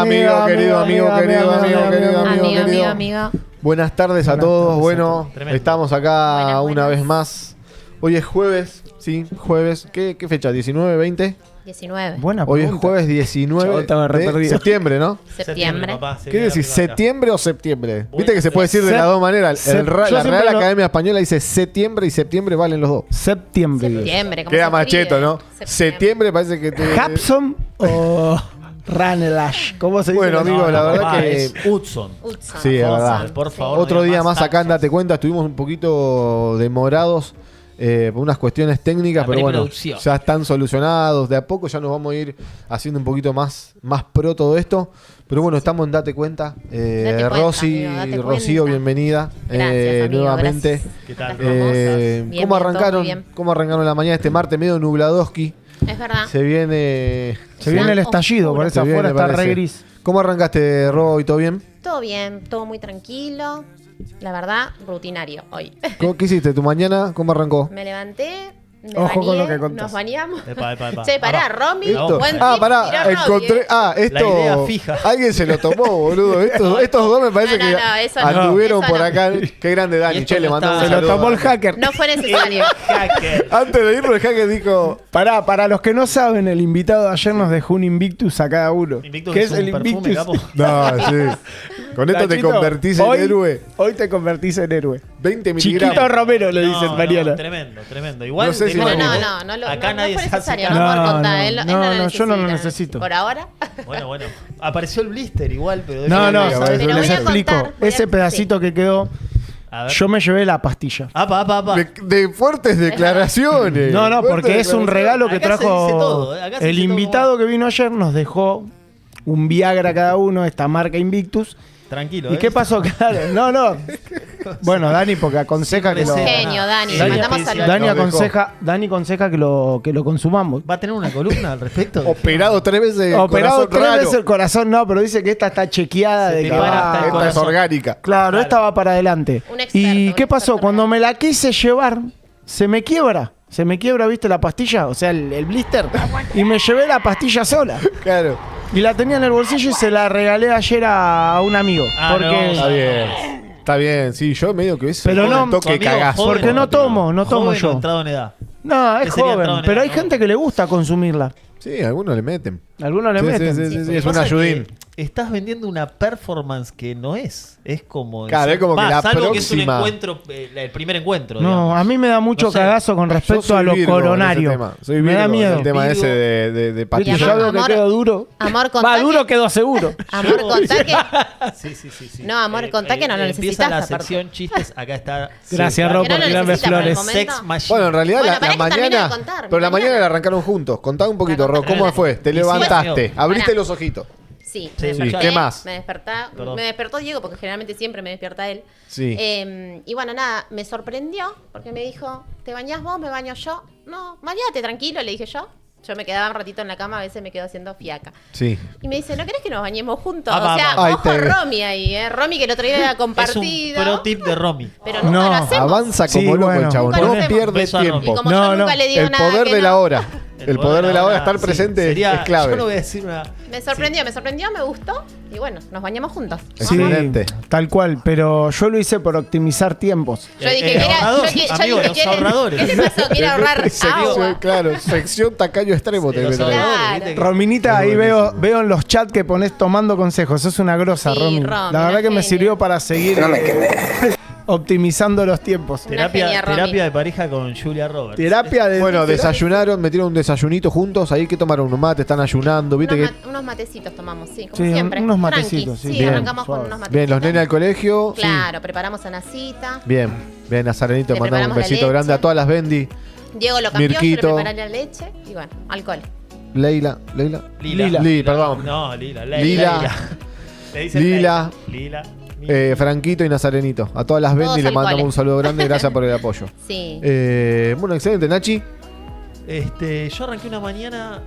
Amigo. Buenas tardes a todos. Bueno, Tremendo. estamos acá una Buenas. vez más. Hoy es jueves, sí, jueves. ¿Qué fecha? ¿19, 20? 19. Buena Hoy es pregunta. jueves 19 Chabón, estaba re de perdido. septiembre, ¿no? Septiembre. papá, se ¿Qué viene decís? la primavera. ¿Septiembre o septiembre? Voy Viste a que se puede decir de sep- las dos maneras. sep- yo La siempre Real lo- Academia Española dice septiembre y septiembre valen los dos. Septiembre. Septiembre. ¿cómo Queda se macheto, escribe? ¿no? Septiembre parece que te... Hapson o Ranelash. ¿Cómo se dice? Bueno, amigo, No, la verdad papá, que- es Hudson. Hudson. Sí, es verdad. Por favor. Otro no hay día más acá en tachas. Date Cuenta, estuvimos un poquito demorados por unas cuestiones técnicas, La pero bueno, preproducción. ya están solucionados. De a poco ya nos vamos a ir haciendo un poquito más pro todo esto. Pero bueno, estamos en Date Cuenta. Date cuenta, Rosy, amigo, date Rocío, cuenta. bienvenida Gracias, amigo, nuevamente. gracias. ¿Qué tal? Las famosas. Bien, ¿Cómo bien, arrancaron? todo muy bien. ¿Cómo arrancaron la mañana este martes medio nubladoski? Es verdad. Se viene... Se viene el estallido, por eso Se viene, afuera está parece. re gris. ¿Cómo arrancaste, Roy? ¿Todo bien? Todo bien, todo muy tranquilo. La verdad, rutinario hoy. ¿Qué hiciste? ¿Tu mañana? ¿Cómo arrancó? Me levanté, me Ojo con bañé, lo que contás. nos bañamos. Epa. Che, pará, Romy. Esto- Buen Ah, tip, pará, tiró Romy, encontré. Ah, La idea esto. fija. Alguien se lo tomó, boludo. Estos dos me parece No, que no, eso no, anduvieron eso por no. acá. Qué grande Y Dani. esto Che, le no mandamos está- un Se lo saludo. tomó el hacker. No fue necesario. Hacker. Antes de ir, el hacker dijo. Para los que no saben, el invitado de ayer nos dejó un Invictus a cada uno. Invictus ¿Qué es es el un perfume, Invictus? capo. No, sí. Con esto te Nachito, convertís en hoy- héroe. Hoy te convertís en héroe. 20 Chiquito miligramos. Romero le dicen mañana. Tremendo. Igual, No sé de si nuevo, lo- No, acá nadie fue se hace necesario. cargo. No, No, por contar, no, él no, lo yo no lo necesita. necesito. Por ahora. Bueno. Apareció el blister igual, pero... No, no, ¿sabes? pero Les voy a explico. contar, voy a- Ese pedacito que quedó, A ver. yo me llevé la pastilla. Apa. De fuertes declaraciones. No, Fuertes porque es un declaraciones. regalo que Acá se trajo dice todo, acá se el dice todo. invitado que vino ayer. Nos dejó un Viagra cada uno, esta marca Invictus. Tranquilo, ¿Y qué pasó? Claro, no. Bueno, Dani, porque aconseja que lo. Genio, Dani. Le Dani- mandamos saludos. Dani Lo dejó. aconseja que lo consumamos. ¿Va a tener una columna al respecto? Operado 3 veces. Operado corazón 3 raro. veces el corazón, no, pero dice que esta está chequeada Se de te que para va. hasta el Esta es corazón. orgánica. Claro, Claro. esta va para adelante. Un experto, ¿Y un qué pasó? experto Cuando real. me la quise llevar, se me quiebra. Se me quiebra, ¿viste la pastilla? O sea, el blister. Y me llevé la pastilla sola. Claro. Y la tenía en el bolsillo y se la regalé ayer a un amigo. Ah, porque Está bien. Está bien, sí, yo medio que ese Pero no, toque Tu amigo cagazo. joven, porque no tomo joven yo. o entrado en edad. No, es ¿Qué sería entrado joven. en Pero edad, hay no? gente que le gusta consumirla. Sí, algunos le meten. Algunos le Sí, meten. sí, es un Pasa ayudín. que Estás vendiendo una performance que no es. Es como. Claro, es como que la salvo que es un próxima- encuentro, el primer encuentro. No, digamos. a mí me da mucho No sé. cagazo con Yo respecto soy a lo Virgo en ese coronario. tema. Soy Me da Virgo en miedo. el tema Virgo. ese de Viste, pastillas. yo veo que Amor- quedo duro. Amor, contá Va, que- duro quedó seguro. Amor, contá que. Sí. No, amor, contá que no lo Empieza necesitas, la aparte. sección chistes. Acá está. Gracias, Sí, Ro, Que no por lo tirarme necesita por el flores. momento. Sex Machine. Bueno, en realidad Bueno, la pará que termine mañana. de contar, Pero la mi mañana mañana. la arrancaron juntos. Contá un poquito, Pará, Ro. ¿Cómo pará. fue? Te Y sí, levantaste, amigo. abriste Pará. los ojitos. Sí, Sí, me desperté, ¿qué más? Perdón. Me despertó Diego porque generalmente siempre me despierta él. Sí. Y bueno, nada, me sorprendió porque me dijo, ¿te bañás vos? ¿Me baño yo? No, bañate tranquilo, le dije yo. Yo me quedaba un ratito en la cama, a veces me quedo haciendo fiaca. Sí. Y me dice, ¿no querés que nos bañemos juntos? Ah, o sea, va. Ahí ojo te- Romy ahí, Romy que el otro día era Es un compartido. pro tip de Romy. Pero nunca No, lo hacemos. Avanza como Sí, loco bueno. el chabón. Nunca lo No hacemos. pierde Beso a Romy. Y tiempo. como No, yo nunca no. le digo El nada poder que de la no, hora. El poder de la hora, estar sí, presente sería- es clave. Yo no voy a decir una. me sorprendió, me gustó. Y bueno, nos bañamos juntos. Sí, Excelente. tal cual. Pero yo lo hice por optimizar tiempos. Yo dije que era. ahorrador, Yo amigo, dije, los ¿qué le- ahorradores. ¿Qué le pasó? ¿Quiere ahorrar agua? Claro, sección tacaño extremo. te Los meto. ahorradores, Claro. ¿viste? Que- Rominita, ahí Es veo en los chats que pones tomando consejos. Es una grosa, Sí, Romy. Romy, La una verdad que me genia. sirvió para seguir optimizando los tiempos. Una genia, Romy. Terapia de pareja con Julia Roberts. Terapia de. Bueno, desayunaron, metieron un desayunito juntos. Ahí que tomaron unos mates, están ayunando. Viste que. Unos matecitos tomamos, sí, como Sí, siempre. unos Tranqui. matecitos, sí. Sí, Bien, arrancamos con suave. unos matecitos. Bien, los nenes al colegio. Sí. Claro, preparamos a Nacita. Bien, bien, a Sarenito Le mandamos un preparamos la besito leche. grande a todas las Bendy. Diego lo cambió, yo le Mirquito. preparé la leche y bueno, alcohol. Leila. Lila. Perdón. No, Lila. Lila. Le dicen Lila. Lila. Franquito y Nazarenito. A todas las Bendy Todos le mandamos alcoholes. un saludo grande. Gracias por el apoyo. Sí. Bueno, excelente, Nachi. Yo arranqué una mañana.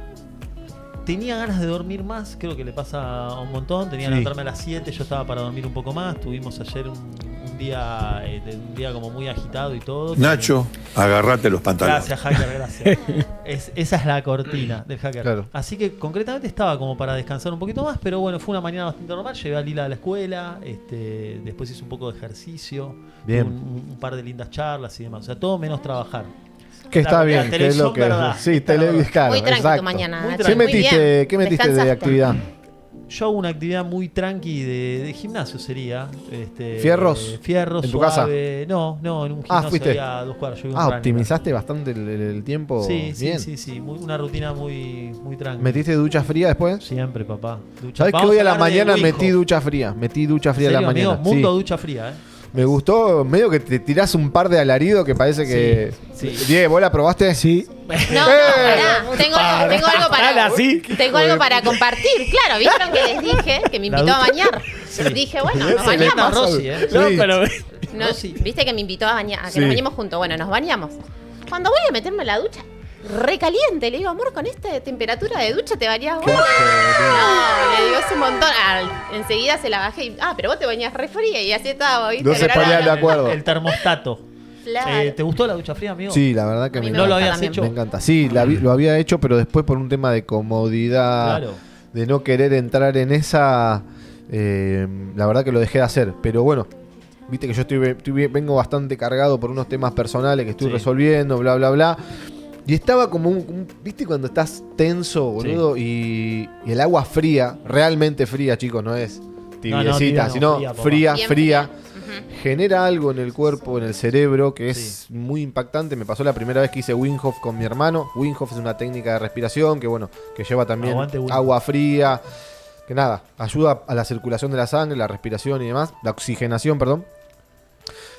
Tenía ganas de dormir más, creo que le pasa a un montón. Tenía que Sí. levantarme a las 7, yo estaba para dormir un poco más. Tuvimos ayer un día como muy agitado y todo. Nacho, agarrate los pantalones. Gracias, Hacker, gracias. Esa es la cortina del hacker. Claro. Así que concretamente estaba como para descansar un poquito más, pero bueno, fue una mañana bastante normal. Llevé a Lila a la escuela, después hice un poco de ejercicio, Bien. un par de lindas charlas y demás. O sea, todo menos trabajar. Que está La bien, que es televisión, lo que ¿verdad? Sí, Está verdad. televisión. Muy tranqui exacto. tu mañana. Muy Nacho, tranqui. muy bien. ¿Qué metiste de Descansaste. actividad? Yo hago una actividad muy tranqui de gimnasio sería. ¿Fierros? Fierros, ¿En tu suave. No, en un gimnasio fuiste. ahí a 2 cuadras. Yo vivo en Ranira. Optimizaste bastante el tiempo. Sí, Bien. sí. Una rutina muy tranqui. ¿Metiste ducha fría después? Siempre, papá. Ducha. ¿Sabes que Vamos hoy a la hablar de mañana Wim metí Hof. ducha fría? Metí ducha fría a la ¿En serio, mañana. amigo? Mundo Sí. ducha fría, Me gustó, medio que te tirás un par de alaridos que parece que. Sí. Diego, ¿vos la probaste? Sí. No, pará. Tengo algo para. así. Tengo algo para compartir. Claro, vieron que les dije que me La invitó a ducha. bañar. Dije, bueno, nos Tremenda bañamos. Rosy, No, Sí. pero No, Rosy. Viste que me invitó a bañar, a que Sí. nos bañemos juntos. Bueno, nos bañamos. Cuando voy a meterme en la ducha, recaliente, le digo, amor, con esta temperatura de ducha te bañás vos. No, le digo, es un montón. Enseguida se la bajé y, pero vos te bañás re fría y así estaba, ¿viste? No se Pero ponían de no, acuerdo. El termostato. Claro. ¿Te gustó la ducha fría, amigo? Sí, la verdad que A mí me me ¿No lo gusta habías también. hecho? Me encanta. Sí, lo había hecho, pero después por un tema de comodidad, Claro. de no querer entrar en esa. La verdad que lo dejé de hacer. Pero bueno, viste que yo vengo bastante cargado por unos temas personales que estoy Sí. resolviendo, bla, bla, bla. Y estaba como ¿viste cuando estás tenso, boludo? Y el agua fría, realmente fría, chicos, no es tibiecita, tibia no, sino fría, papá. fría, Bien fría. Ujú. Genera algo en el cuerpo, en el cerebro, que es Sí. muy impactante. Me pasó la primera vez que hice Wim Hof con mi hermano. Wim Hof es una técnica de respiración que, bueno, que lleva también Aguante Wim Hof. agua fría. Que nada, ayuda a la circulación de la sangre, la respiración y demás. La oxigenación, perdón.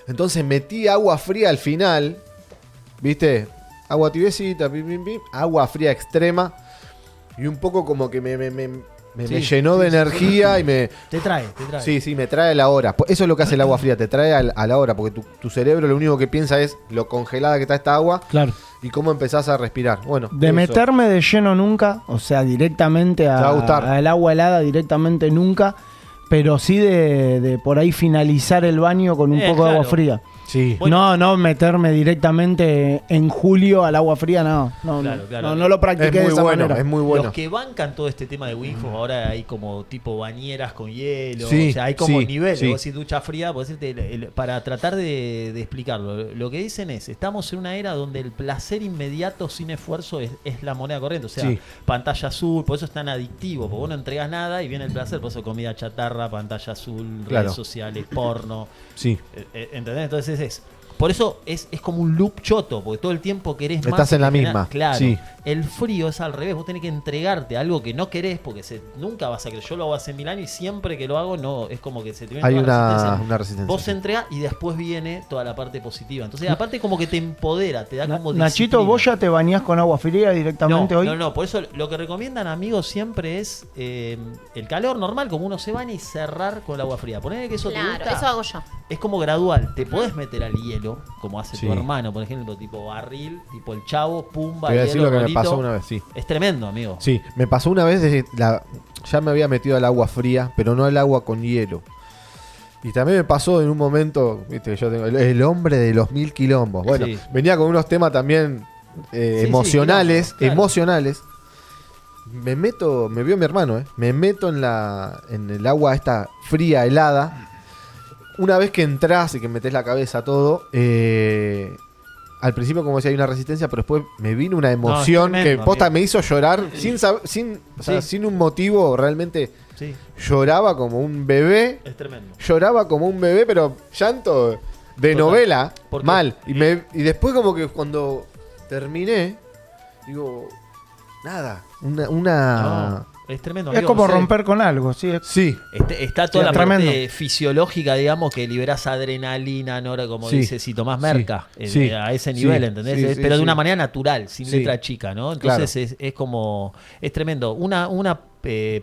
Entonces metí agua fría al final. ¿Viste? Agua tibiecita, pim, pim, pim. Agua fría extrema. Y un poco como que me Sí, llenó de sí, sí, energía y me... Te trae. Sí, me trae la hora. Eso es lo que hace el agua fría, te trae a la hora, porque tu cerebro lo único que piensa es lo congelada que está esta agua claro. y cómo empezás a respirar. Bueno, De eso. meterme de lleno nunca, o sea, directamente Te va a gustar. al agua helada, directamente nunca, pero sí de por ahí finalizar el baño con un poco de agua claro. fría. Sí. Bueno. No meterme directamente en julio al agua fría, no. Claro. No lo Es practiqué de muy esa bueno, manera. es muy bueno. Los que bancan todo este tema de Wim Hof, ahora hay como tipo bañeras con hielo, Sí, o sea, hay como sí, niveles, sí. vos decís ducha fría, vos decís, para tratar de explicarlo, lo que dicen es, estamos en una era donde el placer inmediato sin esfuerzo es la moneda corriente, o sea, Sí. pantalla azul, por eso es tan adictivo, porque vos no entregas nada y viene el placer, por eso comida chatarra, pantalla azul, Claro. redes sociales, porno, Sí. ¿entendés? Entonces por eso es como un loop choto, porque todo el tiempo querés más. Estás en la y generás- misma, Claro. sí. El frío es al revés, vos tenés que entregarte a algo que no querés, porque nunca vas a querer. Yo lo hago hace 1000 años y siempre que lo hago, no, es como que se te viene Hay toda la una resistencia. resistencia. Vos entregás y después viene toda la parte positiva. Entonces, aparte como que te empodera, te da como Nachito, disciplina. ¿vos ya te bañás con agua fría directamente hoy? No, por eso lo que recomiendan amigos siempre es el calor normal, como uno se baña y cerrar con el agua fría. Ponele que eso te Claro, gusta. eso hago yo. Es como gradual, te podés meter al hielo, como hace Sí. tu hermano, por ejemplo, tipo barril, tipo el chavo, pumba, Te voy a decir hielo, lo que me rolito. pasó una vez, sí. Es tremendo, amigo. Sí, me pasó una vez, ya me había metido al agua fría, pero no al agua con hielo. Y también me pasó en un momento, viste, yo tengo el hombre de los 1000 quilombos. Bueno, Sí. venía con unos temas también Sí, emocionales, quilombos, claro. emocionales. Me vio mi hermano, me meto en el agua esta fría, helada. Una vez que entras y que metes la cabeza a todo, al principio como decía hay una resistencia, pero después me vino una emoción tremendo, que posta amigo. me hizo llorar sin un motivo, realmente Sí, lloraba como un bebé, es tremendo. pero llanto de Total. novela, Porque- mal. Y después como que cuando terminé, digo, nada, una... Es tremendo, Es amigo. como No sé, romper con algo, sí. Sí, Está toda Sí, la tremendo. parte fisiológica, digamos, que liberás adrenalina, Nora, como Sí. dice si tomás merca, Sí. a ese Sí. nivel, ¿entendés? Sí, sí, Pero de sí. una manera natural, sin Sí. letra chica, ¿no? Entonces es como, es tremendo. Una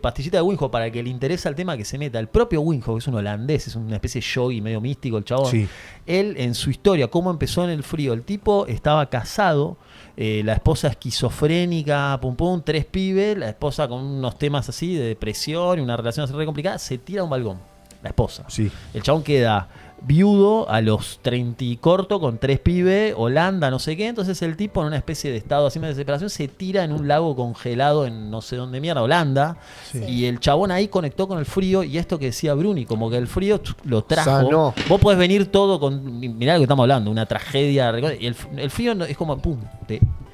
pastillita de Wim Hof para el que le interesa el tema que se meta. El propio Wim Hof, que es un holandés, es una especie de yogi medio místico, el chabón. Sí. Él, en su historia, cómo empezó en el frío, el tipo estaba casado, la esposa esquizofrénica, pum pum, 3 pibes, la esposa con unos temas así de depresión y una relación así re complicada, se tira a un balcón. la esposa. Sí. El chabón queda viudo a los 30 y corto con 3 pibes, Holanda, no sé qué. Entonces el tipo en una especie de estado así de desesperación se tira en un lago congelado en no sé dónde mierda, Holanda. Sí. Y el chabón ahí conectó con el frío y esto que decía Bruni, como que el frío lo trajo. Sanó. Vos podés venir todo con, mirá lo que estamos hablando, una tragedia. Y el frío es como, pum,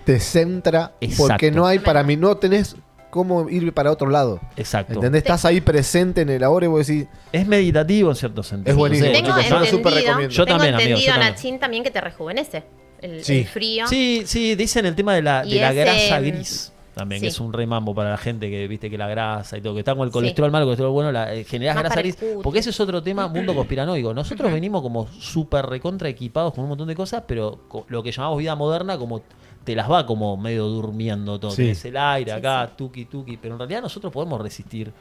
Te centra Exacto. porque no hay para mí, no tenés cómo ir para otro lado. exacto. ¿Entendés? Estás ahí presente en el ahora y vos decís, Es meditativo en cierto sentido. Es buenísimo, Sí. Tengo chicos, yo lo súper entendido, recomiendo. Yo tengo también, amigo, entendido, yo también. Nachín, también que te rejuvenece. El Sí. frío. Sí, sí, dicen el tema de la Y ese, grasa gris. También, que sí. es un re mambo para la gente que viste que la grasa y todo, que está con el Sí. colesterol malo, el colesterol bueno, generás Más grasa para el gris. cutis. Porque ese es otro tema, mundo conspiranoico. Nosotros venimos como súper recontra equipados con un montón de cosas, pero lo que llamamos vida moderna, como te las va como medio durmiendo todo. Sí. Tenés el aire Sí, acá, tuki, pero en realidad nosotros podemos resistir.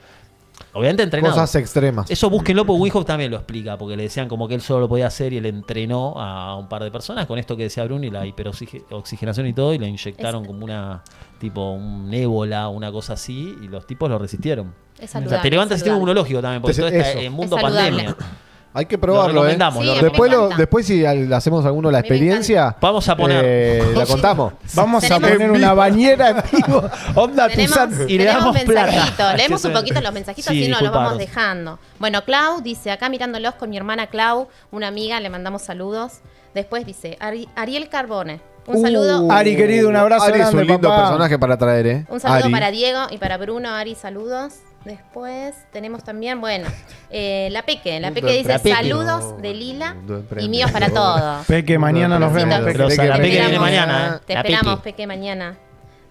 Obviamente entrenados. cosas extremas. Eso búsquenlo, porque Winhoff también lo explica, porque le decían como que él solo lo podía hacer y él entrenó a un par de personas con esto que decía Bruni, la hiperoxigenación y todo, y le inyectaron como una, tipo un ébola, una cosa así, y los tipos lo resistieron. Es O sea, saludable. te levanta el sistema saludable. inmunológico también, porque todo Entonces, está eso. en mundo Es saludable. pandemia. Hay que probarlo, recomendamos, Sí, lo a mí me Después, encanta. después si hacemos alguno la A mí me experiencia, Vamos a poner. la contamos. Vamos a Tenemos- poner una bañera en vivo. Onda Tenemos, Tuzán. Y le tenemos damos plata. mensajitos. Leemos Que un se- poquito los mensajitos Sí, y nos los vamos disculpanos. dejando. Bueno, Clau dice, acá mirándolos con mi hermana Clau, una amiga, le mandamos saludos. Después dice, Ariel Carbone. Un saludo. Ari, querido, un abrazo Ari es grande, un lindo papá. personaje para traer, ¿eh? Un saludo Ari. para Diego y para Bruno. Ari, saludos. Después tenemos también, bueno, la Peque dice La Peque. saludos de Lila Mundo y emprendedor. míos para todos. Peque, mañana nos vemos, Besitos. Peque. Pero la Peque viene esperamos. mañana, Te La esperamos, Peque. Peque, mañana.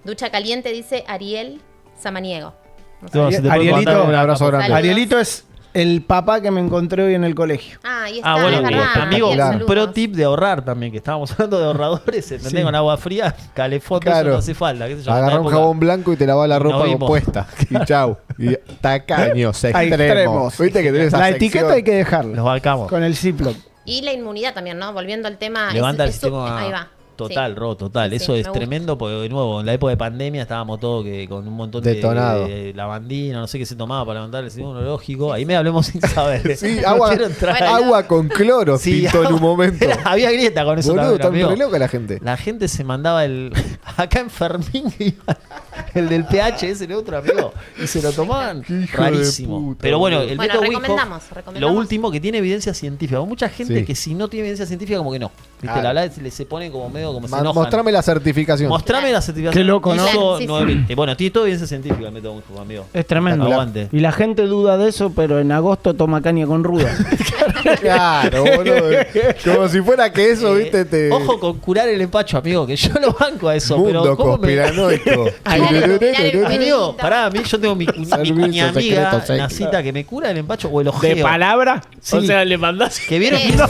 Ducha caliente dice Ariel Samaniego. No sé. No, si te puedo Arielito, contar un abrazo grande. Saludos. Arielito es el papá que me encontré hoy en el colegio. Ah, ahí está, Ah, bueno, es verdad. amigo, Ariel, un saludos. pro tip de ahorrar también, que estábamos hablando de ahorradores, ¿entendés? Sí. Con agua fría, calefoto, eso Claro. no hace falta. Qué sé yo, en Agarra esta un época- jabón blanco y te lava la Y nos ropa vimos. puesta. Y chau. Y tacaños, extremos. Extremos. Viste que tenés esa La sección. etiqueta hay que dejarla. Nos bancamos. Con el Ziploc. Y la inmunidad también, ¿no? Volviendo al tema. Levanta el es sistema ahí va. total, Sí. Ro, total. Sí, sí, Eso me es gusta. tremendo porque, de nuevo, en la época de pandemia estábamos todos que con un montón Detonado. de lavandina, no sé qué se tomaba para levantar el sistema inmunológico. Ahí me hablemos sin saber. Sí, No agua, quiero entrar. Bueno, agua con cloro Sí, pintó en un momento. Había grieta con eso Boludo, también, está amigo. re loca la gente. La gente se mandaba el. Acá en Fermín, iba el del pH, ese otro amigo. Y se lo tomaban Qué hijo rarísimo. de puta, Pero bueno, boludo. el Bueno, método Wim Hof, recomendamos. lo último que tiene evidencia científica. Hay mucha gente Sí. que si no tiene evidencia científica, como que no. ¿Viste? Claro. La verdad se pone como medio como se enojan. Mostrame la certificación. Mostrame la certificación. Qué loco, ¿no? ISO Claro, sí, 9000. Bueno, tiene toda evidencia científica el método Wim Hof, amigo. Es tremendo. Aguante. Y la gente duda de eso, pero en agosto toma caña con ruda. Claro, boludo. Como si fuera que eso, viste, te. Ojo con curar el empacho, amigo, que yo lo banco a eso. Mundo pero ¿cómo me... conspiranoico. Amigo, pará, a mí yo tengo mi Servicio amiga, secreto, sí. Nacita, que me cura el empacho o el ojeo. ¿De palabra? Sí. O sea, le mandás. Que vieron Sí. que pará.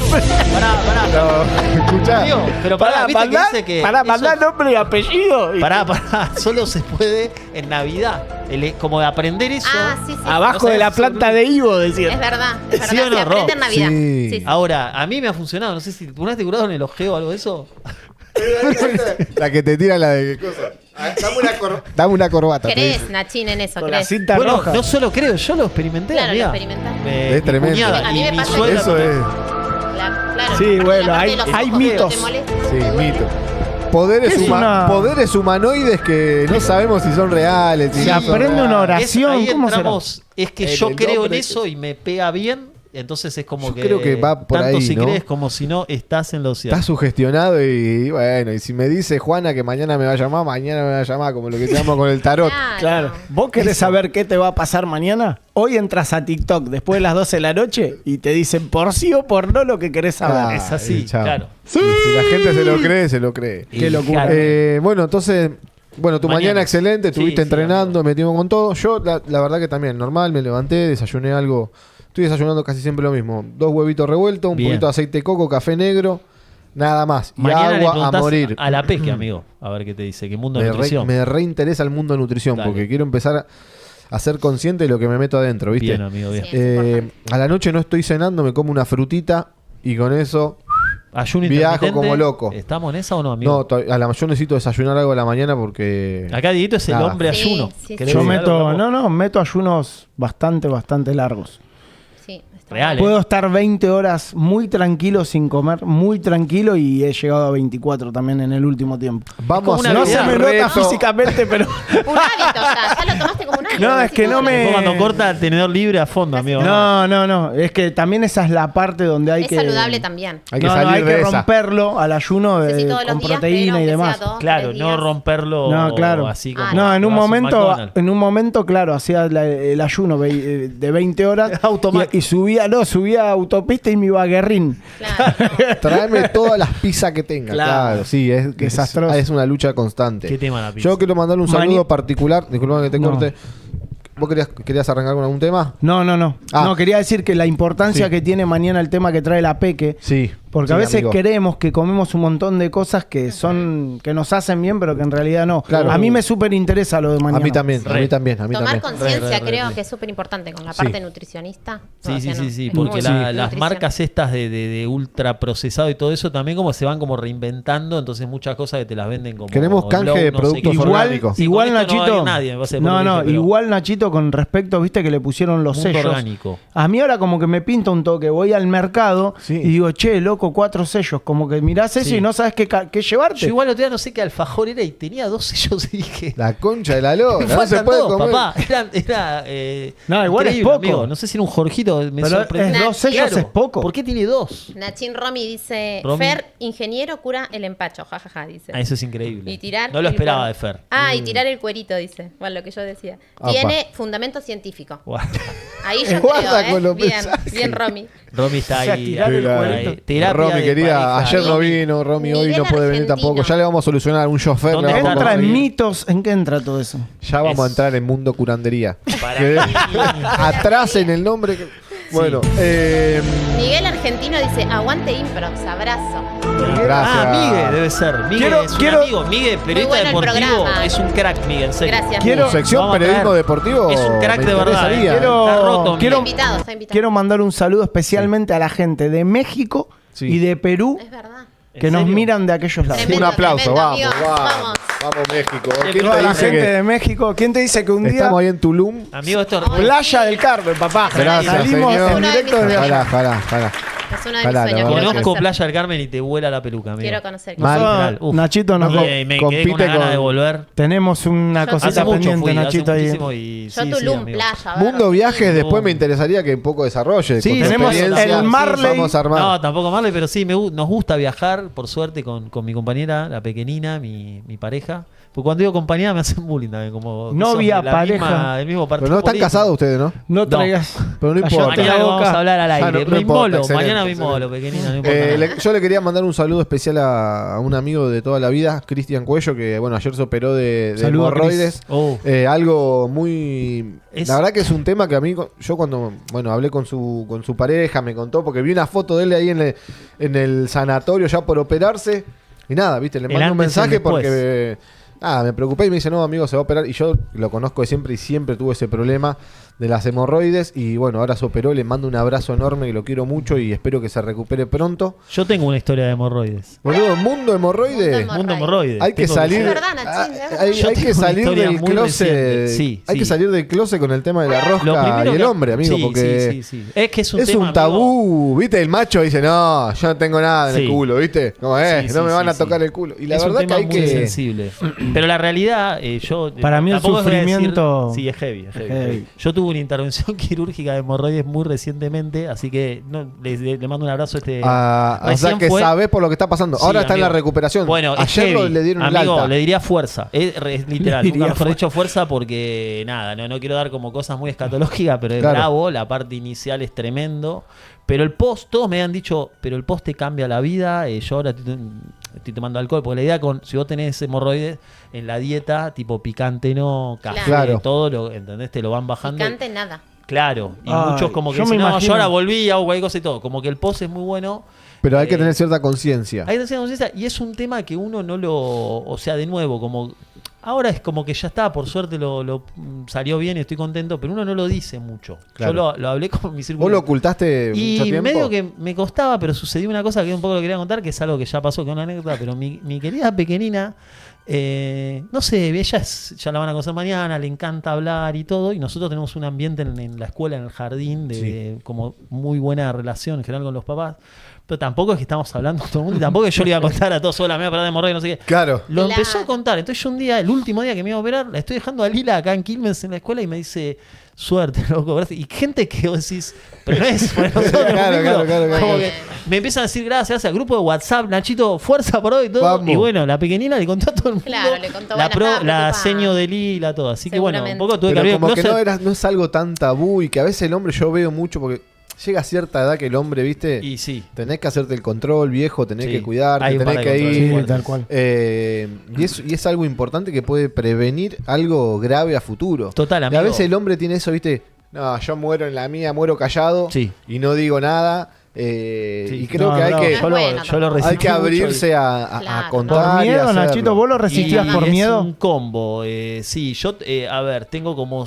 No, escuchá. Amigo, pero pará, viste que dice que. Para eso- mandar nombre y apellido. Pará, solo se puede en Navidad. Como de aprender eso. Ah, sí, sí. Abajo No de la sabes planta de Ivo, Es decía. verdad. Es verdad. ¿Sí o no, se aprende en Ro? Navidad. Sí. Sí, sí. Ahora, a mí me ha funcionado. No sé si una vez te curaron el ojeo o algo de eso. La que te tira la de qué cosa. Dame una corbata. te ¿Crees, dice. Nachín, en eso? Con la ¿Crees? cinta Bueno, roja. no solo creo, yo lo experimenté. Claro, lo amiga. experimentaste. Es Mi tremendo. cuñada A mí y me mi pasa que- suegra Eso también. es. Claro, Sí, porque bueno, la parte hay- de los hay ojos mitos. te molesta. Sí, mito. Poderes, Es una- poderes humanoides que no sabemos si son reales. si Se no son aprende una reales. oración. Ahí ¿Cómo será? entramos, es que En yo el creo en nombre eso y me pega bien. Entonces es como Yo que. creo que va por tanto ahí, si ¿no? crees como si no, estás en lo cierto. Estás sugestionado y bueno, y si me dice Juana que mañana me va a llamar, mañana me va a llamar, como lo que llamamos con el tarot. Claro. ¿Vos querés Eso. saber qué te va a pasar mañana? Hoy entras a TikTok después de las 12 de la noche y te dicen por sí o por no lo que querés saber. Ah, Es así, chao. claro. Y si la gente se lo cree, se lo cree. Qué locura. Bueno, entonces, bueno, tu mañana, Mañana. excelente, Sí, estuviste sí, entrenando, metimos con todo. Yo, la verdad que también, normal, me levanté, desayuné algo. Estoy desayunando casi siempre lo mismo. 2 huevitos revueltos, un Bien. poquito de aceite de coco, café negro, nada más. Y Mañana le agua a preguntás morir. a la Peque, amigo. A ver qué te dice. ¿Qué mundo de Me, nutrición? me reinteresa el mundo de nutrición Dale. porque quiero empezar a ser consciente de lo que me meto adentro, ¿viste? Bien, amigo, bien. Sí. Es importante. A la noche no estoy cenando, me como una frutita y con eso... Ayuno Viajo intermitente. como loco. ¿Estamos en esa o no, amigo? No, yo necesito desayunar algo a la mañana porque... Acá Dieguito es el Nada. hombre Sí, ayuno. sí, ¿Querés Yo decir algo, meto, Capo? meto ayunos bastante largos. Sí, está Real, Puedo estar 20 horas muy tranquilo sin comer, muy tranquilo, y he llegado a 24 también en el último tiempo. Vamos una a No hacer se habilidad, me nota reto. físicamente, pero... Un hábito ya lo tomaste como un hábito. No, es que no me- Después cuando corta el tenedor libre a fondo, amigo. No. Es que también esa es la parte donde hay Es que... saludable también. Hay que No, salir hay de que esa. romperlo al ayuno No sé si todos los con días, proteína pero y aunque demás. sea 2, Claro, 3 no días. romperlo No, claro. así como. No, en un lo hace McDonald's. momento, claro, hacía el ayuno de 20 horas Automático. y subía a autopista y me iba a Guerrín. Claro. Tráeme todas las pizzas que tenga. Claro. Claro, sí, es Desastroso. es una lucha constante. ¿Qué tema la pizza? Yo quiero mandar un saludo particular. Disculpa que te No. corte. ¿Vos querías arrancar con algún tema? No. Ah. No, quería decir que la importancia Sí. que tiene mañana el tema que trae la Peque. Sí. Porque Sí, a veces amigo. creemos que comemos un montón de cosas que nos hacen bien, pero que en realidad no. Claro. A mí me súper interesa lo de mañana. A mí también, a Re. mí también, a mí Tomar también. conciencia Re, creo re. que es súper importante con la Sí. parte nutricionista. Sí, O sea, sí, no, sí, sí, es porque muy- las nutrición. marcas estas de ultra procesado y todo eso también como se van como reinventando, entonces muchas cosas que te las venden como Queremos canje low, de no sé productos qué. orgánicos. Sí, Igual con esto no va a Nachito. ir nadie, me parece, por lo que dije, pero Igual Nachito con respecto, viste que le pusieron los mundo sellos. orgánico. A mí ahora como que me pinta un toque, voy al mercado Sí. y digo, che, loco, 4 sellos, como que mirás eso Sí. y no sabes qué llevarte. Yo igual otro día no sé qué alfajor era y tenía 2 sellos y dije... La concha de la lora. Me No se faltan puede dos, comer. papá. Era No, igual es increíble, poco. amigo. No sé si era un Jorgito, me Pero sorprendió. es 2 sellos Claro, es poco. ¿Por qué tiene 2? Nachín Romy dice, Romy. Fer, ingeniero, cura el empacho, jajaja, dice. Ah, eso es increíble. Y tirar no lo el esperaba cuer- de Fer. Ah, y tirar el cuerito, dice. Bueno, lo que yo decía. Apa. Tiene fundamento científico. Guau. Ahí yo Guarda creo, con los Bien, mensajes. bien, Romy. Romy está O sea, ahí. tirar el ahí, cuerito. terapia Romy, de querida, pareja. ayer no Romy. vino, Romy hoy Miguel no puede venir Argentino. tampoco. Ya le vamos a solucionar un chofer. ¿Dónde le vamos a está? Entra en conseguir. mitos, ¿en qué entra todo eso? Ya vamos a Es- entrar en mundo curandería. Para Que- mí- Atrás en el nombre. Bueno, Miguel Argentino dice, aguante Improx, abrazo. gracias. Ah, Migue debe ser. Migue es un amigo. Migue, periodista bueno el deportivo, programa. es un crack, Migue, en serio. Gracias. Quiero- Sección Vamos a periodismo traer. deportivo. Es un crack me de verdad, interesaría. Quiero- Está roto, quiero- Migue. Está invitado. Quiero mandar un saludo especialmente a la gente de México Sí. y de Perú Es verdad. que ¿En nos serio? miran de aquellos lados. Tremendo, Un aplauso, tremendo, vamos, amigos, vamos, vamos. vamos México. Qué ¿Quién Toda te la dice gente que de México, ¿quién te dice que un día... estamos ahí en Tulum? Amigo, esto es Playa del Carmen, papá. Gracias, Salimos señor. en Uno de directo mis desde allá. Ojalá. Es uno de mis Ojalá, sueños. la Quiero verdad. Conozco conocer. Playa del Carmen y te vuela la peluca, amigo. Quiero conocer. Mal. Literal, uf. Nachito, nos Y me quedé con compite una gana con- de volver. tenemos una Yo- cosita Hace mucho pendiente, fui, Nachito, hace ahí. muchísimo y Yo sí, sí, Tulum, amigo. playa. a ver, Mundo Viajes, Sí, después no. me interesaría que un poco desarrolle. Sí, con tu tenemos experiencia. el Marley. Vamos a armar. No, tampoco Marley, pero sí, nos gusta viajar, por suerte, con mi compañera, la pequeñina, mi pareja. Porque cuando digo compañera me hacen bullying también, como... Novia, somos de la pareja. misma- del mismo partido Pero no están político. casados ustedes, ¿no? No traigas. Pero no Callate importa. la Mañana lo vamos boca. a hablar al Ah, aire. no me importa, inmolo, excelente, mañana me excelente. inmolo, pequeñina, no importa nada. Yo le quería mandar un saludo especial a un amigo de toda la vida, Cristian Cuello, que bueno, ayer se operó de Saludo a Cris. hemorroides. Oh. Algo muy... Es- La verdad que es un tema que a mí, yo cuando hablé con su pareja, me contó, porque vi una foto de él ahí en el sanatorio ya por operarse. Y nada, viste, le El mandé un antes y el mensaje después. porque... me preocupé y me dice, no, amigo, se va a operar. Y yo lo conozco de siempre y siempre tuve ese problema de las hemorroides. Y bueno, ahora se operó, le mando un abrazo enorme y lo quiero mucho y espero que se recupere pronto. Yo tengo una historia de hemorroides. Boludo, mundo hemorroide. Mundo Mundo hemorroides. Hay que Tengo salir. Es verdad, Nachín, es verdad. Hay Yo que tengo una salir historia del muy closet. reciente. Sí, hay sí. que salir del closet con el tema de la Lo rosca primero y el que- hombre, amigo, sí, porque sí. Es que es un es tema, un tabú. ¿Viste? El macho dice, no, yo no tengo nada en el Sí. culo, ¿viste? Como Sí, no me sí, van a sí, tocar sí. el culo. Y la es verdad un que tema hay muy que. sensible. Pero la realidad, yo... Para mí el tampoco voy a decir- sufrimiento- sí, es heavy, es heavy. Heavy. Yo tuve una intervención quirúrgica de hemorroides muy recientemente, así que le mando un abrazo a este... O sea recién que fue- sabés por lo que está pasando. Sí, Ahora está en la amigo. recuperación. Bueno, es ayer heavy. le dieron el Amigo, alta. le diría fuerza. Es literal. Le Nunca diría mejor dicho fuerza porque nada, no quiero dar como cosas muy escatológicas, pero es Claro. bravo. La parte inicial es tremendo. Pero el post, todos me han dicho, pero el post te cambia la vida. Yo ahora estoy tomando alcohol. Porque la idea si vos tenés hemorroides en la dieta, tipo picante, no, café, Claro. todo lo, ¿entendés? Te lo van bajando. Picante, nada. Claro. Y Ay, muchos como que yo me dicen, no, imagino- yo ahora volví, hago cualquier cosa y todo. Como que el post es muy bueno. Pero hay que tener cierta conciencia. Hay que tener conciencia y es un tema que uno no lo... O sea, de nuevo, como... Ahora es como que ya está, por suerte lo salió bien y estoy contento, pero uno no lo dice mucho. Claro. Yo lo hablé con mi círculo. ¿Vos lo ocultaste mucho Y tiempo? medio que me costaba, pero sucedió una cosa que un poco lo quería contar, que es algo que ya pasó, que es una anécdota, pero mi querida pequeñina No sé, ella ya la van a conocer mañana, le encanta hablar y todo, y nosotros tenemos un ambiente en la escuela, en el jardín, de como muy buena relación en general con los papás, pero tampoco es que estamos hablando con todo el mundo, y tampoco es que yo le iba a contar a todos, hola, me voy a parar de hemorroide, no sé qué. Claro. Lo Claro. empezó a contar, entonces yo un día, el último día que me iba a operar, la estoy dejando a Lila acá en Quilmes en la escuela y me dice, suerte, loco, gracias. Y gente que vos decís, pero no es para nosotros, Claro, conmigo. claro. Como Bueno. que me empiezan a decir gracias al grupo de WhatsApp, Nachito, fuerza por hoy y todo. Vamos. Y bueno, la pequeñina le contó a todo el mundo. Claro, le contó, la bueno, estaba la preocupada. seño de Lila, todo. Así que bueno, un Seguramente. poco tuve que Pero abrir el como que closet. no es algo tan tabú y que a veces el hombre yo veo mucho porque llega a cierta edad que el hombre, viste, Y sí. tenés que hacerte el control, viejo, tenés Sí. que cuidarte, Hay un tenés par de que controles ir. fuertes. tal cual. Y es algo importante que puede prevenir algo grave a futuro. Total, Y amigo. a veces el hombre tiene eso, viste, no, yo muero en la mía, muero callado Sí. y no digo nada. Sí. Y creo No, que hay no, que, Yo Bueno, lo hay resistí que mucho abrirse a Claro, contar. ¿Por y miedo, hacerlo. Nachito? ¿Vos lo resistías Y por es miedo? un combo. Sí, yo, a ver, tengo como...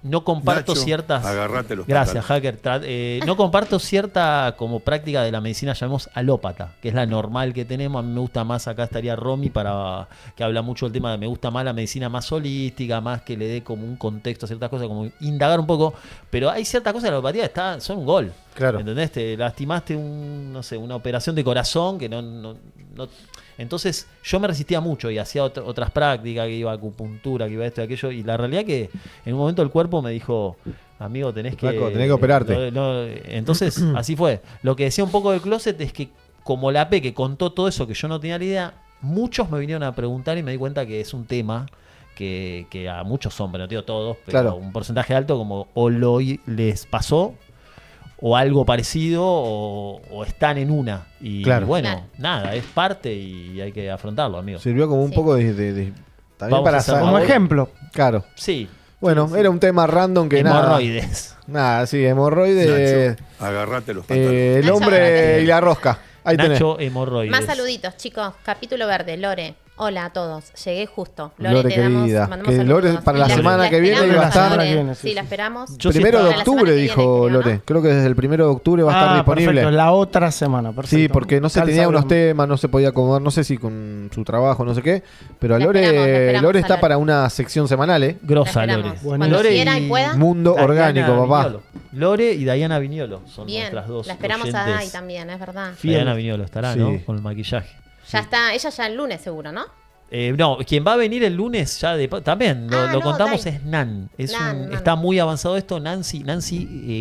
No comparto Nacho, ciertas... agarrate los Gracias, pantalones. hacker. No comparto cierta como práctica de la medicina, llamemos alópata, que es la normal que tenemos. A mí me gusta más, acá estaría Romy, que habla mucho del tema de me gusta más la medicina más holística, más que le dé como un contexto a ciertas cosas, como indagar un poco. Pero hay ciertas cosas de la alopatía que son un gol. Claro. ¿Entendés? Te lastimaste no sé, una operación de corazón que no. Entonces yo me resistía mucho y hacía otras prácticas, que iba a acupuntura, que iba a esto y aquello. Y la realidad que en un momento el cuerpo me dijo, amigo, tenés que... Flaco, tenés que operarte. Entonces, así fue. Lo que decía un poco del closet es que como la P que contó todo eso que yo no tenía la idea, muchos me vinieron a preguntar y me di cuenta que es un tema que a muchos hombres, no digo todos, pero Claro. un porcentaje alto como les pasó o algo parecido o están en una. Y Claro. bueno, Claro. nada, es parte y hay que afrontarlo, amigo. Sirvió como un Sí. poco también Vamos para a hacer saber. Como Ahora- ejemplo. Claro. Sí. Bueno, Sí, sí. era un tema random que Hemorroides. nada, sí, hemorroides, Nacho, agarrate los pantalones. el Nacho, hombre agarrate. y la rosca. Ahí tenés. Nacho, hemorroides. Más saluditos, chicos. Capítulo verde, Lore. Hola a todos. Llegué justo. Lore, Lore, te damos, querida. mandamos Que Lore saludos. para Y la semana que viene esperamos, iba a estar. Lore. La semana que viene, sí, Sí, sí. la esperamos. Yo sí Primero de para la semana octubre, que dijo viene, creo, Lore. ¿no? Creo que desde el 1 de octubre va a estar disponible. Perfecto, la otra semana, perfecto. Sí, porque no se Calza tenía unos bien. temas, no se podía acomodar, no sé si con su trabajo, no sé qué. Pero La Lore, esperamos Lore a está Lore. para una sección semanal, ¿eh? Grosa, La Lore. esperamos. Bueno, Cuando Lore quiera y y- pueda. Mundo Diana orgánico, papá. Viñolo. Lore y Diana Viñolo son Bien. nuestras dos La esperamos a oyentes. Dai también, es verdad. Diana Viñolo estará, Sí. ¿no? Con el maquillaje. Ya está, ella ya el lunes seguro, ¿no? No, quien va a venir el lunes ya también lo No, contamos Dai. es Nan. Nan. Está muy avanzado esto. Nancy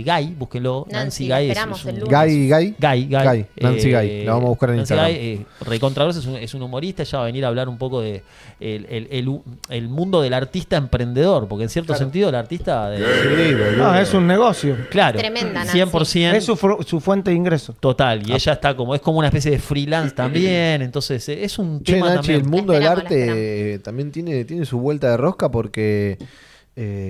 Guy, búsquenlo. Nancy, Nancy la Guy esperamos el lunes. Guy. Guy. Nancy Guy. La vamos a buscar en Nancy Instagram. Guy, recontragrosa, es un humorista. Ella va a venir a hablar un poco de el mundo del artista emprendedor. Porque en cierto sentido el artista... Sí, boludo. No, es un negocio. Claro, Tremenda, Nancy. 100%. Es su fuente de ingreso. Total, y ella está es como una especie de freelance también, entonces es un Che, tema Nachi, el también. mundo del La esperamos, arte también tiene su vuelta de rosca porque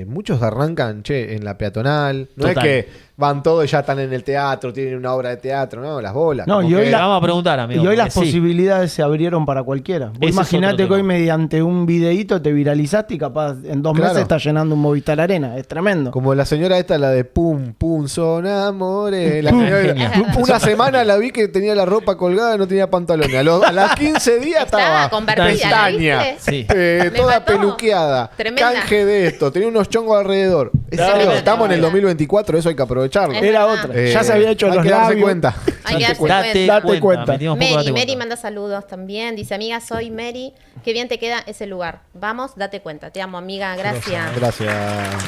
muchos arrancan, en la peatonal. No Total. es que van todos y ya están en el teatro, tienen una obra de teatro, no, las bolas. No, Como y hoy que- Le vamos a preguntar, amigo. Y hoy porque las sí. posibilidades se abrieron para cualquiera. Vos Ese es imaginate otro que hoy tema. mediante un videíto te viralizaste y capaz en 2 Claro. meses estás llenando un Movistar Arena. Es tremendo. Como la señora esta, la de Pum, Pum, son amores. La Pum. señora- Genial. una semana la vi que tenía la ropa colgada y no tenía pantalones. A las 15 días Estaba estaba convertida, ¿la pestaña, viste? Sí. Me toda mató. peluqueada, Tremenda. canje de esto, tenía unos chongos alrededor. Es Claro, algo, tremenda. estamos en el 2024, eso hay que aprovecharlo. Es Era verdad. otra. Ya se había hecho hay los que darse labios. cuenta. Hay que darse Date, Date cuenta. cuenta. metimos un poco, date Mary cuenta. manda saludos también. Dice, amiga, soy Mary. Qué bien te queda ese lugar. Vamos, date cuenta. Te amo, amiga. Gracias. Gracias,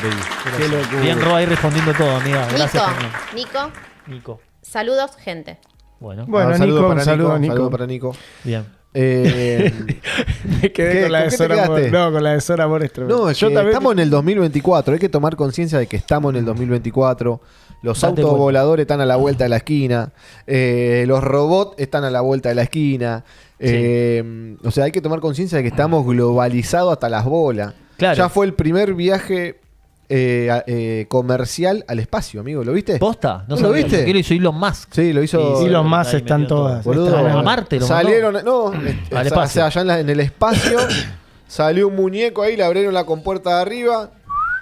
Baby. Qué locura. Bien, Ro ahí respondiendo todo, amiga. Gracias también. Nico, saludos, gente. Bueno, Bueno, Un saludo Nico, para un saludo, Nico. saludo para Nico. bien. Me quedé ¿Qué? con la ¿Con de qué te Sora quedaste? Amor. No, con la de Sora Amor es tremendo. No, es Yo que también. estamos en el 2024, hay que tomar conciencia de que estamos en el 2024. Los Date autos cuenta. voladores están a la vuelta de la esquina. Los robots están a la vuelta de la esquina. O sea, hay que tomar conciencia de que estamos globalizados hasta las bolas. Claro. Ya fue el primer viaje comercial al espacio, amigo. ¿Lo viste? ¿Posta? ¿No lo sabía. viste? ¿Qué lo hizo Elon Musk? Sí, lo hizo. Y los más Ahí están metió todo. todas. Boludo, Es tremendo. a Marte lo mandó. salieron, no, Al o sea, espacio. allá en el espacio salió un muñeco ahí, le abrieron la compuerta de arriba,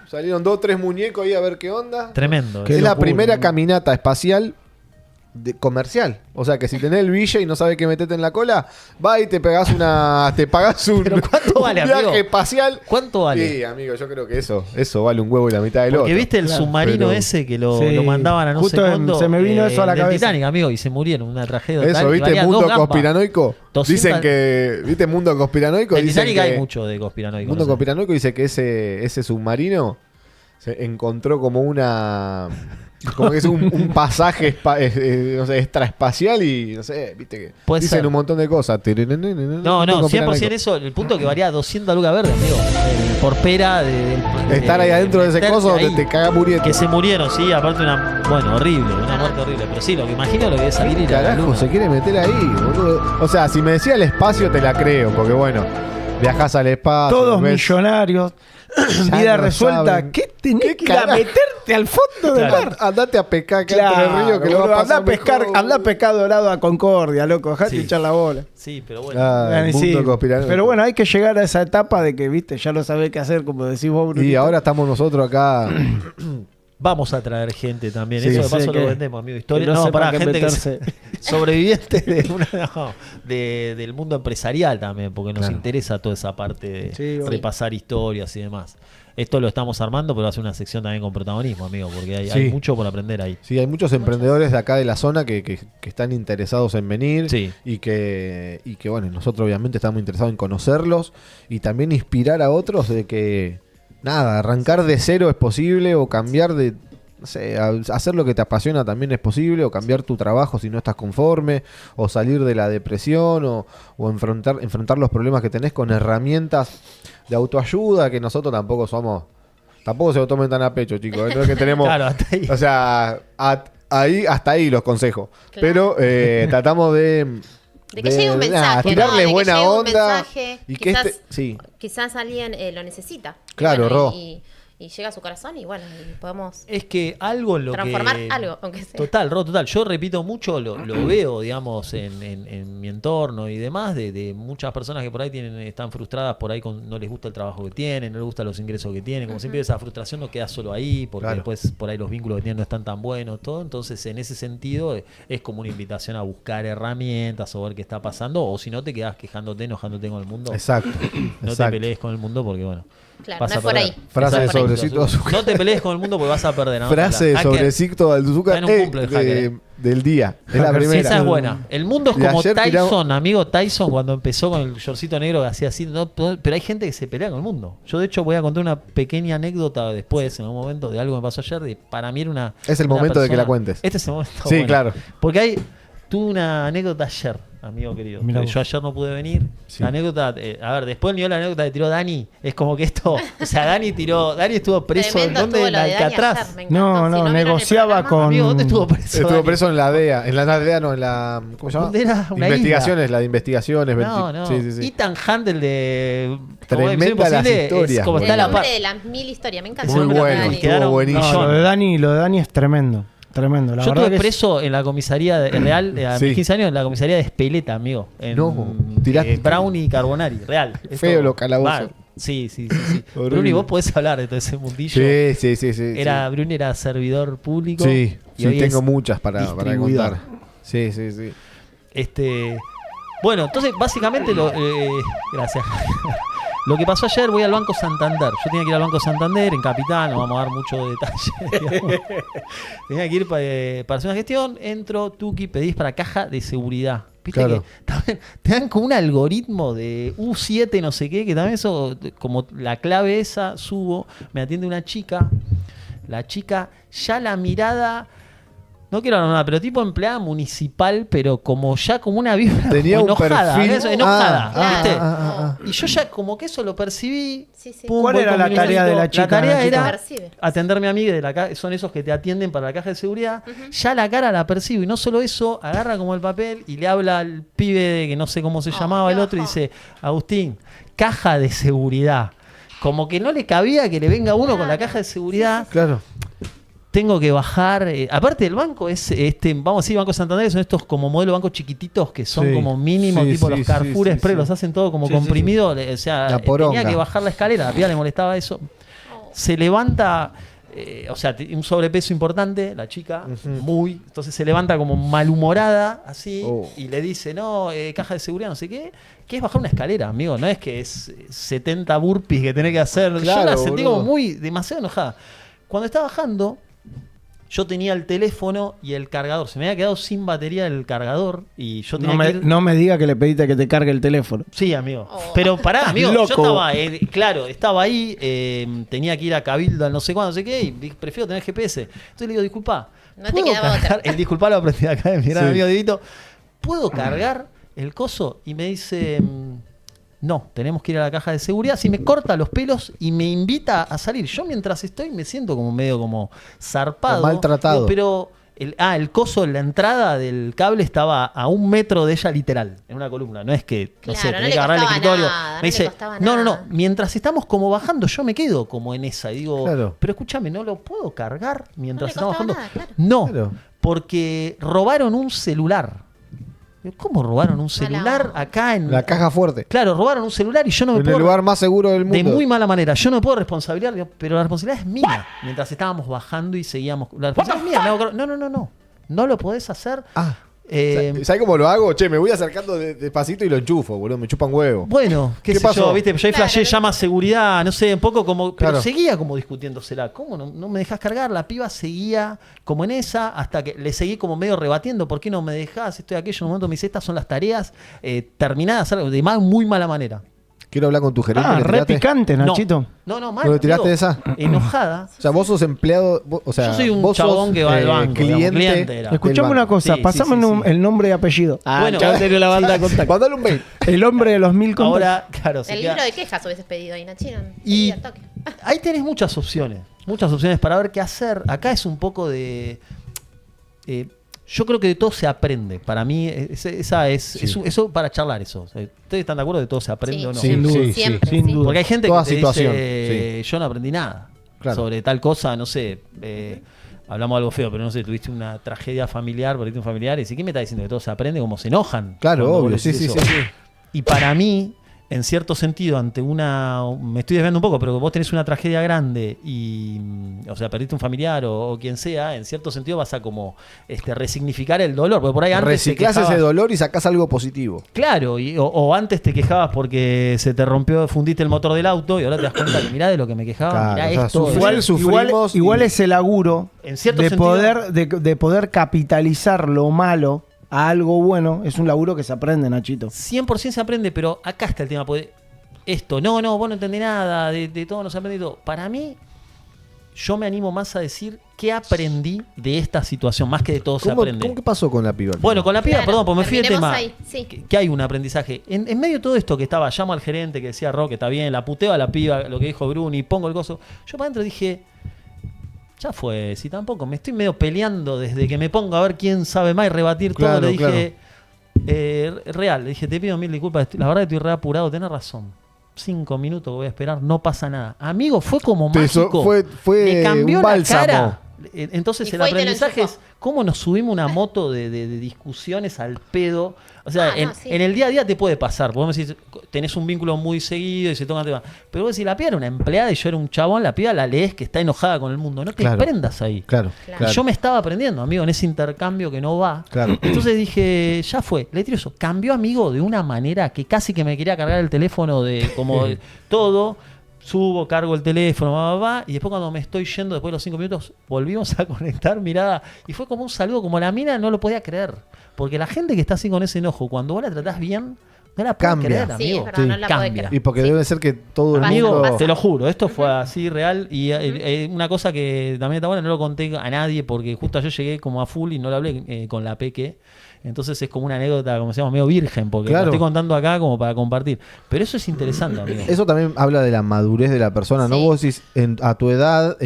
salieron 2 o 3 muñecos ahí a ver qué onda. Tremendo. Qué Es la locura, primera ¿no? caminata espacial comercial. O sea que si tenés el bille y no sabes qué meterte en la cola, va y te pagás un ¿Pero cuánto vale, viaje amigo? espacial. ¿Cuánto vale? Sí, amigo, yo creo que eso vale un huevo y la mitad del Porque otro. viste el submarino pero- ese que lo Sí. mandaban a no Justo sé cuándo. se me vino eso a la del cabeza. Titanic, amigo, y se murieron. Una tragedia. Eso, total, y ¿viste? valía Mundo dos gambas. conspiranoico. 200. Dicen que, ¿viste? Mundo conspiranoico. En Dicen Titanic que hay mucho de conspiranoico. Mundo no sé. conspiranoico dice que ese submarino se encontró como como que es un pasaje no sé, extraespacial y no sé, viste que Puede dicen ser. un montón de cosas. No, 100% eso. El punto que varía 200 lucas verdes, amigo. Por pera Estar ahí adentro de ese meterse coso ahí. te caga muriendo. Que se murieron, sí, aparte horrible, una muerte horrible. Pero sí, lo que imagino lo que es salir y ir a la Carajo, luna. se quiere meter ahí, boludo. O sea, si me decía el espacio te la creo, porque bueno, viajás al espacio. Todos ves- millonarios, Ya vida no resuelta. saben. ¿Qué tenés ¿Qué que ir a carajo? meterte al fondo del Claro. mar? Andate a pescar acá entre el río que lo boludo, va a andá pasar a pescar, mejor. andá a pescar dorado a Concordia, loco, dejate Sí. echar la bola. Sí, pero bueno. Ah, el Sí, mundo conspiranoico. pero bueno, hay que llegar a esa etapa de que, viste, ya no sabés qué hacer, como decís vos, Y Brunito. ahora estamos nosotros acá. Vamos a traer gente también. Sí, Eso de sí, paso que- lo vendemos, amigo. que Historia. no No, sepan para qué gente meterse. que sobreviviente del mundo empresarial también, porque nos Claro. interesa toda esa parte de Sí, obvio. repasar historias y demás. Esto lo estamos armando, pero va a ser una sección también con protagonismo, amigo, porque hay Sí. mucho por aprender ahí. Sí, hay muchos emprendedores de acá de la zona que están interesados en venir Sí. y que bueno, nosotros obviamente estamos interesados en conocerlos y también inspirar a otros de que nada, arrancar de cero es posible o cambiar de, no sé, hacer lo que te apasiona también es posible o cambiar tu trabajo si no estás conforme o salir de la depresión o enfrentar los problemas que tenés con herramientas de autoayuda que nosotros tampoco se lo tomen tan a pecho, chicos. No es que tenemos Claro, hasta ahí. o sea, hasta ahí los consejos. Claro. Pero tratamos de que llegue un mensaje, ¿no? tirarles De que buena llegue un onda. mensaje, Y que quizás- sí, Quizás alguien lo necesita. Claro, Y Ro. Y llega a su corazón y bueno, y podemos Es que algo en lo transformar que... algo, aunque sea. Total. Yo repito mucho, lo veo, digamos, en mi entorno y demás, de muchas personas que por ahí están frustradas, por ahí no les gusta el trabajo que tienen, no les gustan los ingresos que tienen. Como siempre, esa frustración no queda solo ahí, porque Claro. después por ahí los vínculos que tienen no están tan buenos, todo. Entonces, en ese sentido, es como una invitación a buscar herramientas o ver qué está pasando, o si no te quedas quejándote, enojándote con el mundo. exacto. No te exacto. pelees con el mundo porque, bueno, Claro, vas no a es por perder. ahí. Frase No de es por ahí. sobrecito de azúcar. No te pelees con el mundo porque vas a perder. ¿no? Frase de Hacker. sobrecito al azúcar Está en un cumple el hacker, del día. Es la Hacker, Sí, primera. esa es buena. El mundo es Y como ayer Tyson, tiramos- amigo Tyson, cuando empezó con el shortcito negro que hacía así. Pero hay gente que se pelea con el mundo. Yo, de hecho, voy a contar una pequeña anécdota después, en algún momento, de algo que me pasó ayer. Para mí era una. Es el una momento de que persona- la cuentes. Este es el momento. Sí, bueno. claro. Porque tuve una anécdota ayer, amigo querido. Mirá vos. Yo ayer no pude venir. Sí. La anécdota, a ver, después el nivel de la anécdota que tiró Dani, es como que esto. O sea, Dani estuvo preso. Tremendo ¿Dónde? estuvo En lo de Dani Alcatraz. ayer, me encantó. No, Si no, vieron el negociaba programa, con- Amigo, ¿dónde estuvo preso? Estuvo Dani? preso en la DEA. En la DEA no, en la. ¿Cómo se llama? ¿Dónde era? Una Investigaciones, la de investigaciones. No. Sí, sí, sí. Ethan Hunt, el de. Tremenda Misión las Imposible, historias, es como boludo. está El la hombre par. de las 1000 historias, me encanta. Muy el nombre de bueno, Dani. estuvo Quedaron buenísimo. No, lo de Dani es tremendo. Tremendo. La Yo verdad estuve que preso en la comisaría real, a Sí. mis 15 años, en la comisaría de Espeleta, amigo. En, No, tiraste- Brown y Carbonari, real. Feo los calabozos. Va, sí. Horrible. Bruni, vos podés hablar de todo ese mundillo. Sí. Bruni era servidor público. Sí, y hoy tengo es muchas para distribuidor. contar. Sí. Bueno, entonces básicamente gracias. Lo que pasó ayer, voy al Banco Santander. Yo tenía que ir al Banco Santander en Capital, no vamos a dar mucho detalle. digamos. Tenía que ir para hacer una gestión, entro, tuki, pedís para caja de seguridad. Viste Claro. que también te dan como un algoritmo de U7 no sé qué, que también eso, como la clave esa, subo, me atiende una chica. La chica, ya la mirada, no quiero hablar nada, pero tipo empleada municipal, pero como una vibra Tenía como un enojada, perfil. eso, enojada, Ah, ¿viste? ah. Y yo ya como que eso lo percibí. Sí. ¿Cuál voy era con la mi tarea de la numerito. chica, La tarea la chica? era Percibe. atenderme a mí, son esos que te atienden para la caja de seguridad. Ya la cara la percibo y no solo eso, agarra como el papel y le habla al pibe que no sé cómo se llamaba qué el otro y bajón. dice, Agustín, caja de seguridad. Como que no le cabía que le venga uno con la caja de seguridad. Claro. Tengo que bajar. Aparte del banco, es vamos a decir, Banco Santander, son estos como modelo bancos chiquititos que son Sí, como mínimos, sí, tipo sí, los Carrefour sí, Express, sí. los hacen todo como Sí, sí, comprimido. O sea, La poronga. tenía que bajar la escalera, la piba le molestaba eso. Se levanta, o sea, un sobrepeso importante, la chica, muy. Entonces se levanta como malhumorada, así, y le dice, no, caja de seguridad, no sé qué. Que es bajar una escalera, amigo. No es que es 70 burpees que tenés que hacer. Yo Claro, la sentí boludo. como demasiado enojada. Cuando estaba bajando, yo tenía el teléfono y el cargador. Se me había quedado sin batería el cargador y yo tenía que ir... No me diga que le pediste que te cargue el teléfono. Sí, amigo. Oh. Pero pará, amigo. Loco. Yo estaba, claro, estaba ahí, tenía que ir a Cabildo, al no sé cuándo, no sé qué, y prefiero tener GPS. Entonces le digo, disculpa. No te ¿puedo quedaba cargar? otra. El disculpa lo aprendí acá de mi gran Sí. amigo Divito. ¿Puedo cargar el coso? Y me dice, no, tenemos que ir a la caja de seguridad. Si me corta los pelos y me invita a salir. Yo mientras estoy me siento como medio como zarpado. O maltratado. Digo, pero el coso, la entrada del cable estaba a 1 metro de ella literal, en una columna. No es que, no Claro, sé, no tenés le que agarrar el costaba escritorio. nada, no Me le dice, costaba no. nada. Mientras estamos como bajando, yo me quedo como en esa. Y digo, Claro. pero escúchame, ¿no lo puedo cargar mientras No le estamos costaba bajando? nada, claro. No, Claro. porque robaron un celular. Digo, ¿cómo robaron un celular onda. acá en La caja fuerte. Claro, robaron un celular y yo no me En puedo... el lugar más seguro del mundo. De muy mala manera. Yo no me puedo responsabilizar, digo, pero la responsabilidad es mía. Mientras estábamos bajando y seguíamos... La responsabilidad es mía. Me hago cargo. No. No lo podés hacer. Ah. Eh, ¿Sabes cómo lo hago? Che, me voy acercando despacito y lo enchufo, boludo. Me chupan huevo. Bueno, qué ¿Qué sé pasó? yo, viste, yo ahí Claro, flashé, ¿no? llama seguridad, no sé, un poco como, pero Claro. seguía como discutiéndosela. ¿Cómo no me dejas cargar? La piba seguía como en esa, hasta que le seguí como medio rebatiendo, ¿por qué no me dejás? Esto y aquello, en un momento me dice, estas son las tareas terminadas, de muy mala manera. Quiero hablar con tu gerente. ¿le Re tiraste? picante, Nachito. No, mal. ¿No le tiraste amigo, esa? Enojada. O sea, vos sos empleado. O sea, Yo soy un vos chabón sos, que va al banco, digamos, cliente. cliente era. Escuchame del una banco. cosa, Sí, pasame sí, sí. el nombre y apellido. Bueno, ya tengo la banda de contacto. Mandale un mail. El hombre de los 1000 contactos. Ahora, claro, se El queda- libro de quejas hubieses pedido ahí, Nachino. Y Sí, al toque. ahí tenés muchas opciones para ver qué hacer. Acá es un poco de... yo creo que de todo se aprende. Para mí, eso para charlar eso. ¿Ustedes están de acuerdo de todo se aprende Sí, o no? Sin duda. siempre, Sí, siempre, sin sí. duda. Porque hay gente Toda que te situación, dice, yo no aprendí nada Claro. sobre tal cosa, no sé. Hablamos de algo feo, pero no sé, tuviste una tragedia familiar, perdiste un familiar, y decís, ¿qué me está diciendo? Que todo se aprende, como se enojan. Claro, cuando vos obvio. le Sí, decís sí, eso. sí. Y para mí, en cierto sentido, ante me estoy desviando un poco, pero vos tenés una tragedia grande y, o sea, perdiste un familiar o quien sea, en cierto sentido vas a como resignificar el dolor, porque por ahí antes Reciclás te ese quejabas- dolor y sacás algo positivo. Claro, o antes te quejabas porque se te rompió, fundiste el motor del auto y ahora te das cuenta que mirá de lo que me quejaba, Claro, mirá o sea, esto. sufrir, sufrimos Igual y- ese laburo En cierto de sentido- poder capitalizar lo malo a algo bueno es un laburo que se aprende, Nachito. 100% se aprende, pero acá está el tema. Porque esto, vos no entendés nada, de todo no se aprende todo. Para mí, yo me animo más a decir qué aprendí de esta situación, más que de todo se aprende. ¿Qué pasó con la piba? Bueno, con la piba, Claro, perdón, pues me fui del terminemos tema. ahí, sí. Que hay un aprendizaje. En medio de todo esto que estaba, llamo al gerente que decía Roque, está bien, la puteo a la piba, lo que dijo Bruni, pongo el gozo. Yo para adentro dije, ya fue, si tampoco, me estoy medio peleando desde que me pongo a ver quién sabe más y rebatir Claro, todo. Le dije, real, le dije, te pido 1000 disculpas, la verdad que estoy re apurado, tenés razón. 5 minutos que voy a esperar, no pasa nada. Amigo, fue como mágico. Fue Me cambió un la bálsamo. cara. Entonces Y el fue y te lo aprendizaje enchufó. es cómo nos subimos una moto de discusiones al pedo. O sea, Ah, no, sí. en el día a día te puede pasar. Vos me decís, tenés un vínculo muy seguido y se tocan temas. Pero vos decís, la piba era una empleada y yo era un chabón, la piba la lees que está enojada con el mundo. No te Claro. prendas ahí. Claro, Claro. claro. Y yo me estaba aprendiendo, amigo, en ese intercambio que no va. Claro. Entonces dije, ya fue, le tiro eso. Cambió, amigo, de una manera que casi que me quería cargar el teléfono de como de todo. Subo, cargo el teléfono, y después cuando me estoy yendo, después de los 5 minutos, volvimos a conectar mirada. Y fue como un saludo, como la mina no lo podía creer. Porque la gente que está así con ese enojo, cuando vos la tratás bien, no la puede Cambia. creer, Sí, amigo. es verdad, no la puede Cambia. creer. Y porque Sí. debe ser que todo el Amigo, mundo... te lo juro, esto fue así real y una cosa que también está buena, no lo conté a nadie porque justo ayer llegué como a full y no lo hablé con la Peque, entonces es como una anécdota, como se llama, medio virgen, porque Claro. lo estoy contando acá como para compartir, pero eso es interesante, amigo. Eso también habla de la madurez de la persona, ¿no? Sí. Vos decís, a tu edad,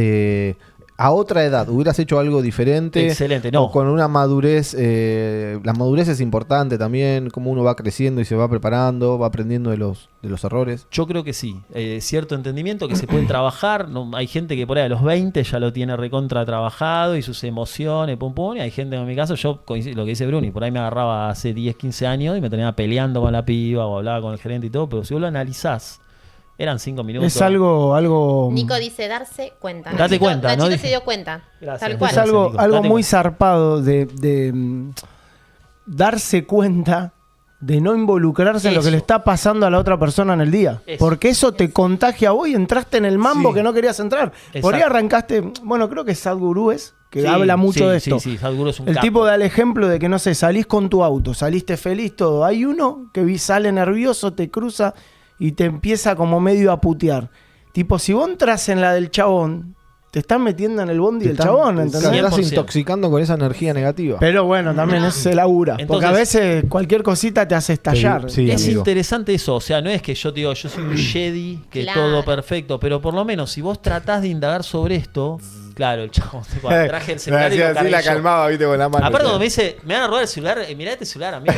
a otra edad, hubieras hecho algo diferente. Excelente, no. O con una madurez, la madurez es importante también, cómo uno va creciendo y se va preparando, va aprendiendo de los errores. Yo creo que sí, cierto entendimiento que se puede trabajar, no, hay gente que por ahí a los 20 ya lo tiene recontra trabajado y sus emociones, pum pum, y hay gente, en mi caso, yo, lo que dice Bruni, por ahí me agarraba hace 10, 15 años y me terminaba peleando con la piba o hablaba con el gerente y todo, pero si vos lo analizás, Eran 5 minutos. Es algo Nico dice darse cuenta. Date cuenta, Nachito ¿no? se Dije. dio cuenta. Gracias. Tal es cual. Gracias, algo, Nico. algo Date muy cuenta. zarpado de darse cuenta de no involucrarse en lo que Eso. le está pasando a la otra persona en el día. Eso. Porque eso te contagia a vos y entraste en el mambo Sí. que no querías entrar. Por ahí Exacto. arrancaste, bueno, creo que Sadhguru es, que Sí, habla mucho sí, de esto. Sí, Sadhguru es un El capo. tipo da el ejemplo de que, no sé, salís con tu auto, saliste feliz, todo. Hay uno que sale nervioso, te cruza y te empieza como medio a putear. Tipo, si vos entras en la del chabón, te estás metiendo en el bondi del chabón, Te ¿entendés? estás 100%. intoxicando con esa energía negativa. Pero bueno, también se labura. Porque Entonces- a veces cualquier cosita te hace estallar. Sí, Es amigo. interesante eso, o sea, no es que yo te digo, yo soy un Jedi, que Claro. todo perfecto, pero por lo menos si vos tratás de indagar sobre esto, claro, el chavo, cuando traje el celular y lo así cargué la yo. calmaba, viste, con la mano. Aparte cuando me dice, me van a robar el celular, mirá este celular, amigo.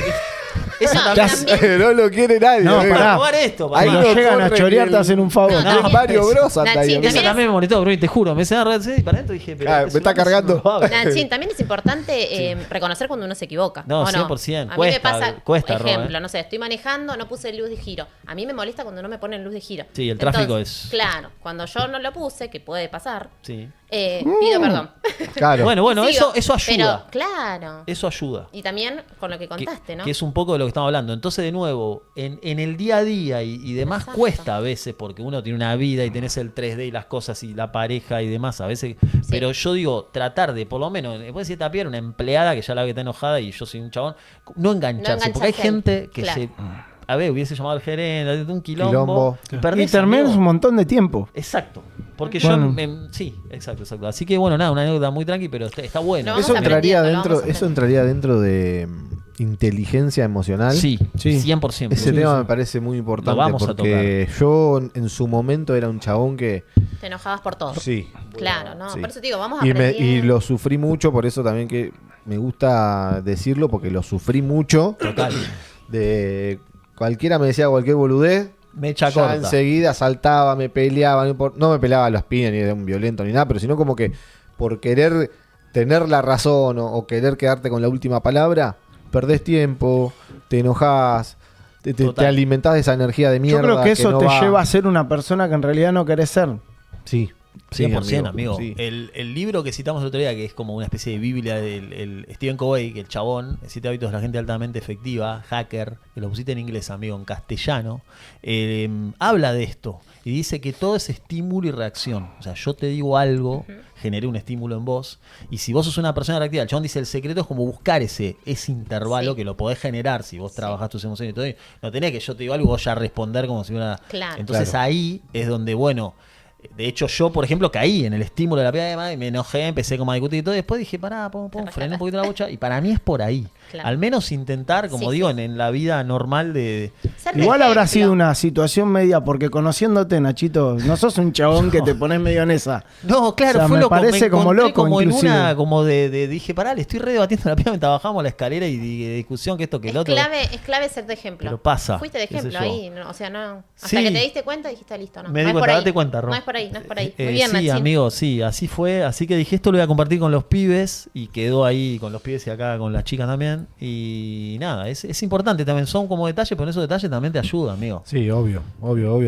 Eso No, también. también- no lo quiere nadie. No, amigo. pará. Robar esto, Ahí Si papá. no no llegan a corre chorear, ni te el- hacen un favor. No, Es Mario Bros. anda ahí, Nachín, amigo. Eso también me molestó, Bruno, te juro. Me decían sí, para adentro dije, pero. Ah, este me está celular es cargando. robable. Nachín, también es importante reconocer cuando uno se equivoca. No, ¿o 100%. A mí Cuesta, me pasa, cuesta, Ro, ejemplo, no sé, estoy manejando, no puse luz de giro. A mí me molesta cuando no me ponen luz de giro. Sí, el tráfico Entonces, es- Claro, cuando yo no lo puse, que puede pasar, Sí. pido perdón. Claro. Bueno, Sigo, eso ayuda. Pero, claro. Eso ayuda. Y también con lo que Que, contaste, ¿no? que es un poco de lo que estamos hablando. Entonces, de nuevo, en el día a día y demás Exacto. cuesta a veces, porque uno tiene una vida y tenés el 3D y las cosas y la pareja y demás, a veces. Pero yo digo, tratar de, por lo menos, después si te pierde una empleada que ya la ve que está enojada y yo soy un chabón, no engancharse. Porque hay engancharse ahí. gente que Claro. se. A ver, hubiese llamado al gerente, un Quilombo. quilombo. Y perdés, terminas amigo. un montón de tiempo. Exacto. Porque Bueno. sí, exacto. Así que bueno, nada, una anécdota muy tranqui, pero está bueno. No, Eso vamos entraría aprendiendo, dentro, vamos eso entraría dentro de inteligencia emocional. Sí, Sí. 100%. Ese Sí, tema sí. me parece muy importante Lo vamos a porque yo en su momento era un chabón que Te enojabas por todo. sí. Claro, ¿no? Sí. Por eso te digo, vamos Y, aprendiendo. lo sufrí mucho, por eso también que me gusta decirlo, porque lo sufrí mucho. Total. De cualquiera me decía cualquier boludez, Me echa ya corta. enseguida saltaba, me peleaba, no me pelaba a las piñas ni de un violento ni nada, pero sino como que por querer tener la razón o querer quedarte con la última palabra, perdés tiempo, te enojás, te Total. alimentás de esa energía de mierda. Yo creo que eso no te va. lleva a ser una persona que en realidad no querés ser. Sí. 100%, amigo. sí. El libro que citamos el otro día, que es como una especie de biblia del el Stephen Covey, que el chabón, 7 hábitos de la gente altamente efectiva, hacker, que lo pusiste en inglés, amigo, en castellano, habla de esto y dice que todo es estímulo y reacción. O sea, yo te digo algo, generé un estímulo en vos, y si vos sos una persona reactiva, el chabón dice, el secreto es como buscar ese intervalo Sí. que lo podés generar si vos Sí. trabajás tus emociones y todo. No tenés que yo te digo algo y vos ya responder como si fuera... Claro. Entonces Claro. ahí es donde, bueno... De hecho, yo, por ejemplo, caí en el estímulo de la piedra de madre y me enojé, empecé como a discutir y todo. Después dije, pará, frené un poquito la bocha. Y para mí es por ahí. Claro. Al menos intentar, como Sí, digo, sí. en la vida normal de... Ser Igual de habrá ejemplo. sido una situación media, porque conociéndote, Nachito, no sos un chabón que te pones medio en esa. No, claro, O sea, fue me loco. parece como encontré loco, como en inclusive. una, como de dije, pará, le estoy re debatiendo la piedra mientras bajamos la escalera y de discusión que esto que el otro. Es clave ser de ejemplo. Pero pasa, Fuiste de qué sé ejemplo yo. ahí, no, o sea, no. Hasta Sí. que te diste cuenta dijiste listo, no. Me no di es por cuenta, ahí. date cuenta, Ro. No es por ahí, no es por ahí. Muy bien, Sí, Nachín. amigo, sí, así fue. Así que dije, esto lo voy a compartir con los pibes y quedó ahí con los pibes y acá con las chicas también. Y nada, es importante también. Son como detalles, pero esos detalles también te ayudan, amigo. Sí, obvio.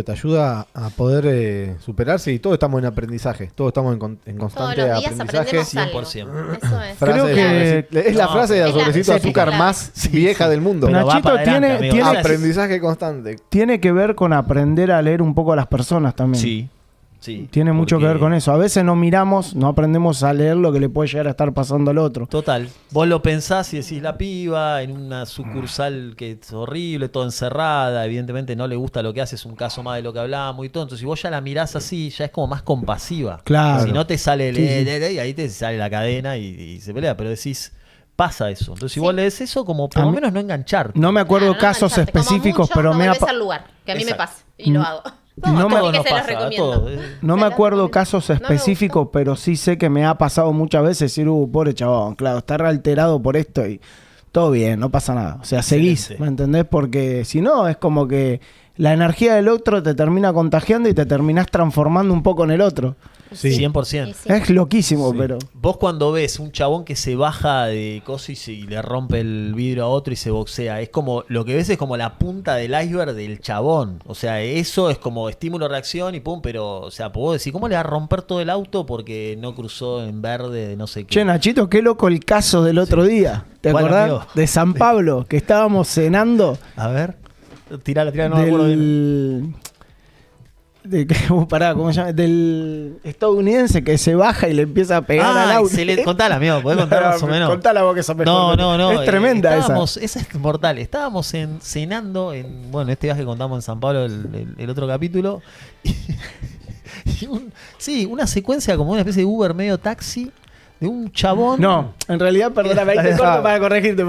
Te ayuda a poder superarse y todos estamos en aprendizaje. Todos estamos en Todos constante los días aprendizaje. aprendemos algo. 100%. Eso es. Frase Creo de que- sobrecito- es la No, frase de es la- sobrecito de sí, azúcar sí, más sí, vieja sí. del mundo. Pero va Nachito para adelante, amigo. tiene- O sea, Aprendizaje constante. Tiene que ver con aprender a leer un poco a las personas también. Sí, sí. Tiene mucho que porque- ver con eso. A veces no miramos, no aprendemos a leer lo que le puede llegar a estar pasando al otro. Total, vos lo pensás y decís la piba en una sucursal que es horrible, toda encerrada, evidentemente no le gusta lo que hace, es un caso más de lo que hablábamos y todo, entonces si vos ya la mirás así, ya es como más compasiva. Claro. Si no te sale el Sí, sí. y ahí te sale la cadena y se pelea, pero decís, pasa eso. Entonces si Sí. vos lees eso, como por A lo mí- menos no enganchar. No me acuerdo Claro, no casos engancharte. Como específicos, mucho, pero no me ha volvés pa- al lugar, que a mí me Exacto. pasa y lo hago. No me- así Todo que nos se los pasa, recomiendo. todo. No Se me los acuerdo recomiendo. casos No me específicos, gustó. pero sí sé que me ha pasado muchas veces decir, pobre chabón, claro, está alterado por esto y todo bien, no pasa nada. O sea, seguís, Excelente. ¿me entendés? Porque si no, es como que la energía del otro te termina contagiando y te terminás transformando un poco en el otro. Sí, 100%. Sí, sí. Es loquísimo, pero... Vos cuando ves un chabón que se baja de cosas y le rompe el vidrio a otro y se boxea, es como, lo que ves es como la punta del iceberg del chabón. O sea, eso es como estímulo-reacción y pum, pero, o sea, puedo decir, ¿cómo le va a romper todo el auto porque no cruzó en verde de no sé qué? Che, Nachito, qué loco el caso del otro día. ¿Te ¿Cuál, acordás? amigo? De San Pablo, que estábamos cenando A ver, tirala, no me acuerdo bien. pará, ¿cómo se llama? Del estadounidense que se baja y le empieza a pegar al auto. Contala, amigo, podés contar más o menos. Contala vos que sos mejor. No. Es tremenda esa. Esa es mortal. Estábamos cenando en, bueno, este viaje que contamos en San Pablo, el otro capítulo. Y una secuencia como una especie de Uber medio taxi de un chabón. No, en realidad, perdóname, ahí te corto para corregirte.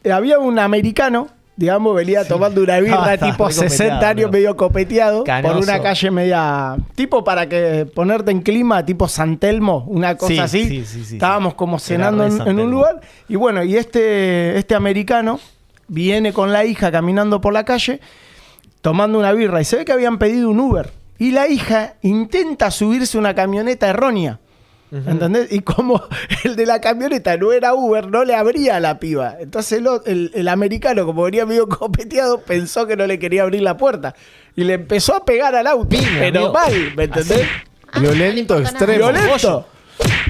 Pero había un americano, digamos, venía tomando una birra Estaba tipo re 60 copeteado, años, ¿no? medio copeteado, Canoso. por una calle media... Tipo para que ponerte en clima, tipo San Telmo, una cosa Sí, así. sí. Estábamos como Era cenando re en San un Telmo. lugar. Y bueno, y este americano viene con la hija caminando por la calle, tomando una birra. Y se ve que habían pedido un Uber. Y la hija intenta subirse a una camioneta errónea. ¿Entendés? Y como el de la camioneta no era Uber, no le abría a la piba. Entonces el americano, como venía medio copeteado, pensó que no le quería abrir la puerta. Y le empezó a pegar al auto. Pero amigo. mal, ¿me entendés? Violento, no importa extremo. nada.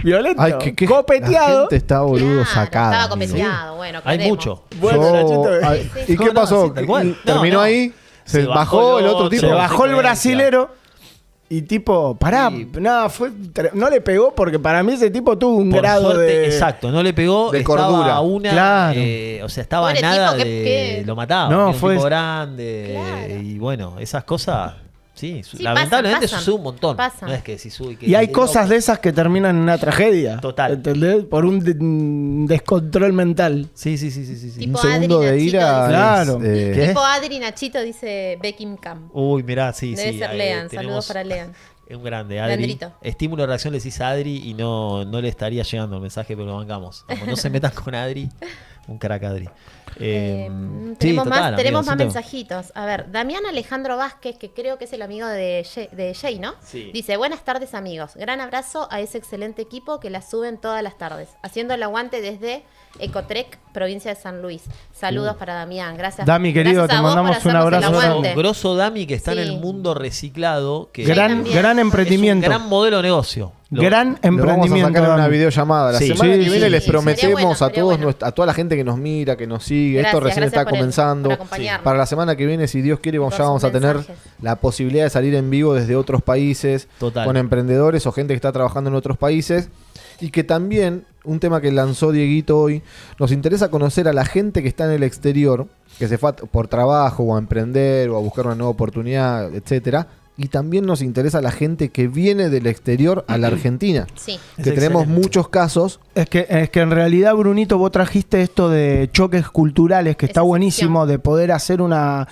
Violento. Ay, que copeteado. La gente está boludo Claro, sacada. estaba amigo. copeteado, bueno, Hay queremos. mucho. Bueno, Nachito, Ay, Sí, sí. ¿y qué pasó? sí, tal cual. ¿Terminó No. ahí? ¿Se Se bajó bajó el el otro otro. tipo? Se bajó el Consecuencia. brasilero y tipo, pará, Sí. nada, no le pegó porque para mí ese tipo tuvo un Por grado suerte, de... exacto, no le pegó, de estaba cordura. a una, Claro. o sea, estaba a Pobre nada tipo, de que- lo mataba. No, Era un fue- tipo grande Claro. y bueno, esas cosas, sí, Sí, lamentablemente pasan. sucede un montón. Pasan. No es que si sube que Y hay que cosas loco. de esas que terminan en una tragedia. Total. ¿Entendés? Por un descontrol mental. Sí. Tipo Un segundo Adri, de Nachito, ira. dice. Claro. ¿Qué? Tipo Adri Nachito dice Beckham. Uy, mirá, sí, Debe sí. ser Lean. Saludos para Lean. Es un grande, Adri. Leandrito. Estímulo de reacción le decís a Adri y no le estaría llegando el mensaje, pero lo bancamos. Como no se metan con Adri, un crack Adri. Tenemos sí, más, total, tenemos amigo, más es un tema. mensajitos. A ver, Damián Alejandro Vázquez, que creo que es el amigo de Jay, ¿no? Sí. Dice, buenas tardes amigos. Gran abrazo a ese excelente equipo que la suben todas las tardes. Haciendo el aguante desde Ecotrec, provincia de San Luis. Saludos para Damián. Gracias. Dami, querido, gracias a te vos por mandamos un hacernos el abrazo aguante. Grosso Dami que está en Sí. el mundo reciclado. Que Gran, también. gran es emprendimiento. un gran modelo de negocio. Gran Lo vamos a emprendimiento. sacar en una Dami. videollamada. La Sí, semana sí, que viene sí, les sí. prometemos Sería bueno, a sería todos bueno. a toda la gente que nos mira, que nos sigue. Esto Gracias, recién gracias está por comenzando. acompañarnos. Para la semana que viene, si Dios quiere, Por ya vamos sus a tener mensajes. la posibilidad de salir en vivo desde otros países, Total. con emprendedores o gente que está trabajando en otros países. Y que también, un tema que lanzó Dieguito hoy, nos interesa conocer a la gente que está en el exterior, que se fue por trabajo o a emprender o a buscar una nueva oportunidad, etcétera. Y también nos interesa la gente que viene del exterior a la Argentina. Sí. Que Es tenemos excelente. muchos casos. Es que en realidad, Brunito, vos trajiste esto de choques culturales, que está Esa buenísimo, sección. de poder hacer una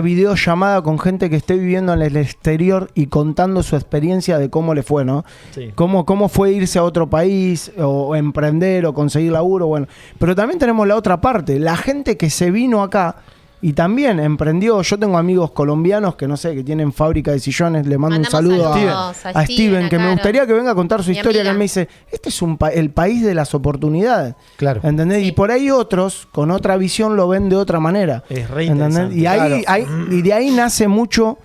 videollamada con gente que esté viviendo en el exterior y contando su experiencia de cómo le fue, ¿no? Sí. Cómo fue irse a otro país, o emprender, o conseguir laburo, bueno. Pero también tenemos la otra parte, la gente que se vino acá y también emprendió. Yo tengo amigos colombianos que no sé, que tienen fábrica de sillones. Le mando un Mandamos saludo saludos a Steven, que me Caro. gustaría que venga a contar su Mi historia, que amiga. él me dice, este es el país de las oportunidades. Claro. ¿Entendés? Sí. Y por ahí otros, con otra visión, lo ven de otra manera. Es re ¿Entendés? interesante. Y, ahí, Claro. y de ahí nace mucho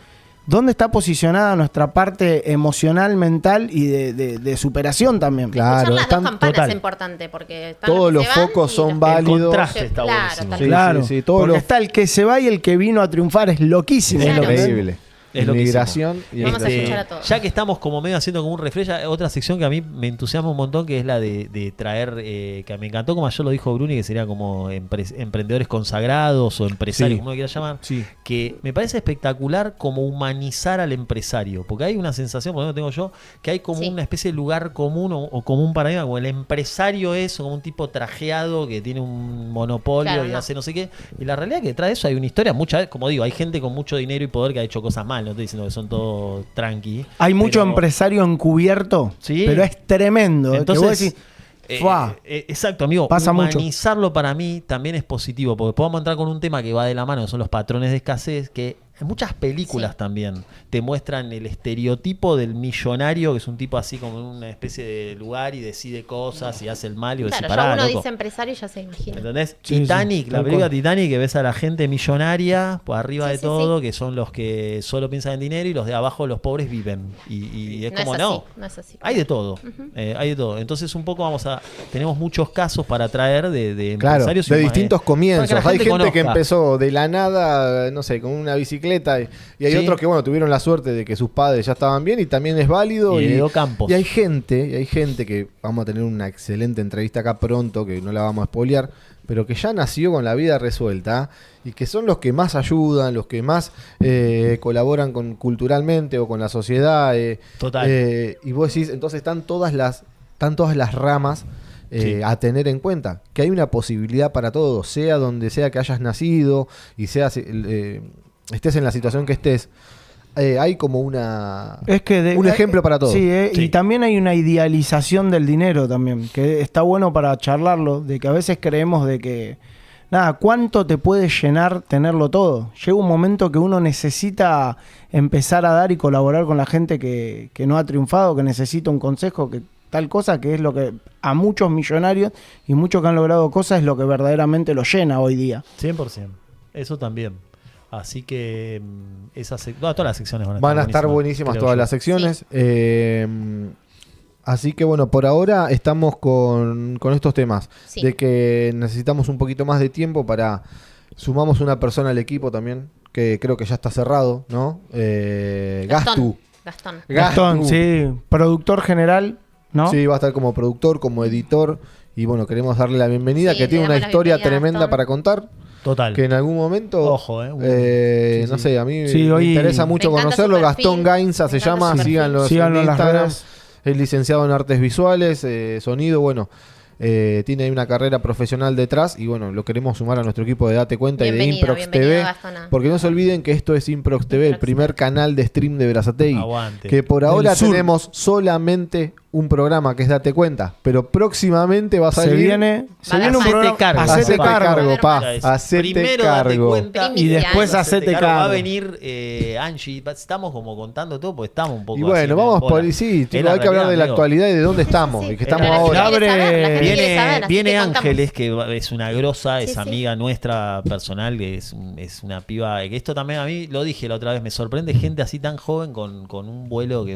dónde está posicionada nuestra parte emocional, mental y de superación también. Claro, Escuchar las están dos campanas total. es importante porque están Todos que los se van focos y son los- válidos. El contraste está Claro, buenísimo. tal Sí, Claro, sí, sí, todos porque los- está el que se va y el que vino a triunfar, es loquísimo. Es Claro. Increíble. Es loquísimo. Migración y Vamos a expresión. escuchar a todos. Ya que estamos como medio haciendo como un refresh, hay otra sección que a mí me entusiasma un montón, que es la de traer, que me encantó como ayer lo dijo Bruni, que sería como emprendedores consagrados o empresarios, Sí. como lo quieras llamar, Sí. que me parece espectacular como humanizar al empresario, porque hay una sensación, por lo menos tengo yo, que hay como Sí. una especie de lugar común o como un paradigma, como el empresario es como un tipo trajeado que tiene un monopolio Claro, y no. hace no sé qué, y la realidad es que detrás de eso hay una historia, muchas veces, como digo, hay gente con mucho dinero y poder que ha hecho cosas mal, no estoy diciendo que son todos tranqui. Hay mucho pero- empresario encubierto, Sí. pero es tremendo. que vos Entonces, decís, ¡fua! exacto, amigo. Pasa mucho. Humanizarlo para mí también es positivo, porque podemos entrar con un tema que va de la mano, que son los patrones de escasez, que En muchas películas también te muestran el estereotipo del millonario, que es un tipo así como en una especie de lugar y decide cosas y hace el mal y vos Claro, decís, ya pará, uno loco. dice empresario y ya se imagina. ¿Entendés? Sí, Titanic, sí, la tal película cual. Titanic, que ves a la gente millonaria por arriba Sí, de sí, todo, que son los que solo piensan en dinero y los de abajo, los pobres, viven. Y es No como, es no. así, no es así. Hay de todo, hay de todo. Entonces un poco tenemos muchos casos para traer de Claro, empresarios. de y distintos para comienzos. que la Hay gente conozca. que empezó de la nada, no sé, con una bicicleta y hay Sí. otros que, bueno, tuvieron la suerte de que sus padres ya estaban bien y también es válido. Y heredó campos. Y hay gente que vamos a tener una excelente entrevista acá pronto, que no la vamos a spoilear, pero que ya nació con la vida resuelta y que son los que más ayudan, los que más colaboran culturalmente o con la sociedad. Total. Y vos decís, entonces están todas las ramas Sí. a tener en cuenta, que hay una posibilidad para todos, sea donde sea que hayas nacido y seas, estés en la situación que estés. Hay como Es que un ejemplo para todos. Sí, Sí. y también hay una idealización del dinero también, que está bueno para charlarlo, de que a veces creemos de que, nada, ¿cuánto te puede llenar tenerlo todo? Llega un momento que uno necesita empezar a dar y colaborar con la gente que no ha triunfado, que necesita un consejo, que tal cosa, que es lo que a muchos millonarios y muchos que han logrado cosas es lo que verdaderamente los llena hoy día. 100%. Eso también. Así que todas las secciones Van a estar buenísimas creo todas yo. las secciones. Así que bueno, por ahora estamos con estos temas. Sí. De que necesitamos un poquito más de tiempo para... Sumamos una persona al equipo también, que creo que ya está cerrado, ¿no? Gastu. Gastón. Gastón, sí, productor general, ¿no? Sí, va a estar como productor, como editor. Y bueno, queremos darle la bienvenida, Sí, que le tiene una damos la historia bienvenida a tremenda Gastón. para contar. Total. Que en algún momento, Ojo, no Sí, sé, a mí Sí, me hoy- interesa mucho Me encanta conocerlo. su perfil, Gastón Gainza se me encanta llama, su perfil. síganlo, Síganlo en las Instagram. redes. Es licenciado en artes visuales, sonido, bueno. Tiene ahí una carrera profesional detrás y bueno, lo queremos sumar a nuestro equipo de Date Cuenta y de Bienvenido, Improx bienvenido, TV, Gastón, a- porque no se olviden que esto es Improx TV, el Improx primer canal de stream de Berazategui, Aguante. que por Del ahora sur. tenemos solamente un programa que es Date Cuenta, pero próximamente va a salir. Se viene un Hacete programa. cargo. Hacete Papá. cargo. pa, Ya es. hacete Primero date cargo. cuenta Y después hacete cargo. Va a venir Angie. Estamos como contando todo porque estamos un poco Y así bueno, en vamos bola. por sí, Es tipo, la hay que hablar realidad, de la amigo. actualidad y de dónde estamos sí. y que Es estamos la La gente ahora. Abre- quiere saber, la gente quiere Viene, saber, así viene que contamos. Ángeles, que es una grosa, es Sí, sí. amiga nuestra personal, que es una piba. Que esto también a mí, lo dije la otra vez, me sorprende gente así tan joven con un vuelo que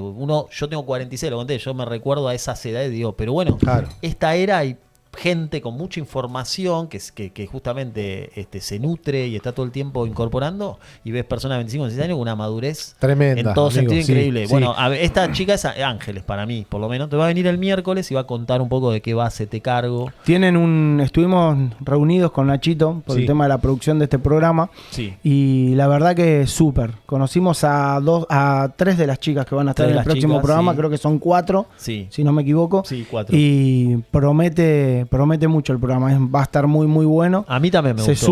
yo tengo 46, lo conté, yo me recuerdo a esas edades y digo, pero bueno, Claro. esta era hay gente con mucha información que justamente se nutre y está todo el tiempo incorporando y ves personas de 25, 26 años con una madurez Tremenda, en todo amigo, sentido sí, increíble. sí. Bueno, a ver, esta chica es Ángeles para mí, por lo menos. Te va a venir el miércoles y va a contar un poco de qué va a hacerte cargo. Estuvimos reunidos con Nachito por Sí. el tema de la producción de este programa Sí. y la verdad que súper. Conocimos a 3 de las chicas que van a estar Tres en de el las próximo chicas, programa, sí. creo que son 4, Sí. si no me equivoco. Sí, 4. Y promete mucho el programa, va a estar muy muy bueno. A mí también me Se gustó.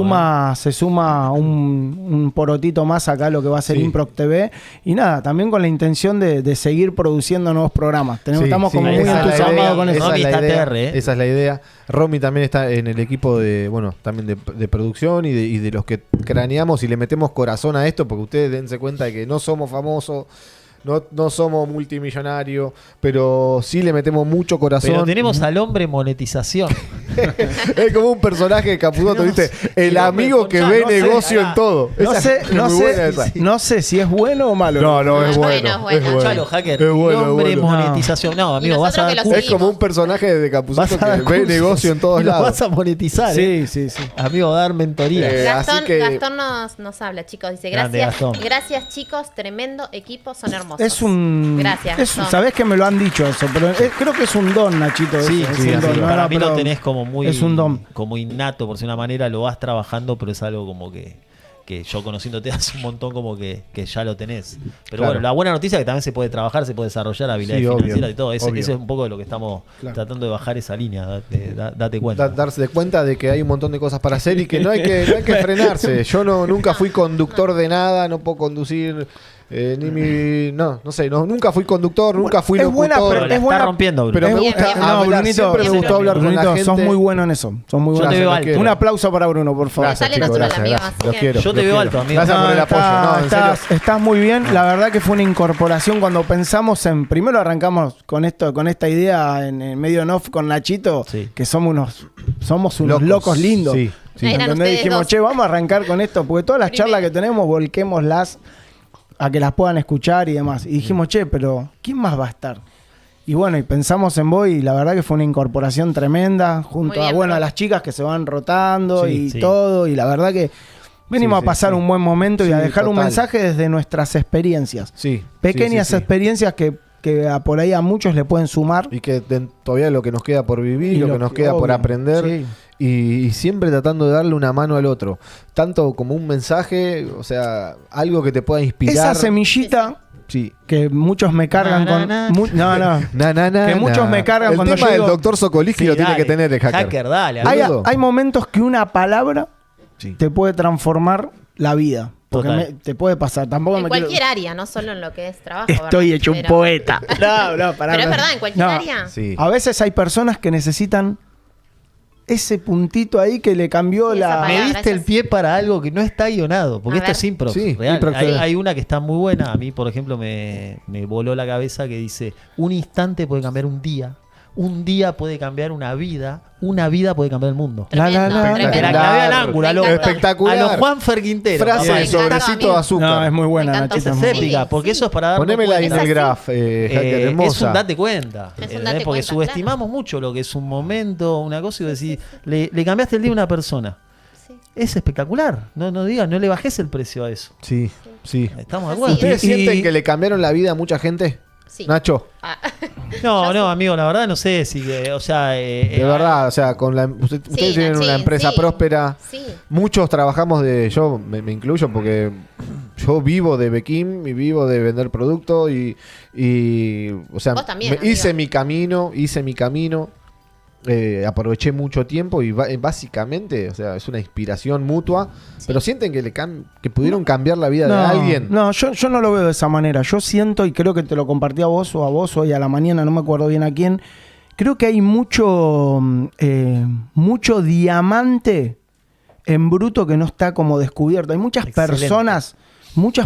suma un porotito más acá a lo que va a ser Sí. Improx TV y nada, también con la intención de seguir produciendo nuevos programas. Sí, Estamos sí, como muy esa es la entusiasmados idea, con eso. esa es la Romy está idea, TR, ¿eh? esa es la idea. Romy también está en el equipo de, bueno, también de producción y de los que craneamos y le metemos corazón a esto, porque ustedes dense cuenta de que no somos famosos, no somos multimillonarios, pero sí le metemos mucho corazón. Pero tenemos al hombre monetización. Es como un personaje de Capuzoto, ¿viste? El hombre, amigo que concha, ve no sé, negocio pará. en todo. No Esa sé, es no muy buena sé, esa. no sé si es bueno o malo. No, es Es bueno. bueno, es bueno. Es bueno. Chalo, hacker. Es bueno, el hombre es bueno. monetización. No, amigo, vas a nosotros dar que lo curso. Es como un personaje de Capuzoto Vas a dar que ve cursos negocio en todos y lo lados. vas a monetizar. ¿eh? Sí, sí, sí. Amigo, va a dar mentoría. Así Gastón, que- Gastón nos habla, chicos. Dice, Grande, gracias, Gastón. gracias chicos, tremendo equipo, son hermosos. Es un. Gracias, Gastón. Sabés que me lo han dicho eso, pero creo que es un don, Nachito. Sí, eso, es sí, un sí, don, no, para no, mí pero lo tenés como muy es un don. como innato, por si una manera lo vas trabajando, pero es algo como que yo conociéndote hace un montón como que ya lo tenés. Pero Claro. bueno, la buena noticia es que también se puede trabajar, se puede desarrollar habilidades Sí, obvio, financieras y todo. Eso obvio. es un poco de lo que estamos Claro. tratando de bajar esa línea, date cuenta. Darse de cuenta de que hay un montón de cosas para hacer y que no hay que frenarse. Yo nunca fui conductor de nada, no puedo conducir no sé, nunca fui conductor, nunca fui es locutor. buena, Pero la es está buena, rompiendo, Bruno. Pero me Bien, gusta bien. hablar, Brunito, siempre me gustó hablar con la Brunito, gente. sos muy bueno en eso. Sos muy Yo bueno. te veo los alto. quiero. Un aplauso para Bruno, por favor. Gracias, Sale chicos, natural, gracias, amigo, gracias. así Los que- quiero. Yo te los veo quiero. alto, amigo. Gracias por el apoyo. No, en serio. Estás muy bien. La verdad que fue una incorporación cuando pensamos en. Primero arrancamos con esta idea en medio en off con Nachito, Sí. que somos unos locos lindos. Sí, sí. Eran ¿Entendés? ustedes Dijimos, dos. che, vamos a arrancar con esto, porque todas las charlas que tenemos, volquémoslas a que las puedan escuchar y demás. Y dijimos, che, pero ¿quién más va a estar? Y bueno, y pensamos en vos y la verdad que fue una incorporación tremenda, junto Muy bien, a, bueno, Bruno. a las chicas que se van rotando Sí, y sí. todo. Y la verdad que venimos Sí, a pasar sí. un buen momento y Sí, a dejar un total. mensaje desde nuestras experiencias. Sí, Pequeñas sí, sí, sí. experiencias que por ahí a muchos le pueden sumar. Y que todavía lo que nos queda por vivir, Y lo lo que nos que- queda por obvio, aprender. sí. Y siempre tratando de darle una mano al otro. Tanto como un mensaje, o sea, algo que te pueda inspirar. Esa semillita Sí. que muchos me cargan Na, con... na, na. Que muchos me cargan el cuando tema yo del digo- doctor Sokolisky Sí, lo tiene dale. que tener el hacker. Dale. Hay, Boludo. hay momentos que una palabra Sí. te puede transformar la vida. Porque Total. te puede pasar. Tampoco En me cualquier quiero... área, no solo en lo que es trabajo. Estoy ¿verdad? hecho un Pero- poeta. No, pará. Pero es verdad, en cualquier No. área. Sí. A veces hay personas que necesitan ese puntito ahí que le cambió Sí, esa la... palabra. Me diste el pie para algo que no está guionado, porque A esto ver. es impro. Sí, real. impro, Hay, sí. hay una que está muy buena. A mí, por ejemplo, me voló la cabeza que dice: un instante puede cambiar un día puede cambiar una vida puede cambiar el mundo. La, la, la, Tremendo, Te la tremendo. clavé al ángulo, a lo, Me encantó. Espectacular. a lo Juan Ferquintero. Frase papá. de Me encantó, sobrecito de amigo. azúcar. No, es muy buena, Me encantó. Nachito. Esa muy es Sí, épica, sí. porque eso es para dar Ponémela ahí en Es el así. graph, hacker, es hermosa. un date cuenta. Es un ¿entendés? date Porque cuenta, subestimamos mucho lo que es un momento, una cosa, y decís, le cambiaste el día a una persona. Sí. Es espectacular. No digas, no le bajes el precio a eso. Sí, sí. Estamos de Sí. acuerdo. ¿Ustedes Y- sienten que le cambiaron la vida a mucha gente? Sí. Nacho, Ah, No, amigo, la verdad no sé si que, o sea, de verdad, o sea, ustedes tienen Nachín, una empresa sí. próspera. Sí. Muchos trabajamos yo me incluyo porque yo vivo de Bekim y vivo de vender producto y o sea, Vos también, hice amigo. mi camino, aproveché mucho tiempo y básicamente, o sea, es una inspiración mutua, pero sienten que que pudieron cambiar la vida de alguien. No, yo no lo veo de esa manera. Yo siento, y creo que te lo compartí a vos hoy a la mañana, no me acuerdo bien a quién. Creo que hay mucho diamante en bruto que no está como descubierto. Hay muchas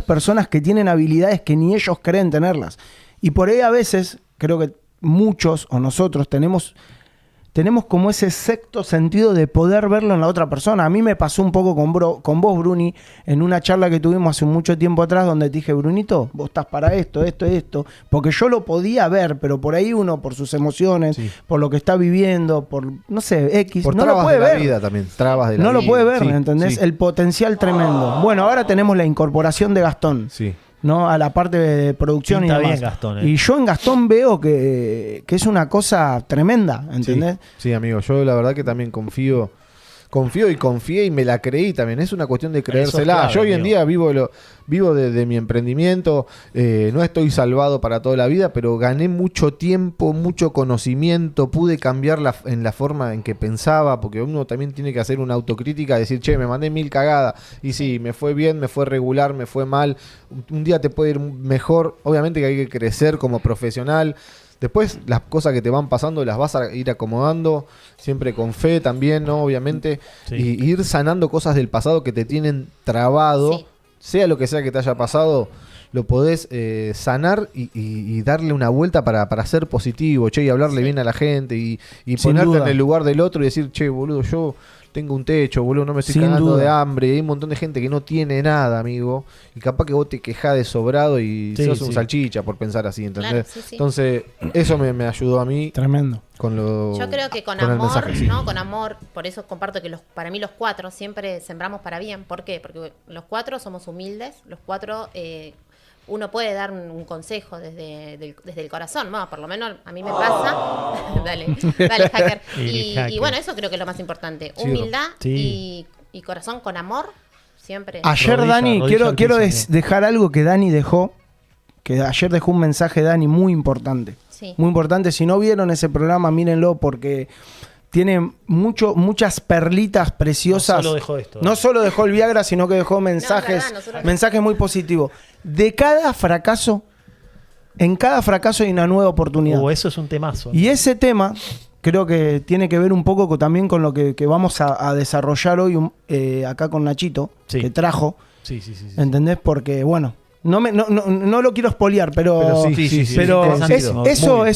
personas que tienen habilidades que ni ellos creen tenerlas. Y por ahí a veces, creo que muchos o nosotros tenemos como ese sexto sentido de poder verlo en la otra persona. A mí me pasó un poco con vos, Bruni, en una charla que tuvimos hace mucho tiempo atrás, donde te dije, Brunito, vos estás para esto, porque yo lo podía ver, pero por ahí uno, por sus emociones, Sí. por lo que está viviendo, por, no sé, X, Por no lo trabas puede de la ver. vida también, trabas de la No vida. lo puede ver, Sí, ¿entendés? sí. El potencial tremendo. Bueno, ahora tenemos la incorporación de Gastón. Sí. ¿No? A la parte de producción Pinta y demás. bien Gastón, Y yo en Gastón veo que es una cosa tremenda, ¿entendés? Sí, sí, amigo, yo la verdad que también confío y confié y me la creí también. Es una cuestión de creérsela. clave, Yo hoy en amigo. día vivo de mi emprendimiento. No estoy salvado para toda la vida, pero gané mucho tiempo, mucho conocimiento. Pude cambiar en la forma en que pensaba, porque uno también tiene que hacer una autocrítica, decir, che, me mandé 1000 cagadas. Y sí, me fue bien, me fue regular, me fue mal. Un día te puede ir mejor. Obviamente que hay que crecer como profesional. Después las cosas que te van pasando las vas a ir acomodando, siempre con fe también, ¿no? Obviamente. Sí. Y ir sanando cosas del pasado que te tienen trabado. Sí. Sea lo que sea que te haya pasado, lo podés sanar y darle una vuelta para ser positivo, che, y hablarle bien a la gente y Sin ponerte duda. en el lugar del otro y decir, che, boludo, yo tengo un techo, boludo, no me estoy Sin cagando duda. de hambre. Y hay un montón de gente que no tiene nada, amigo. Y capaz que vos te quejás de sobrado y Sí, sos un sí. salchicha por pensar así, ¿entendés? Claro, sí, sí. Entonces, eso me ayudó a mí Tremendo. con lo Yo creo que con el amor, mensaje, sí. ¿no? Con amor, por eso comparto que para mí los cuatro siempre sembramos para bien. ¿Por qué? Porque los cuatro somos humildes, los cuatro uno puede dar un consejo desde el corazón, ¿no? Por lo menos a mí me pasa. dale, hacker. El Y hacker. bueno, eso creo que es lo más importante. Sí, Humildad sí. y corazón con amor, siempre. Ayer, Rodilla, Dani, rodilla al quiero piso, dejar algo que Dani dejó, que ayer dejó un mensaje, Dani, muy importante. Sí. Muy importante. Si no vieron ese programa, mírenlo, porque tiene muchas perlitas preciosas. No solo dejó esto. No solo dejó el Viagra, sino que dejó mensajes, verdad, nosotros- mensajes muy positivos. De cada fracaso, en cada fracaso hay una nueva oportunidad. Eso es un temazo. Y ese tema creo que tiene que ver un poco también con lo que vamos a desarrollar hoy acá con Nachito, Sí. que trajo. Sí, sí, sí. sí. ¿Entendés? Porque, bueno, no lo quiero espolear, pero sí, pero interesantísimo. eso Muy,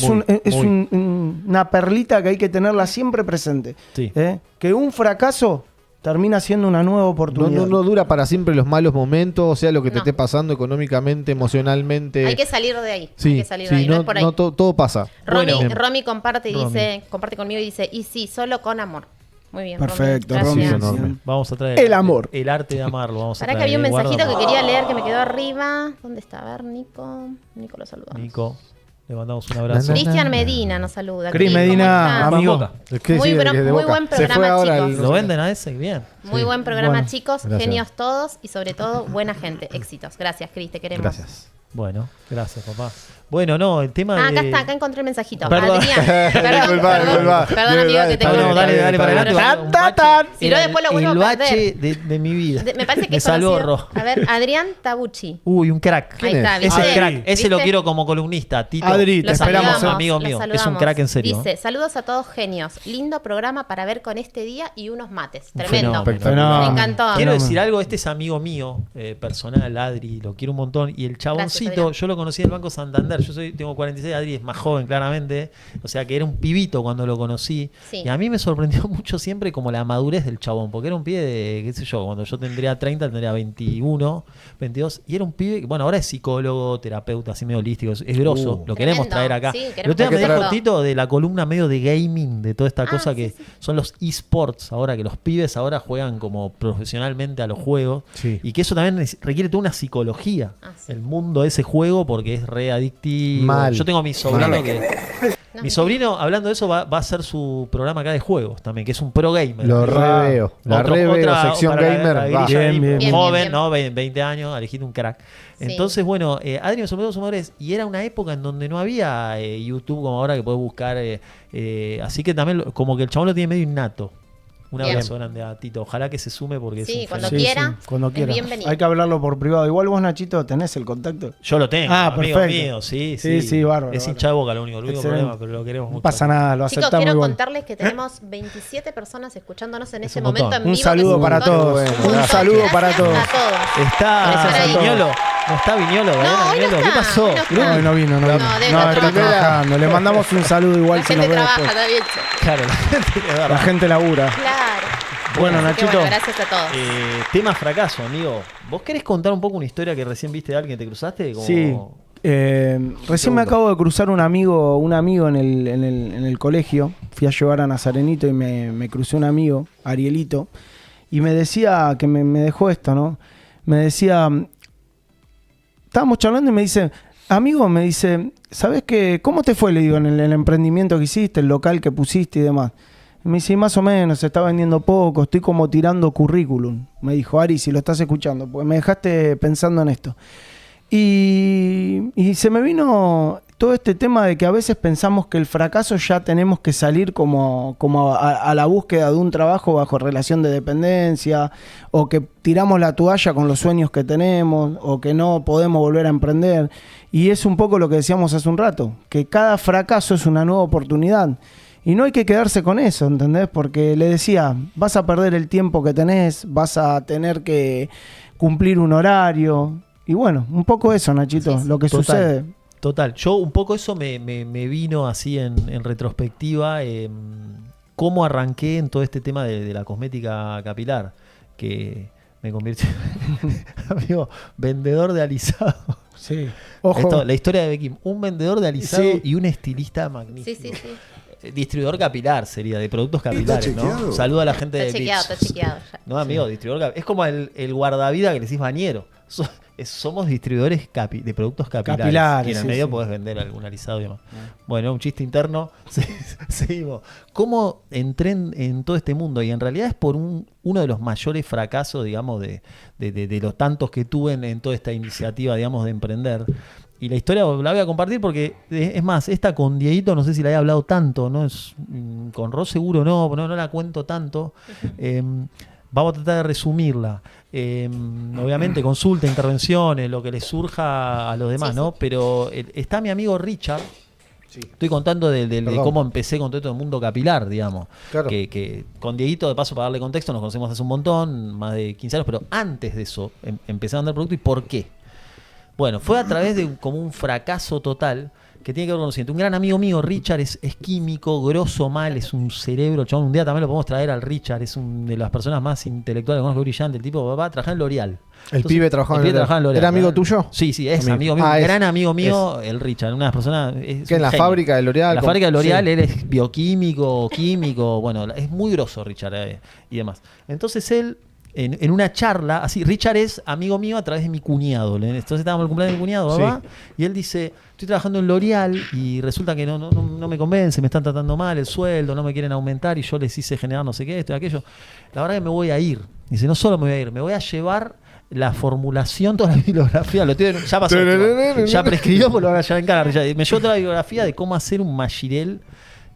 es, muy, muy. una perlita que hay que tenerla siempre presente. Sí. Que un fracaso termina siendo una nueva No, oportunidad. no dura para siempre los malos momentos, o sea, lo que te No. esté pasando económicamente, emocionalmente. Hay que salir de ahí. Hay Sí, que salir de ahí. sí, No, no, es por ahí. no, todo pasa. Romy, Bueno. Romy comparte y Romy. dice, comparte conmigo y dice, y sí, solo con amor. Muy bien. Perfecto, Romy. Romy. Gracias. Sí, enorme. Vamos a traer El amor. El arte de amarlo. Vamos a Pará que traer. había un mensajito Guarda, que quería leer que me quedó arriba. ¿Dónde está? A ver, Nico. Nico lo saludamos. Nico, le mandamos un abrazo. Cristian Medina nos saluda. Cris ¿cómo Medina, estás? amigo. Boca. Es que Muy sí, buen- que de muy Boca. buen Se fue programa, ahora chicos. el- ¿Lo venden a ese? Bien. Muy buen programa, Bueno, chicos. gracias. Genios todos y sobre todo buena gente. Éxitos. Gracias, Cris, te queremos. Gracias. Bueno, gracias, papá. Bueno, no, el tema Ah, de... acá está, acá encontré el mensajito. Perdón. Adrián, Disculpa, disculpa. perdón, amigo, que te Está bien, No, corté. dale para adelante. Tan, Un tan, bache. tan. Si no, Era después lo vuelvo el a bache perder. de mi vida. Me parece que Me es salvó conocido. Ro. A ver, Adrián Tabucci. Uy, un crack. Ahí está, Ese ¿viste? es crack. Ese lo ¿Viste? quiero como columnista. Tito. Adri, te Lo esperamos. saludamos, amigo lo mío. Es un saludamos. crack en serio. Dice, saludos a todos genios. Lindo programa para ver con este día y unos mates. Un Tremendo. fenómeno. Me encantó. Quiero Fenómeno. decir algo, este es amigo mío, personal, Adri, lo quiero un montón. Y el chaboncito, Adrián. yo lo conocí en el Banco Santander, tengo 46, Adri es más joven claramente, o sea que era un pibito cuando lo conocí. Sí. Y a mí me sorprendió mucho siempre como la madurez del chabón, porque era un pibe de, qué sé yo, cuando yo tendría 30, tendría 21, 22, y era un pibe que, bueno, ahora es psicólogo, terapeuta, así medio holístico, es grosso, lo queremos Tremendo. traer acá. Sí, El otro día queremos me dijo traerlo. Tito de la columna medio de gaming, de toda esta Ah, cosa sí, que sí. son los esports ahora, que los pibes ahora juegan como profesionalmente a los juegos, Sí. y que eso también requiere toda una psicología, Ah, sí. el mundo de ese juego, porque es re adictivo. Mal. Yo tengo a mi sobrino Mal. que... No. Mi sobrino, hablando de eso, va a hacer su programa acá de juegos también, que es un pro gamer. Lo re veo. La re veo, sección para gamer. la va. grilla ahí, Bien, bien, joven, bien. ¿no? 20 años, elegiste un crack. Sí. Entonces, bueno, Adri me sorprendió su madurez y era una época en donde no había YouTube como ahora que puedes buscar. Así que también, como que el chabón lo tiene medio innato. Un Bien. abrazo grande a Tito. Ojalá que se sume porque Sí, es un cuando fenómeno. quiera, cuando es quiera. bienvenido. Hay que hablarlo por privado. Igual vos, Nachito, tenés el contacto. Yo lo tengo, Ah, amigo perfecto. mío, sí. Sí, bárbaro, Es bárbaro. hincha de Boca, lo único Excelente. problema, pero lo queremos mucho. No pasa nada, lo Chicos, aceptamos quiero igual. contarles que tenemos 27 personas escuchándonos en Es este un montón. momento en Un vivo. saludo que es un para montón. todos. Bueno, Un gracias. montón. saludo Gracias para todos. a todos. Está Gracias a todos. Viñolo. No está Viñolo, No, Daniela hoy no Viñolo. ¿Qué está, pasó? hoy no está. No, no vino, no vino. No, debe No, estar está trabajando. trabajando. Le mandamos un saludo igual La si nos gente ve trabaja, después. está bien. Che. Claro, la gente de verdad. La gente labura. Claro. Bueno, Así que Nachito. bueno, gracias a todos. Tema fracaso, amigo. ¿Vos querés contar un poco una historia que recién viste de alguien que te cruzaste? Como... Sí. Recién me acabo de cruzar un amigo en el colegio. Fui a llevar a Nazarenito y me crucé un amigo, Arielito, y me decía que me dejó esto, ¿no? Me decía, estábamos charlando y me dice, amigo, me dice, ¿sabes qué? ¿Cómo te fue? Le digo, en el emprendimiento que hiciste, el local que pusiste y demás. Y me dice, "Y más o menos, se está vendiendo poco, estoy como tirando currículum". Me dijo, Ari, si lo estás escuchando, porque me dejaste pensando en esto. Y se me vino todo este tema de que a veces pensamos que el fracaso ya tenemos que salir como a la búsqueda de un trabajo bajo relación de dependencia, o que tiramos la toalla con los sueños que tenemos, o que no podemos volver a emprender. Y es un poco lo que decíamos hace un rato, que cada fracaso es una nueva oportunidad. Y no hay que quedarse con eso, ¿entendés? Porque le decía, vas a perder el tiempo que tenés, vas a tener que cumplir un horario. Y bueno, un poco eso, Nachito, Sí. lo que Total. sucede. Total. Yo un poco eso me vino así en retrospectiva. Cómo arranqué en todo este tema de la cosmética capilar. Que me convirtió amigo, vendedor de alisado. Sí. Ojo. Esto, la historia de Bekim. Un vendedor de alisado Sí. y un estilista magnífico. Sí, sí, sí. Distribuidor capilar sería, de productos capilares, ¿no? chequeado? Saluda a la gente Está de chequeado, Vips. está chequeado. Ya. No, amigo, distribuidor capilar. Es como el guardavida que le decís bañero. Somos distribuidores de productos capilares. Capilares, Y en el sí, medio sí. podés vender algún alisado y demás. Bueno, un chiste interno. Seguimos. ¿Cómo entré en todo este mundo? Y en realidad es por uno de los mayores fracasos, digamos, de los tantos que tuve en toda esta iniciativa, digamos, de emprender. Y la historia la voy a compartir porque, es más, esta con Dieguito no sé si la he hablado tanto, ¿no? Con Ros seguro no la cuento tanto. Vamos a tratar de resumirla. Obviamente consulta, intervenciones, lo que les surja a los demás, Sí, ¿no? sí. Pero está mi amigo Richard. Sí. Estoy contando de Perdón. cómo empecé con todo esto del mundo capilar, digamos. Claro. Que con Dieguito, de paso, para darle contexto, nos conocemos hace un montón, más de 15 años, pero antes de eso empecé a vender producto. ¿Y por qué? Bueno, fue a través de como un fracaso total que tiene que ver con lo siguiente. Un gran amigo mío, Richard, es químico, grosso mal, es un cerebro, chabón. Un día también lo podemos traer al Richard, es una de las personas más intelectuales que conozco, brillante. El tipo va a trabajar en L'Oreal. El pibe trabajaba en L'Oreal. ¿Era amigo tuyo? Sí, es amigo mío. Ah, Un es. gran amigo mío, el Richard. Una de las personas. Es ¿Que en un la genio. fábrica de L'Oreal? En la fábrica de L'Oreal, Sí. él es bioquímico, químico. Bueno, es muy grosso, Richard, y demás. Entonces él. En una charla, así, Richard es amigo mío a través de mi cuñado. Entonces estábamos en el cumpleaños de mi cuñado, Sí. ¿va? Y él dice, estoy trabajando en L'Oreal y resulta que no me convence, me están tratando mal el sueldo, no me quieren aumentar y yo les hice generar no sé qué, esto y aquello. La verdad que me voy a ir. Dice, no solo me voy a ir, me voy a llevar la formulación, toda la bibliografía, ya pasó, ya prescribió, porque lo van a llevar en cara. Richard. Me llevo toda la bibliografía de cómo hacer un machirel.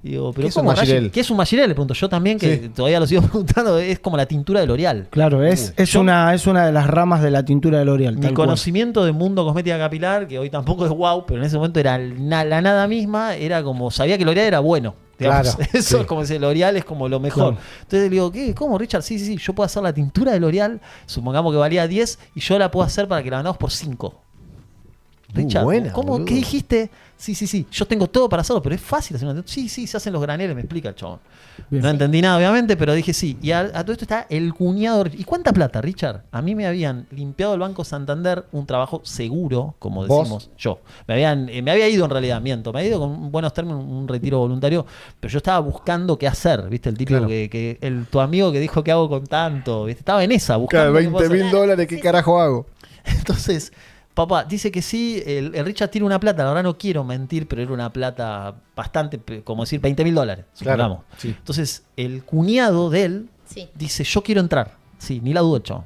Digo, pero ¿Qué es un ¿cómo, machirel? Rashi? ¿Qué es un machirel? Le pregunto yo también, que Sí. todavía lo sigo preguntando, es como la tintura de L'Oreal. Claro, es Yo- una de las ramas de la tintura de L'Oreal. Mi tal cual. conocimiento de mundo cosmética capilar, que hoy tampoco es wow, pero en ese momento era la nada misma, era como, sabía que L'Oreal era bueno. Digamos. Claro, Eso sí. es como decir, L'Oreal es como lo mejor. Claro. Entonces le digo, ¿qué? ¿Cómo, Richard? Sí, yo puedo hacer la tintura de L'Oreal, supongamos que valía 10, y yo la puedo hacer para que la vendamos por 5. Richard, buena, ¿cómo? boludo. ¿Qué dijiste? Sí, yo tengo todo para hacerlo, pero es fácil hacer una tintura. Sí, se hacen los graneles, me explica el chabón. Bien. No entendí nada, obviamente, pero dije sí. Y a todo esto está el cuñado. ¿Y cuánta plata, Richard? A mí me habían limpiado el Banco Santander, un trabajo seguro, como ¿Vos? decimos yo. Me había ido en realidad, miento. Me había ido con buenos términos, un retiro voluntario, pero yo estaba buscando qué hacer, ¿viste? El tipo Claro. tu amigo que dijo qué hago con tanto, ¿viste? Estaba en esa, buscando. Claro, qué puedo hacer. $20,000, ¿qué carajo hago? Entonces, papá, dice que sí, el Richard tiene una plata, la verdad no quiero mentir, pero era una plata bastante, como decir, $20,000, supongamos. sí. Entonces, el cuñado de él Sí. dice, yo quiero entrar. Sí, ni la dudo, chabón.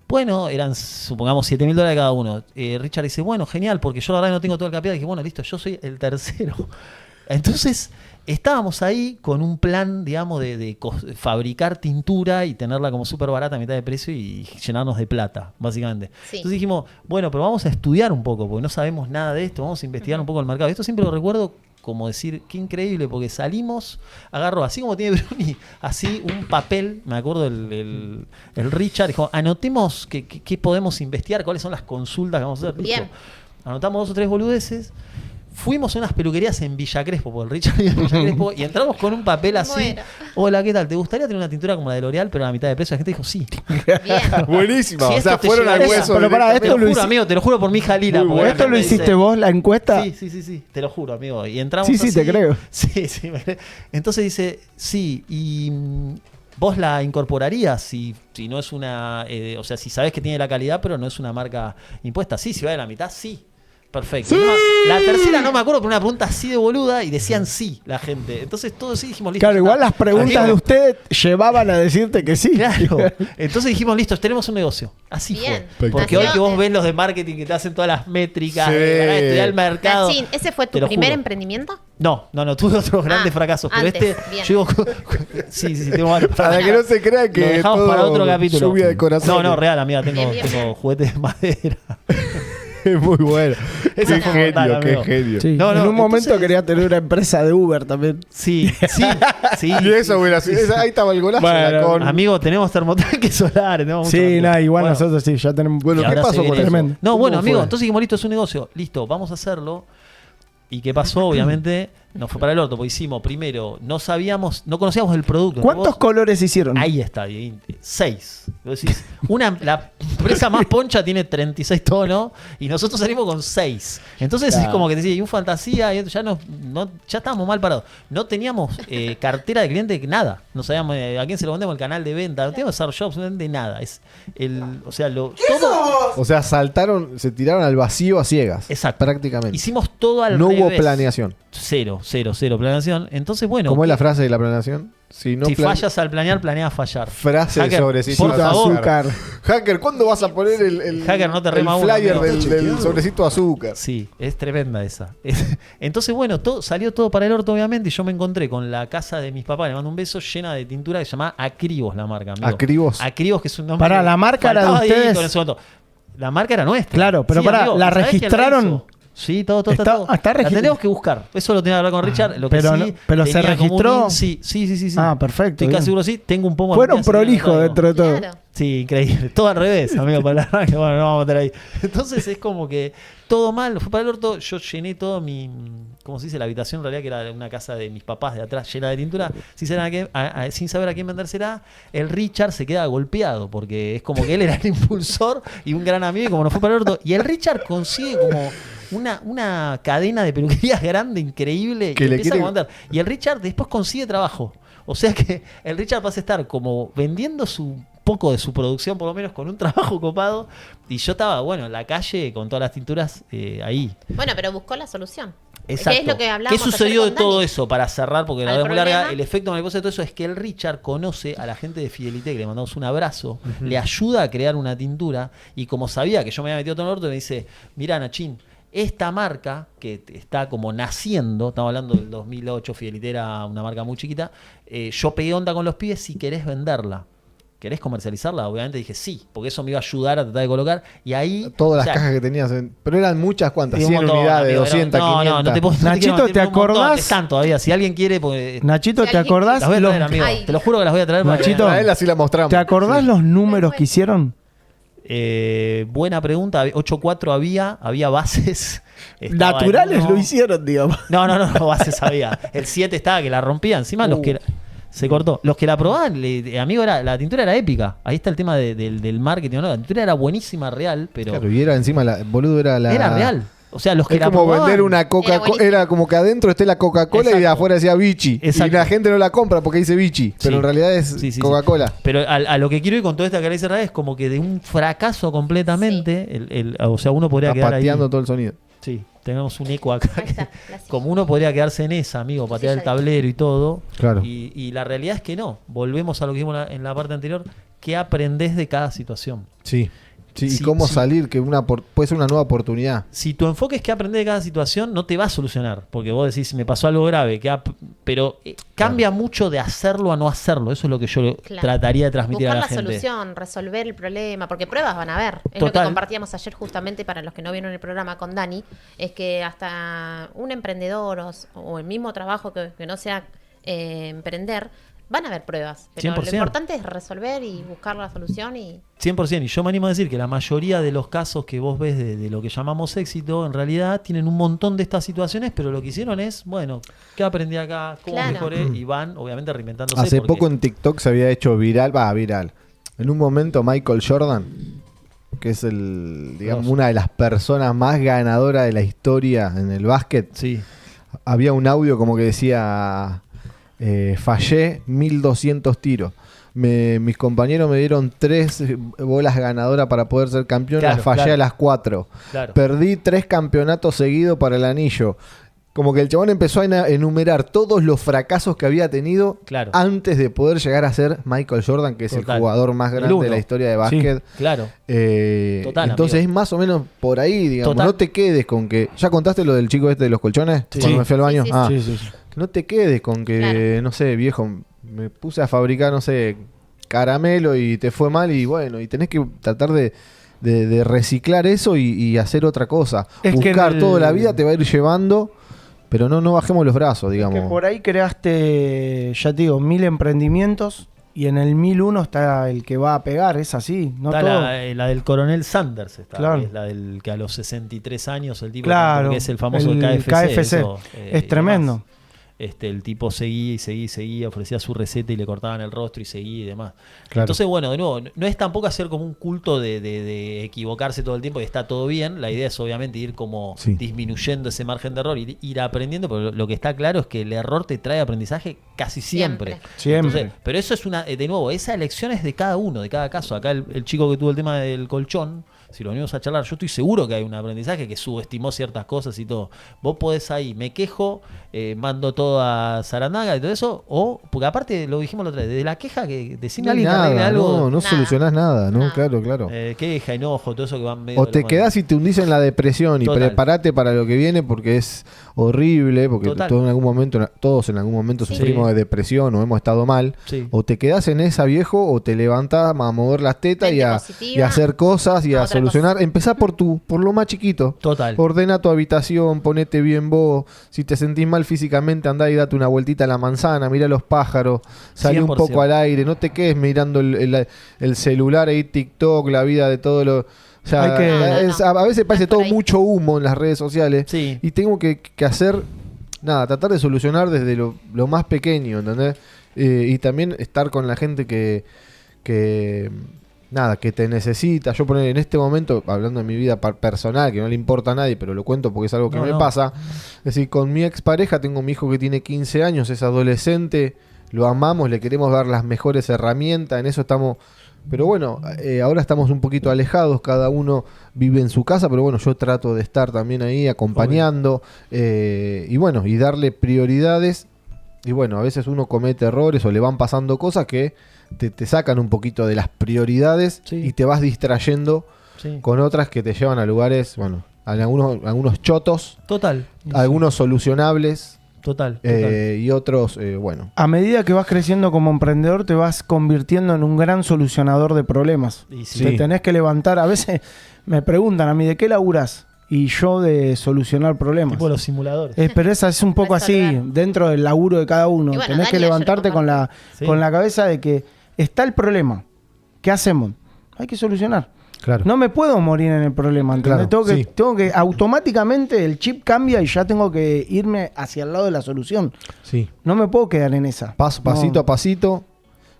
Bueno, eran, supongamos, $7,000 cada uno. Richard dice, bueno, genial, porque yo la verdad no tengo todo el capital. Dije, bueno, listo, yo soy el tercero. Entonces, estábamos ahí con un plan, digamos, de fabricar tintura y tenerla como súper barata a mitad de precio y llenarnos de plata, básicamente. Sí. Entonces dijimos, bueno, pero vamos a estudiar un poco, porque no sabemos nada de esto, vamos a investigar un poco el mercado. Esto siempre lo recuerdo como decir, qué increíble, porque salimos, agarró, así como tiene Bruni, así un papel, me acuerdo el Richard, dijo, anotemos qué podemos investigar, cuáles son las consultas que vamos a hacer. Listo. Bien. Anotamos 2 o 3 boludeces. Fuimos a unas peluquerías en Villa Crespo, porque el Richard vive en Villa Crespo, y entramos con un papel así. Muero. Hola, ¿qué tal? ¿Te gustaría tener una tintura como la de L'Oreal, pero a la mitad de precio? La gente dijo, sí. Bien. Buenísima. Si o esto sea, te fueron al llevaría- hueso. Pero pará, Te esto lo lo juro, hici- amigo, te lo juro por mi hija Lila. Muy porque bueno. ¿Esto lo me hiciste dice- vos, la encuesta? Sí, te lo juro, amigo. Y entramos Sí, así. te creo. Sí. Entonces dice, sí, y vos la incorporarías si no es una, o sea, si sabés que tiene la calidad, pero no es una marca impuesta. Sí, si va de la mitad, sí. Perfecto. No, la tercera no me acuerdo, pero una pregunta así de boluda y decían sí la gente. Entonces todos sí dijimos, listo. Claro, ya igual está. las preguntas Amigo, de ustedes llevaban a decirte que sí. Claro. Entonces dijimos, listo, tenemos un negocio. Así Bien. fue. Porque hoy Nació- que vos ves los de marketing que te hacen todas las métricas, Sí. de ganar, estudiar el mercado. Nachín, ¿ese fue tu te lo primer juro. emprendimiento? No, tuve otros grandes fracasos, pero antes, este, bien. yo digo, sí, tengo varios Para que no se crea Lo que dejamos todo para otro capítulo. lluvia de corazón. No, real, amiga, tengo Bien. juguetes de madera. Es muy bueno. Esa Qué fue genio, mortal, qué amigo. genio. Sí, No, en un momento entonces- quería tener una empresa de Uber también. Sí. Y eso, güey, así, ahí estaba el golazo. Bueno, era con... Amigo, tenemos termotanques solares. Tenemos mucho Sí, material. nada, igual Bueno, nosotros sí, ya tenemos. Bueno, y ¿qué ahora pasó se con viene eso? Tremendo. No, bueno, ¿Cómo amigo, fue? entonces dijimos, listo, es un negocio. Listo, vamos a hacerlo. ¿Y qué pasó? Obviamente, nos fue para el orto, porque hicimos, primero, no conocíamos el producto. ¿Cuántos Vos- colores hicieron? Ahí está, Dieguín. 6. Vos decís, la empresa más poncha tiene 36 tonos y nosotros salimos con 6. Entonces es Claro. como que te decía, y un fantasía, y ya ya estábamos mal parados. No teníamos cartera de cliente, nada. No sabíamos a quién se lo vendemos, el canal de venta. No teníamos Star Shops, no de nada. Todo. O sea, se tiraron al vacío a ciegas. Exacto. Prácticamente. Hicimos todo al No revés. hubo planeación. Cero planeación. Entonces, bueno. ¿Cómo es la frase de la planeación? Si fallas al planear, planeas fallar. Frase Hacker, sobrecito por de favor. azúcar. Hacker, ¿cuándo vas a poner el Hacker, no te rema el una, flyer amigo. del sobrecito de azúcar? Sí, es tremenda esa. Entonces, bueno, salió todo para el orto, obviamente, y yo me encontré con la casa de mis papás, le mando un beso, llena de tintura que se llama Acribos, la marca, amigo. ¿Acribos? Que es un nombre. Pará, que ¿la marca era de faltaba Dieguito ustedes? en ese momento. La marca era nuestra. Claro, pero Sí, pará, amigo, ¿la ¿sabés quién registraron? hizo? Sí, todo. Está La registrada. tenemos que buscar. Eso lo tenía que hablar con Richard. Lo que pero sí, no- pero ¿se tenía como registró? Sí. Ah, perfecto, Estoy bien. casi seguro sí. Tengo un poco Fueron prolijos dentro de todo. Claro. Sí, increíble. Todo al revés, amigo. Para la que bueno, no vamos a meter ahí. Entonces es como que todo mal, fue para el orto. Yo llené todo mi. ¿Cómo se dice? La habitación, en realidad, que era una casa de mis papás de atrás, llena de tintura, sin saber a quién vendérsela. El Richard se queda golpeado, porque es como que él era el impulsor y un gran amigo, y como no fue para el orto. Y el Richard consigue como una cadena de peluquerías grande, increíble, Que y le empieza quiere- a comandar. Y el Richard después consigue trabajo. O sea que el Richard pasa a estar como vendiendo su poco de su producción, por lo menos con un trabajo copado. Y yo estaba, bueno, en la calle con todas las tinturas ahí. Bueno, pero buscó la solución. Exacto. ¿Qué es lo que hablábamos ¿Qué sucedió de ayer con todo Dani? eso? Para cerrar, porque la ¿Al verdad es muy larga. problema? El efecto mariposa de todo eso es que el Richard conoce a la gente de Fidelité, que le mandamos un abrazo, le ayuda a crear una tintura. Y como sabía que yo me había metido todo en el orto, me dice: mirá, Nachín, esta marca que está como naciendo, estamos hablando del 2008, Fidelité era una marca muy chiquita, yo pegué onda con los pibes si querés venderla. ¿Querés comercializarla? Obviamente dije sí, porque eso me iba a ayudar a tratar de colocar. Y ahí. Todas o sea, las cajas que tenías. Pero eran muchas, ¿cuántas? un 100 montón, unidades, amigo, 200, no, 500. no te puedo. Nachito, no te ¿te un montón, acordás? Están todavía. Si alguien quiere, pues. Nachito, Si ¿te alguien- acordás? Las voy a traer, los- amigo. Ay. Te lo juro que las voy a traer. para que- Nachito, A él así la mostramos. ¿Te acordás Sí. los números que hicieron? Buena pregunta. 8-4 había bases. Estaba Naturales el uno. lo hicieron, digamos. No, bases había. El 7 estaba que la rompía. Encima los que. Se cortó. Los que la probaban, amigo, la tintura era épica. Ahí está el tema del marketing. ¿No? La tintura era buenísima, real, pero. Claro, y era encima, boludo, era la. Era real. O sea, los que Es la como probaban. vender una Coca-Cola. buenísimo. Era como que adentro esté la Coca-Cola y de Exacto. afuera decía Vichy. Y Exacto. la gente no la compra porque dice Vichy. Pero Sí. en realidad es Sí, sí, Coca-Cola. sí. Pero a lo que quiero ir con toda esta que le hice es como que de un fracaso completamente, o sea, uno podría Está quedar pateando ahí. todo el sonido. Sí, tenemos un eco acá. Ahí está, la silla. Como uno podría quedarse en esa, amigo, patear Sí, el ya tablero y todo. Claro. Y la realidad es que no. Volvemos a lo que vimos en la parte anterior. ¿Qué aprendés de cada situación? Sí. Sí, Sí, y cómo sí. salir, que puede ser una nueva oportunidad. Si tu enfoque es que aprender de cada situación, no te va a solucionar. Porque vos decís, me pasó algo grave. Pero cambia mucho de hacerlo a no hacerlo. Eso es lo que yo Claro. trataría de transmitir Buscar a la la gente. solución, resolver el problema, porque pruebas van a haber. Es lo Total. que compartíamos ayer justamente para los que no vieron el programa con Dani, es que hasta un emprendedor o el mismo trabajo que no sea emprender, van a haber pruebas. Pero 100%. lo importante es resolver y buscar la solución y 100%, y yo me animo a decir que la mayoría de los casos que vos ves de lo que llamamos éxito, en realidad tienen un montón de estas situaciones, pero lo que hicieron es, bueno, ¿qué aprendí acá? ¿Cómo Claro. mejoré? Y van, obviamente, reinventándose. Hace porque- poco en TikTok se había hecho viral. En un momento Michael Jordan, que es digamos, una de las personas más ganadoras de la historia en el básquet, Sí, había un audio como que decía: fallé 1200 tiros. Mis compañeros me dieron 3 bolas ganadoras para poder ser campeón, Claro, las fallé claro. a las 4. claro. Perdí 3 campeonatos seguidos para el anillo. Como que el chabón empezó a enumerar todos los fracasos que había tenido Claro. antes de poder llegar a ser Michael Jordan, que es Total. el jugador más El grande uno. de la historia de básquet. Claro. Total, entonces amigo. es más o menos por ahí, digamos. Total. No te quedes con que... ¿Ya contaste lo del chico este de los colchones? Sí. Cuando me fui al baño. Sí, sí, Ah, Sí, sí, sí. que no te quedes con que, Claro. no sé, viejo, me puse a fabricar, no sé, caramelo y te fue mal y bueno, y tenés que tratar de reciclar eso y hacer otra cosa. Es que Buscar en el- toda la vida te va a ir llevando, pero no bajemos los brazos, digamos. Que por ahí creaste, ya te digo, 1000 emprendimientos y en el 1001 está el que va a pegar, es así, no Está todo. la del coronel Sanders, está, Claro. que es la del que a los 63 años el tipo Claro, que es el famoso el KFC. KFC. eso, Es y tremendo. demás. el tipo seguía, ofrecía su receta y le cortaban el rostro y seguía y demás. Claro. Entonces, bueno, de nuevo, no es tampoco hacer como un culto de equivocarse todo el tiempo y está todo bien. La idea es obviamente ir como Sí. disminuyendo ese margen de error, ir aprendiendo, pero lo que está claro es que el error te trae aprendizaje casi siempre. Siempre. Entonces, pero eso es de nuevo, esa elección es de cada uno, de cada caso. Acá el chico que tuvo el tema del colchón, si lo venimos a charlar, yo estoy seguro que hay un aprendizaje que subestimó ciertas cosas y todo. Vos podés ahí, me quejo, mando todo a Saranaga y todo eso, porque aparte lo dijimos la otra vez, de la queja que decime a alguien que arregle Nada, algo, no Nada. solucionás nada, ¿no? Nada. Claro. queja, enojo, todo eso que van medio O de te la mano. quedás y te hundís en la depresión y Total. prepárate para lo que viene porque es horrible, porque Total. todos en algún momento Sí. sufrimos de depresión o hemos estado mal. Sí. O te quedás en esa, viejo, o te levantás a mover las tetas Mente y a positiva. hacer cosas y A a otra solucionar. Empezá por lo más chiquito. Total. Ordena tu habitación, ponete bien vos. Si te sentís mal físicamente, andá y date una vueltita a la manzana, mira los pájaros, salí un 100%. poco al aire, no te quedes mirando el celular ahí, TikTok, la vida de todo lo... O sea, Hay que- a veces parece No es por todo ahí. mucho humo en las redes sociales. Sí. Y tengo que hacer, nada, tratar de solucionar desde lo más pequeño, ¿entendés? Y también estar con la gente que nada, que te necesita. Yo poner en este momento, hablando de mi vida personal, que no le importa a nadie, pero lo cuento porque es algo que No, me no. pasa. Es decir, con mi expareja tengo mi hijo que tiene 15 años, es adolescente, lo amamos, le queremos dar las mejores herramientas, en eso estamos... Pero bueno, ahora estamos un poquito alejados, cada uno vive en su casa, pero bueno, yo trato de estar también ahí acompañando y bueno, y darle prioridades. Y bueno, a veces uno comete errores o le van pasando cosas que te sacan un poquito de las prioridades Sí. y te vas distrayendo Sí. con otras que te llevan a lugares, bueno, algunos chotos, Total. algunos solucionables Total. y otros, bueno. A medida que vas creciendo como emprendedor, te vas convirtiendo en un gran solucionador de problemas. Y sí. Te tenés que levantar. A veces me preguntan a mí, ¿de qué laburás? Y yo de solucionar problemas. Tipo los simuladores. Pero esa es un poco así, Resolver. dentro del laburo de cada uno. Y bueno, Tenés que Dani, levantarte ayer con la, Sí. con la cabeza de que está el problema. ¿Qué hacemos? Hay que solucionar. Claro. No me puedo morir en el problema, ¿entendés? Claro, sí. Tengo que automáticamente el chip cambia y ya tengo que irme hacia el lado de la solución. Sí. No me puedo quedar en esa. Pasito a pasito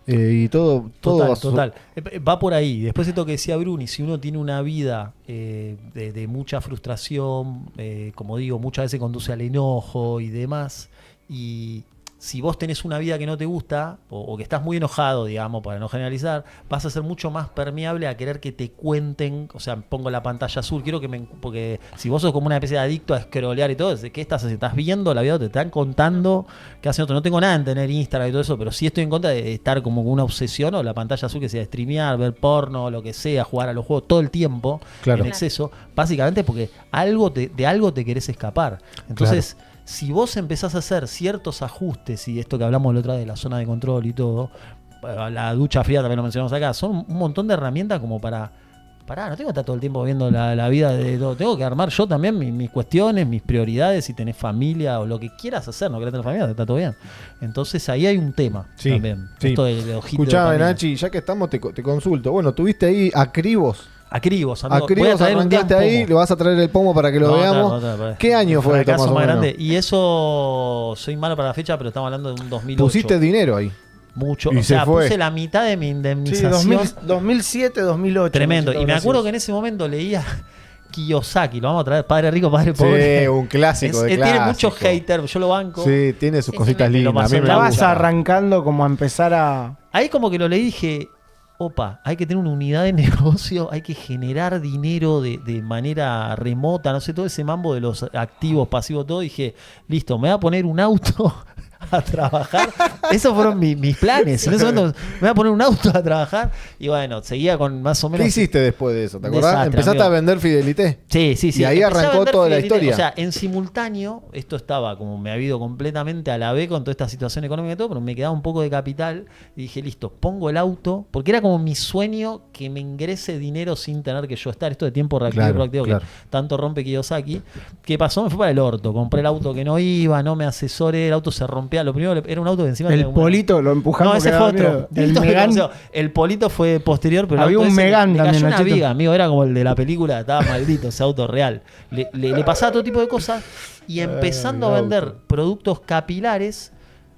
y todo Total, va total. Va por ahí. Después esto que decía Bruni, si uno tiene una vida de mucha frustración, como digo, muchas veces conduce al enojo y demás, y si vos tenés una vida que no te gusta, o que estás muy enojado, digamos, para no generalizar, vas a ser mucho más permeable a querer que te cuenten, o sea, pongo la pantalla azul, quiero que porque si vos sos como una especie de adicto a scrollear y todo, ¿qué estás haciendo? ¿Estás viendo la vida? ¿Te están contando qué hacen otros? No tengo nada en tener Instagram y todo eso, pero sí estoy en contra de estar como con una obsesión o la pantalla azul que sea streamear, ver porno, lo que sea, jugar a los juegos todo el tiempo, Claro. en exceso, básicamente porque de algo te querés escapar. Entonces, si vos empezás a hacer ciertos ajustes, y esto que hablamos la otra vez de la zona de control y todo, la ducha fría también lo mencionamos acá, son un montón de herramientas como para... Pará, no tengo que estar todo el tiempo viendo la vida de todo. Tengo que armar yo también mis cuestiones, mis prioridades, si tenés familia o lo que quieras hacer, no querés tener familia, está todo bien. Entonces ahí hay un tema Sí, también. sí. Esto de ojito de Escuchame, familia. Nachi, ya que estamos, te consulto. Bueno, tuviste ahí a Cribos. Acribos, amigo. Voy a Acribos, traer un día un arrancaste ahí, pomo. le vas a traer el pomo para que lo No, veamos. otra. ¿Qué año fue esto, Fracaso más o más menos? grande. Y eso, soy malo para la fecha, pero estamos hablando de un 2008. Pusiste dinero ahí. Mucho. Y O se sea, fue. puse la mitad de mi Sí, indemnización. 2007, 2008. Tremendo. no sé Y me qué acuerdo que habrá en ese momento leía Kiyosaki, lo vamos a traer, Padre Rico, Padre Sí, Pobre. un clásico de Tiene clásicos. muchos haters, yo lo banco. Sí, tiene sus Sí, cositas sí, me lo lindas. A pasó mí en me la Estabas gusta. arrancando como a empezar a... Ahí como que lo leí y dije, opa, hay que tener una unidad de negocio, hay que generar dinero de manera remota, no sé, todo ese mambo de los activos, pasivos, todo. Dije, listo, me voy a poner un auto a trabajar. Esos fueron mis planes. En ese momento me voy a poner un auto a trabajar. Y bueno, seguía con más o menos... ¿Qué hiciste después de eso? ¿Te acordás? Desastre, Empezaste amigo. a vender Fidelité. Sí. Y ahí Empecé a arrancó vender toda la Fidelité. historia. O sea, en simultáneo, esto estaba como me había ido completamente a la B con toda esta situación económica y todo, pero me quedaba un poco de capital y dije, listo, pongo el auto, porque era como mi sueño que me ingrese dinero sin tener que yo estar. Esto de tiempo reactivo y Claro, proactivo claro. que tanto rompe Kiyosaki. ¿Qué pasó? Me fue para el orto. Compré el auto que no iba, no me asesoré, el auto se rompía subía, lo primero era un auto que encima El tenía como una- Polito lo empujamos. No, ese que fue daba miedo. otro. El Tito lo Megán. conoció. El Polito fue posterior, pero el Había auto un ese Megán le también, cayó una Nachito. viga, amigo, era como el de la película, estaba maldito ese auto real. Le pasaba todo tipo de cosas y empezando a vender productos capilares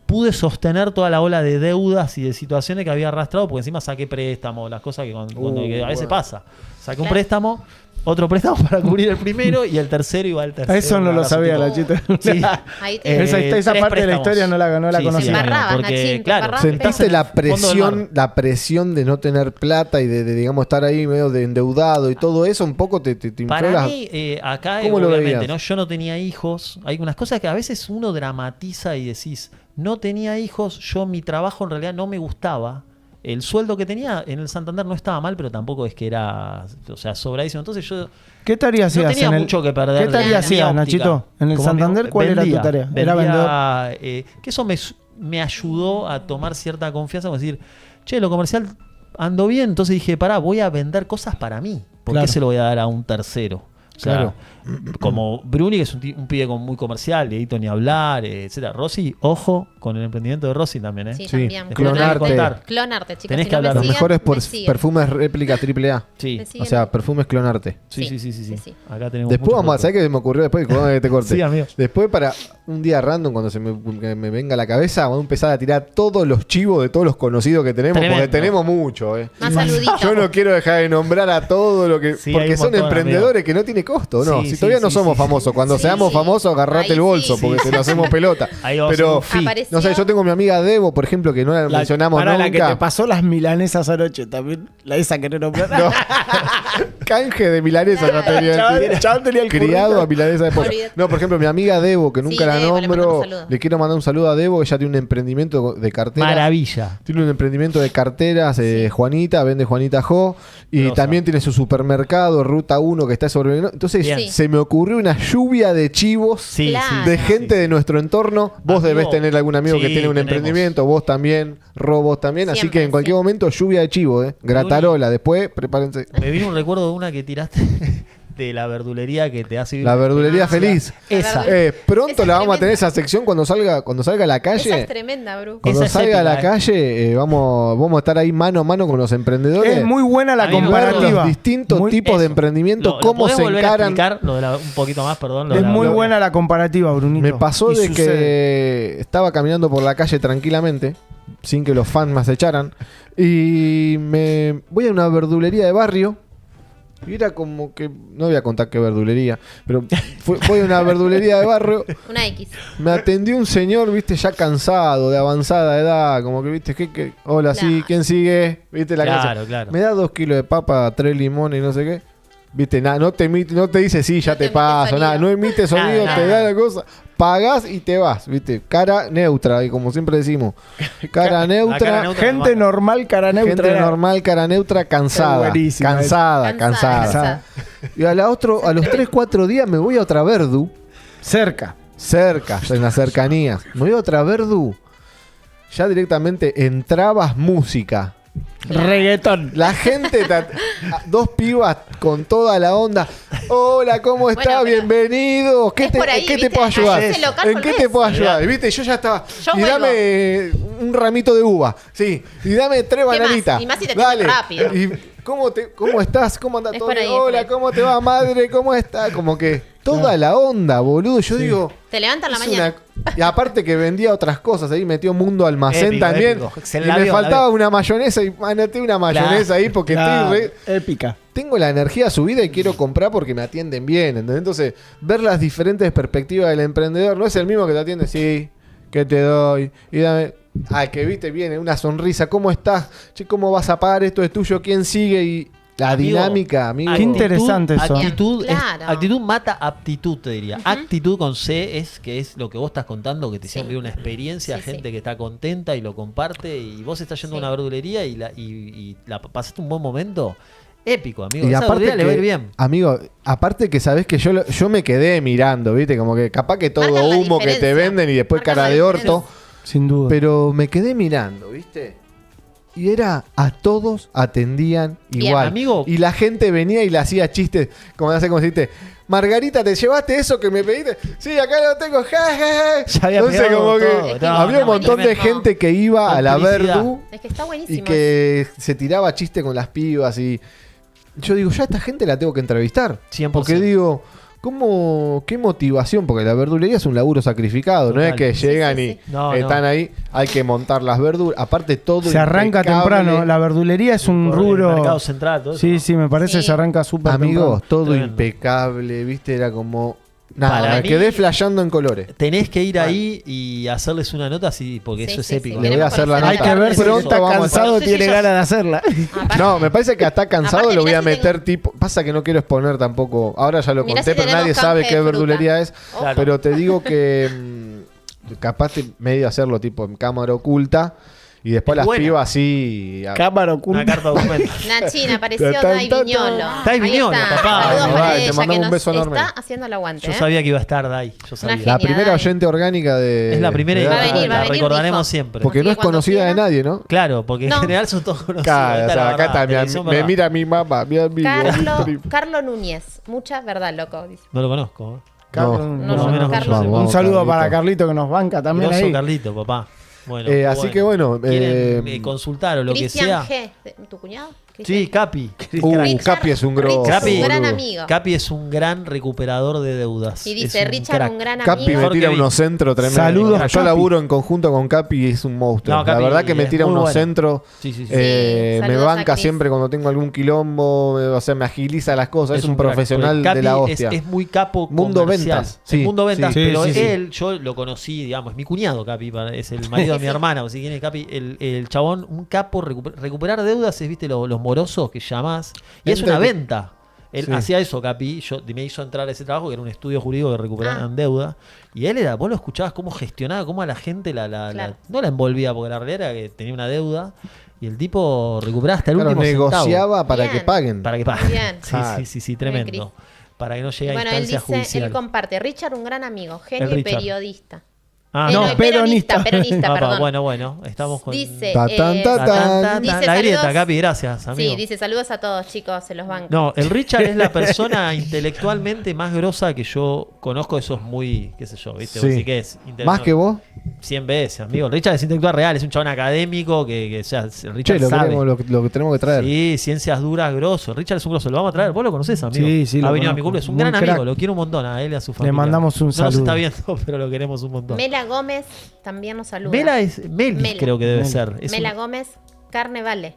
pude sostener toda la ola de deudas y de situaciones que había arrastrado, porque encima saqué préstamos, las cosas que a veces pasa. Saqué un Claro. préstamo, otro préstamo para cubrir el primero y el tercero iba al tercero. Eso no Un lo abrazo, sabía, tipo. Nachito. Sí. Ahí te- Esa tres parte de la préstamos. historia no la conocía. amigo, Barrabas, porque, Nachín, claro, barrabas. estás ¿Sentiste en la el fondo del mar. presión de no tener plata y de, digamos, estar ahí medio de endeudado y todo eso? Un poco te infló Para las- mí, acá ¿Cómo lo obviamente, veías? ¿no? Yo no tenía hijos. Hay unas cosas que a veces uno dramatiza y decís, no tenía hijos, yo mi trabajo en realidad no me gustaba. El sueldo que tenía en el Santander no estaba mal, pero tampoco es que era, o sea, sobradísimo. Entonces yo ¿Qué tarea hacías? no tenía en el- mucho que perder. ¿Qué tarea Claro. hacías, óptica. Nachito? En el Como Santander, ¿cuál era tu tarea? ¿Era vendedor? Que eso me ayudó a tomar cierta confianza, como decir, che, lo comercial ando bien, entonces dije, pará, voy a vender cosas para mí. ¿Por Claro. qué se lo voy a dar a un tercero? O sea, Claro. como Bruni, que es un pibe muy comercial, Edito ni hablar, etcétera. Rossi, ojo con el emprendimiento de Rossi también, ¿eh? Sí, Sí, también. clonarte. Clonarte, chicos. Tenés si que no me hablar. Los siguen, mejores me siguen. perfumes réplica AAA. Sí. Me siguen. O sea, perfumes clonarte. Sí, Sí, sí, sí, sí, sí. Acá tenemos Después muchos vamos a, productos. ¿sabes qué me ocurrió después? Perdón que te corte. Sí, amigo. Después, para un día random, cuando que me venga a la cabeza, vamos a empezar a tirar todos los chivos de todos los conocidos que tenemos, Tremendo. porque tenemos mucho, Más saluditos. Yo no quiero dejar de nombrar a todo lo que. Sí, hay porque un son montón, emprendedores que no tiene costo, ¿no? Sí, Si sí, todavía no sí, somos sí, famosos, cuando Sí. seamos famosos, agarrate Ahí el bolso, sí. porque te lo hacemos pelota. Ahí vamos a Pero, hacer un fee. Apareció. no sé, yo tengo mi amiga Debo, por ejemplo, que no la mencionamos para la que nunca. te pasó las milanesas anoche también. Esa que no nombrar. No. Canje de milanesa no tenía. Chaval tenía el Criado currito. a milanesa de pollo. Olvídate. No, por ejemplo, mi amiga Debo, que nunca Sí, la Debo, le mandamos nombro, un saludo. le quiero mandar un saludo a Debo, ella tiene un emprendimiento de carteras. Maravilla. Tiene un emprendimiento de carteras, Juanita, vende Juanita Jo, y Grosa. también tiene su supermercado, Ruta 1, que está sobre... Entonces Bien. se me ocurrió una lluvia de chivos Sí, Claro. sí, de sí, gente sí. de nuestro entorno. Vos Amigo, debés tener algún amigo que sí, tiene un tenemos. emprendimiento, vos también, vos también. Así Siempre, que en cualquier sí. momento, lluvia de chivos, Gratarola. Después, prepárense. Me vino un recuerdo de una que tiraste de la verdulería que te hace vivir. La verdulería Ah, feliz. Esa. Pronto Esa es la vamos a tremenda. tener esa sección cuando salga a la calle. Esa es tremenda, bro. Cuando Esa es salga a la épica, calle, vamos a estar ahí mano a mano con los emprendedores. Es muy buena la A mí me ver comparativa. los distintos Muy- tipos de Eso. emprendimiento, ¿Lo cómo podés se volver a encaran. explicar lo de un poquito más, perdón? Lo Es de la- muy lo- buena la comparativa, Brunito. Me pasó Y de sucede. que estaba caminando por la calle tranquilamente, sin que los fans me acecharan, y me voy a una verdulería de barrio. Y era como que, no voy a contar qué verdulería, pero voy a una verdulería de barrio. Una X. Me atendió un señor, viste, ya cansado, de avanzada edad, como que, viste, hola, sí, Claro. ¿quién sigue? Viste la Claro, cosa. claro. Me da 2 kilos de papa, 3 limones y no sé qué. Viste, nada, no te dice sí, ya No te te emite paso, sonido. nada, no emite sonido, Nada, te nada. da la cosa. Pagás y te vas, viste, cara neutra, y como siempre decimos, cara neutra, cara neutra. Gente normal, cara neutra. gente era- normal, cara neutra, cansada, Es buenísima, cansada. Cansada. Y a los 3, 4 días me voy a otra verdu, Cerca. cerca, en las cercanías. Me voy a otra verdu. Ya directamente entrabas música. Reggaetón. La gente, dos pibas con toda la onda. Hola, ¿cómo estás? Bueno, pero Bienvenido. ¿Qué es te, por ahí, ¿en qué te ¿viste? puedo ayudar? A ese local ¿En qué te volvés. puedo ayudar? Y viste, yo ya estaba. Yo y vuelvo. dame un ramito de uva. Sí. Y dame 3 más? bananitas. Y más si te atienden rápido. Y, ¿cómo estás? ¿Cómo anda Es todo? por ahí, bien? es por Hola, ahí. ¿cómo te va, madre? ¿Cómo estás? Como que toda la onda, boludo. Yo digo. Te levantan la Es mañana. Y aparte que vendía otras cosas, ahí metió Mundo Almacén Épico, también. épico. Se Y la me vio, la faltaba vio. una mayonesa y anoté una mayonesa ahí porque Claro, estoy épica. tengo la energía subida y quiero comprar porque me atienden bien. ¿Entendés? Entonces, ver las diferentes perspectivas del emprendedor no es el mismo que te atiende, sí, que te doy, y dame. Ah, que viste, viene una sonrisa, ¿cómo estás? Che, ¿cómo vas a pagar esto? ¿Es tuyo? ¿Quién sigue? Y la Amigo, dinámica, amigo. Qué interesante eso. Actitud, Claro. actitud mata aptitud, te diría. Actitud con C que es lo que vos estás contando, que te hicieron vivir una experiencia, Sí, gente sí. que está contenta y lo comparte, y vos estás yendo a Sí. una verdulería y la pasaste un buen momento. Épico, amigo. Y Esa aparte verdulería le va a ir que, bien. amigo, aparte que sabés que yo me quedé mirando, ¿viste? Como que capaz que todo Marcan la humo que te diferencia. venden y después Marcan cara la de diferencia. orto. Sin duda. Pero me quedé mirando, ¿viste? Y era a todos atendían Bien, igual. amigo. Y la gente venía y le hacía chistes, como hace como si dijiste, Margarita, ¿te llevaste eso que me pediste? Sí, acá lo tengo. Ya había Entonces, pegado como que todo. Es que había un montón de buenísimo. gente que iba a la Complicidad. Verdu Es que está y buenísimo. que se tiraba chiste con las pibas. Y yo digo, ya esta gente la tengo que entrevistar. 100%. Porque digo, qué motivación, porque la verdulería es un laburo sacrificado, no es Total. que Sí, llegan sí, y sí. No, están no. ahí, hay que montar las verduras, aparte todo Se arranca impecable. temprano. La verdulería es un Por el rubro. mercado central, todo eso, Sí, ¿no? sí, me parece que Sí. se arranca súper Amigos, temprano. todo Tremendo. impecable, viste, era como nada, Para me mí- quedé flasheando en colores. Tenés que ir ahí y hacerles una nota así, porque Sí, eso es sí, épico. sí. Le voy a hacer la Hay Hay nota. que ver si Pronto está vamos a- cansado, No sé si tiene ya- ganas de hacerla. Aparte- No, me parece que está cansado, Aparte, lo voy mirá a si meter tengo- tipo. Pasa que no quiero exponer tampoco. Ahora ya lo Mirá conté, si pero tenemos nadie canje sabe de qué fruta. verdulería es. Ojo. Pero te digo que capaz de medio hacerlo tipo en cámara oculta. Y después Es las buena. pibas así. Cámara Una oculta. carta documento. Nachín, apareció Tan, Dai tan, Viñolo. tan. Dai Ahí Viñolo, está. papá. Saludos Ay, para te ella mandamos que un nos beso enorme. está haciendo el aguante. Yo ¿eh? sabía que iba a estar Dai. Yo Una sabía. La genia, primera Dai. oyente orgánica de. Es la primera y de Va a Data venir, la va a venir, recordaremos dijo. siempre. Porque no Así es que cuando conocida de quiera. nadie, ¿no? Claro, porque en No. general son todos conocidos. Claro, Esta o es sea, la acá verdad, está, televisión, me verdad. mira mi mamá, mi amigo. Carlo Núñez. Mucha verdad, loco. Dice. No lo conozco. Carlos, No, No, no, no, no, Carlos. no, un saludo Carlito. para Carlito que nos banca también Grosso ahí. Carlito, papá. Bueno, Así que bueno. ¿quieren consultar o lo que Cristian sea? G. ¿Tu cuñado? Sí, Capi. Richard- Capi es un grosso. Richard, Capi. un gran boludo. amigo. Capi es un gran recuperador de deudas. Y dice Es un Richard, crack. un gran Capi amigo. me Mejor tira que unos centros tremendos. Saludos a Yo Capi. laburo en conjunto con Capi y es un monstruo. No, La Capi verdad que me es tira muy unos bueno. centros. Sí, sí, sí. Me saludos a banca Cris. siempre cuando tengo algún quilombo. O sea, me agiliza las cosas. Es un crack, profesional porque Capi de la hostia. Es muy capo Mundo comercial. ventas, Es sí, mundo ventas, sí. pero Sí, sí, él, yo lo conocí, digamos, es mi cuñado Capi, es el marido de mi hermana, o si quién es Capi, el chabón, un capo, recuperar deudas es, viste, los morosos que llamás, y es una venta. Él Sí. hacía eso, Capi, me hizo entrar a ese trabajo, que era un estudio jurídico que recuperaban deuda, y él era, vos lo escuchabas cómo gestionaba, cómo a la gente Claro. no la envolvía, porque la realidad era que tenía una deuda, y el tipo recuperaba hasta el Claro, último centavo. negociaba para Bien. que paguen. Para que paguen. Bien. Sí, sí, sí, sí, tremendo. Cris. Para que no llegue a Bueno, él instancia dice, judicial. él comparte. Richard, un gran amigo, genio El y Richard. periodista. Ah, No, es peronista. peronista, Apa, perdón. bueno, estamos con... Dice, Ta, tan, ta, Ta, tan. tan, tan, Dice la grieta, saludos. Capi, gracias, amigo. Sí, dice saludos a todos, chicos, se los banco. No, el Richard es la persona intelectualmente más grosa que yo conozco. Eso es muy, qué sé yo, ¿viste? Sí. Vos decís que es Más que vos. 100 veces, amigo. El Richard es intelectual real, es un chabón académico que o sea, el Che, Richard lo, sabe. queremos, lo que tenemos que traer. Sí, ciencias duras, grosso. Richard es un grosso, lo vamos a traer. Vos lo conocés, amigo. Sí, sí, ha lo venido a mi conozco. cumple, es un Muy gran crack. amigo, lo quiero un montón a él y a su familia. mandamos un No nos saludo. está viendo, pero lo queremos un montón. Mela Gómez también nos saluda. Mela es Melis, Mela. creo que debe Mela. ser. Es Mela un- Gómez, carne vale.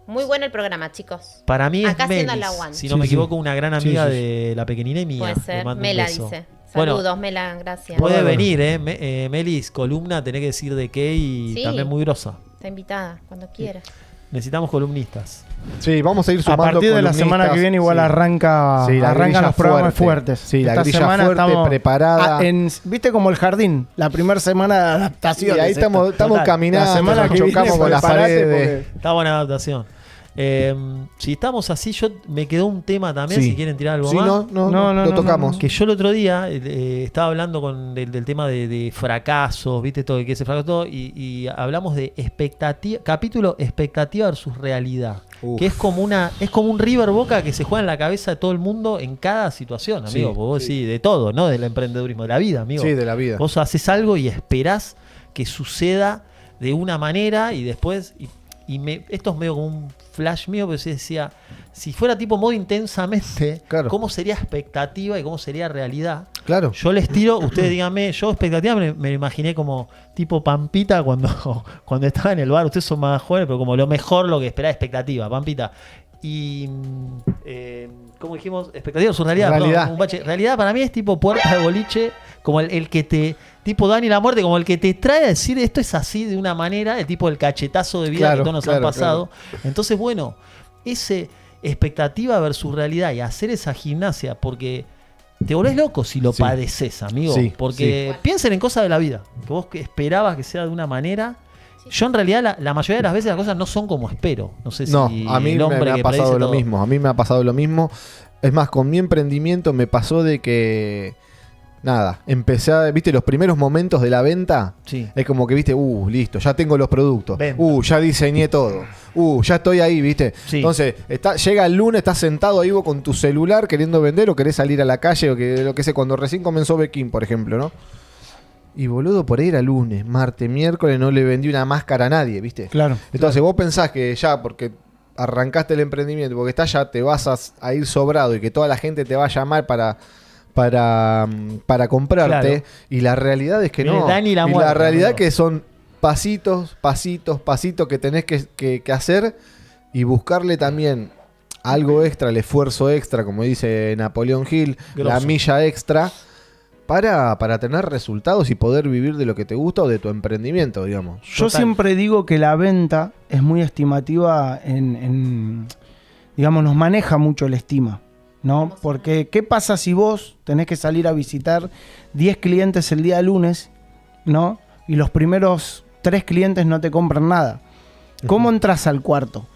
Muy bueno el programa, chicos. Para mí Acá es haciendo Melis. el aguante. Si no Sí, me sí. equivoco, una gran amiga Sí, sí, sí. de la pequeñina y mía. Puede Le ser. mando un Mela beso. dice. Bueno, Saludos, Mela, gracias. puede Bueno. venir, Melis, columna, tenés que decir de qué y Sí. también muy grosa. Está invitada, cuando quiera. Necesitamos columnistas. Sí, vamos a ir A sumando partir de la semana que columnistas. viene igual Sí. arranca, Sí, la arrancan grilla los programas fuerte. fuertes. Sí, la Esta grilla semana fuerte, estamos preparada. Viste como el jardín, la primera semana de Y adaptación. ahí estamos Total. caminando, La semana nos que viene chocamos con las preparate paredes. Está buena adaptación. Si estamos así, me quedó un tema también, Sí. si quieren tirar algo Sí, más. no, No, lo no, tocamos. no. Que yo el otro día estaba hablando del tema de fracasos, ¿viste? Todo, que es el fracaso, todo, y hablamos de expectativa, capítulo expectativa versus realidad. Uf. Que es como un River Boca que se juega en la cabeza de todo el mundo en cada situación, amigo. Sí, Porque vos sí. sí, de todo, ¿no? Del emprendedurismo, de la vida, amigo. Sí, de la vida. Vos haces algo y esperás que suceda de una manera y después. Esto es medio como un flash mío, pero yo decía, si fuera tipo modo intensamente, Claro. ¿cómo sería expectativa y cómo sería realidad? Claro. Yo les tiro, ustedes díganme, yo expectativa me lo imaginé como tipo Pampita cuando estaba en el bar. Ustedes son más jóvenes, pero como lo mejor, lo que esperaba, expectativa, Pampita. Y, ¿cómo dijimos? Expectativa versus realidad. Realidad. Perdón, un bache. Realidad para mí es tipo puerta de boliche, como el que te, tipo Dani la muerte, como el que te trae a decir esto es así de una manera, el tipo del cachetazo de vida Claro, que todos nos claro, han pasado. Entonces, bueno, ese expectativa versus realidad y hacer esa gimnasia, porque te volvés loco si lo Sí. padeces, amigo. Sí, Porque piensen en cosas de la vida, que vos que esperabas que sea de una manera. Yo en realidad la mayoría de las veces las cosas no son como espero. No sé No, si a mí el hombre me ha que pasado predice lo todo. mismo. A mí me ha pasado lo mismo. Es más, con mi emprendimiento me pasó de que nada, empecé a, viste, los primeros momentos de la venta, Sí. es como que, viste, listo, ya tengo los productos, Venta. ya diseñé todo, ya estoy ahí, viste. Sí. Entonces, llega el lunes, estás sentado ahí vos con tu celular queriendo vender o querés salir a la calle o que lo que sé, cuando recién comenzó Bequín, por ejemplo, ¿no? Y boludo, por ahí era lunes, martes, miércoles, no le vendí una máscara a nadie, viste. Claro. Entonces vos pensás que ya, porque arrancaste el emprendimiento, porque ya te vas a ir sobrado y que toda la gente te va a llamar para comprarte, Claro. y la realidad es que Viene no. Dani y la y muerte, la realidad amigo. que son pasitos que tenés que hacer y buscarle también algo extra, el esfuerzo extra, como dice Napoleón Hill, la Grosso. milla extra, para tener resultados y poder vivir de lo que te gusta o de tu emprendimiento, digamos. Yo Total. siempre digo que la venta es muy estimativa digamos, nos maneja mucho la estima, ¿no? Porque, ¿qué pasa si vos tenés que salir a visitar 10 clientes el día lunes, ¿no? Y los primeros 3 clientes no te compran nada. ¿Cómo entras al cuarto?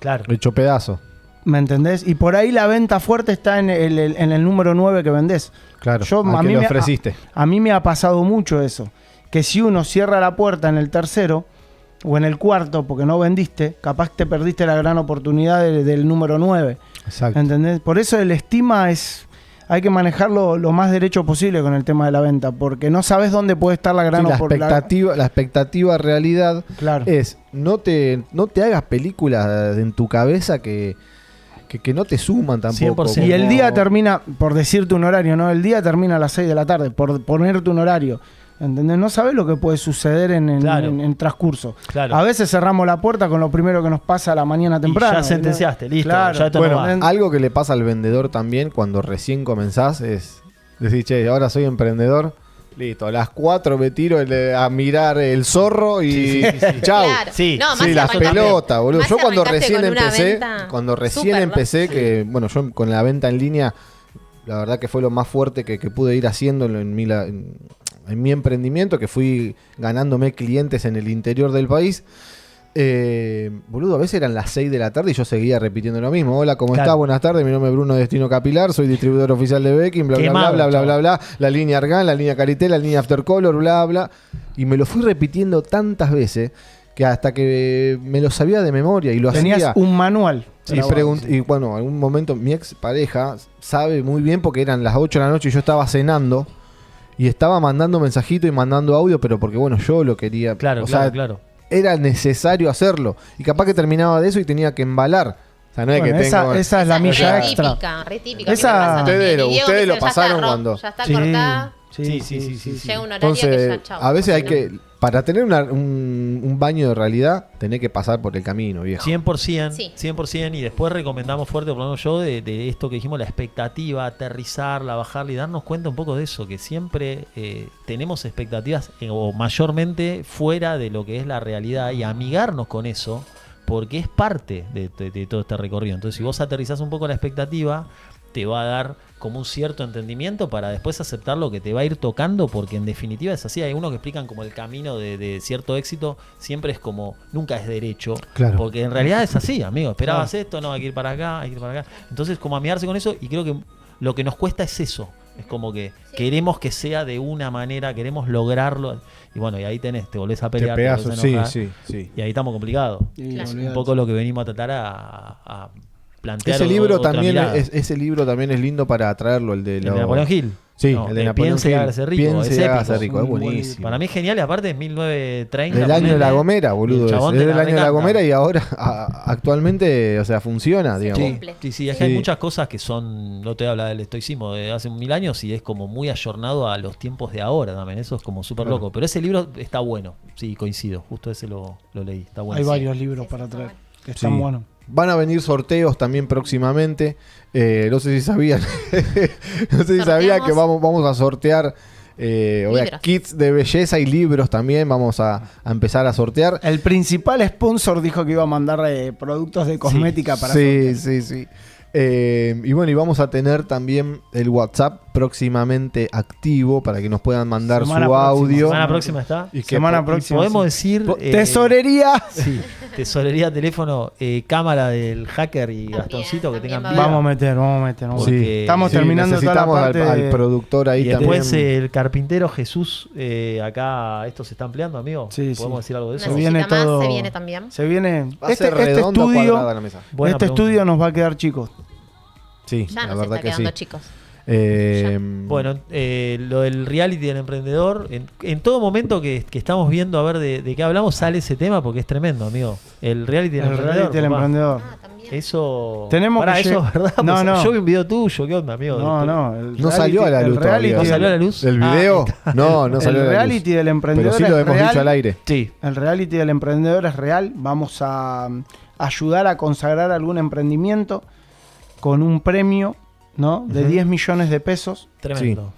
Claro. Hecho pedazo. ¿Me entendés? Y por ahí la venta fuerte está en el número 9 que vendés. Claro. Yo, ¿A a qué mí le me- ofreciste? A mí me ha pasado mucho eso. Que si uno cierra la puerta en el tercero o en el cuarto porque no vendiste, capaz te perdiste la gran oportunidad del número 9. Exacto. ¿Entendés? Por eso el estima hay que manejarlo lo más derecho posible con el tema de la venta, porque no sabes dónde puede estar la gran Sí, oportunidad. la expectativa realidad Claro. es no te hagas películas en tu cabeza que no te suman tampoco. 100%. Y el como- día termina, por decirte un horario, ¿no? El día termina a las 6 de la tarde, por ponerte un horario. ¿Entendés? No sabes lo que puede suceder en Claro. en transcurso. Claro. A veces cerramos la puerta con lo primero que nos pasa a la mañana temprano. ya sentenciaste, ¿no? listo, Claro. ya esto Bueno, no va. algo que le pasa al vendedor también cuando recién comenzás es decir, che, ahora soy emprendedor. Listo, a las 4 me tiro a mirar el zorro y chau. Claro. Sí, No, más Sí, si las arrancaste- pelotas, boludo. más Yo si cuando arrancaste recién con una empecé, venta súper, ¿no? que bueno, yo con la venta en línea, la verdad que fue lo más fuerte que pude ir haciendo en mi emprendimiento, que fui ganándome clientes en el interior del país. Boludo, a veces eran las 6 de la tarde y yo seguía repitiendo lo mismo. Hola, ¿cómo Claro. estás? Buenas tardes, mi nombre es Bruno Destino Capilar, soy distribuidor oficial de Becking, bla, bla, Quemado, bla, bla, bla, chaval. bla, bla, la línea Argan, la línea Caritel, la línea Aftercolor, bla, bla. Y me lo fui repitiendo tantas veces que hasta que me lo sabía de memoria y lo Tenías hacía. un manual. Y bueno, en algún momento mi ex pareja sabe muy bien porque eran las 8 de la noche y yo estaba cenando y estaba mandando mensajito y mandando audio, pero porque bueno, yo lo quería. Claro, o claro, sea, claro. era necesario hacerlo. Y capaz que terminaba de eso y tenía que embalar. O sea, no es Bueno, que esa tengo. es la Re milla extra. típica, re típica. Esa- que me pasa Ustedes también. lo- Y Diego ustedes me lo dice, pasaron ya está, cuando- ya está Sí. cortada. Sí. Llega un horario que Entonces, ya chau. a veces hay porque que. Para tener un baño de realidad, tenés que pasar por el camino, viejo. 100%, Sí. 100%, y después recomendamos fuerte, por lo menos yo, de esto que dijimos, la expectativa, aterrizarla, bajarla y darnos cuenta un poco de eso, que siempre tenemos expectativas o mayormente fuera de lo que es la realidad y amigarnos con eso, porque es parte de todo este recorrido. Entonces, si vos aterrizás un poco la expectativa, te va a dar como un cierto entendimiento para después aceptar lo que te va a ir tocando, porque en definitiva es así. Hay unos que explican como el camino de cierto éxito, siempre es como, nunca es derecho, Claro. porque en realidad es así, amigo. Esperabas esto, no, hay que ir para acá, hay que ir para acá. Entonces, como amigarse con eso, y creo que lo que nos cuesta es eso. Es como que queremos que sea de una manera, queremos lograrlo. Y bueno, y ahí tenés, te volvés a Te pelear, te pegás, volvés a sí, enojar, sí. y ahí estamos complicados. Sí, Claro. olvidate. Un poco lo que venimos a tratar a plantear. Ese libro, otra también mirada. ese libro también es lindo para traerlo, el de El de Napoleón Hill. Sí, No, el de Napoleón Piense y Hill. hágase rico. Piense es y hágase épico. rico, es Muy buen buenísimo. Para mí es genial, aparte es 1930. El año de la ponele, Gomera, y boludo. el Es chabón te del la año de la recanta. Gomera y ahora actualmente, o sea, funciona, digamos. Sí, Cumple. sí, es que hay Sí. muchas cosas que son, no te habla del estoicismo de hace 1000 años y es como muy ayornado a los tiempos de ahora también, eso es como súper Claro. loco, pero ese libro está bueno, sí, coincido, justo ese lo leí, está bueno. Hay Sí. varios libros Sí, para está traer bueno. que están Sí. buenos. Van a venir sorteos también próximamente. No sé si sabían. No sé si sabían que vamos a sortear Libros. kits de belleza y libros también. Vamos a empezar a sortear. El principal sponsor dijo que iba a mandar productos de cosmética para Sí, sortear. sí. Y bueno, y vamos a tener también el WhatsApp próximamente activo para que nos puedan mandar Semana su próxima. audio. Semana próxima está. Y que Semana Y próxima. podemos sí. decir. Tesorería. Sí, tesorería, teléfono, cámara del hacker y También, Gastoncito que tengan también vida. Vamos a meter. Porque- Estamos Sí, terminando toda la necesitamos parte al de- productor ahí Y también. después el carpintero Jesús, acá esto se está ampliando, amigo. Sí, ¿Podemos sí. decir algo de eso? Se Necesita viene más, todo- se viene también. Se viene. Va a ser redonda o cuadrada la mesa. Buena Este pregunta. estudio nos va a quedar chicos. Sí, Ya la nos verdad está que sí. quedando, chicos. Bueno, lo del reality del emprendedor, en todo momento que estamos viendo a ver de qué hablamos, sale ese tema porque es tremendo, amigo. El reality del El emprendedor. reality del papá. emprendedor. Ah, también. Eso. Tenemos Pará, que eso lleg- es verdad. No, pues, no. Yo vi un video tuyo, ¿qué onda, amigo? No, no. No salió a la luz todavía. ¿No salió a la luz? ¿El Ah, video? No, no el salió a la luz. reality del emprendedor Pero sí lo es hemos real. dicho al aire. Sí. El reality del emprendedor es real. Vamos a ayudar a consagrar algún emprendimiento con un premio, ¿no? De 10 millones de pesos. Tremendo.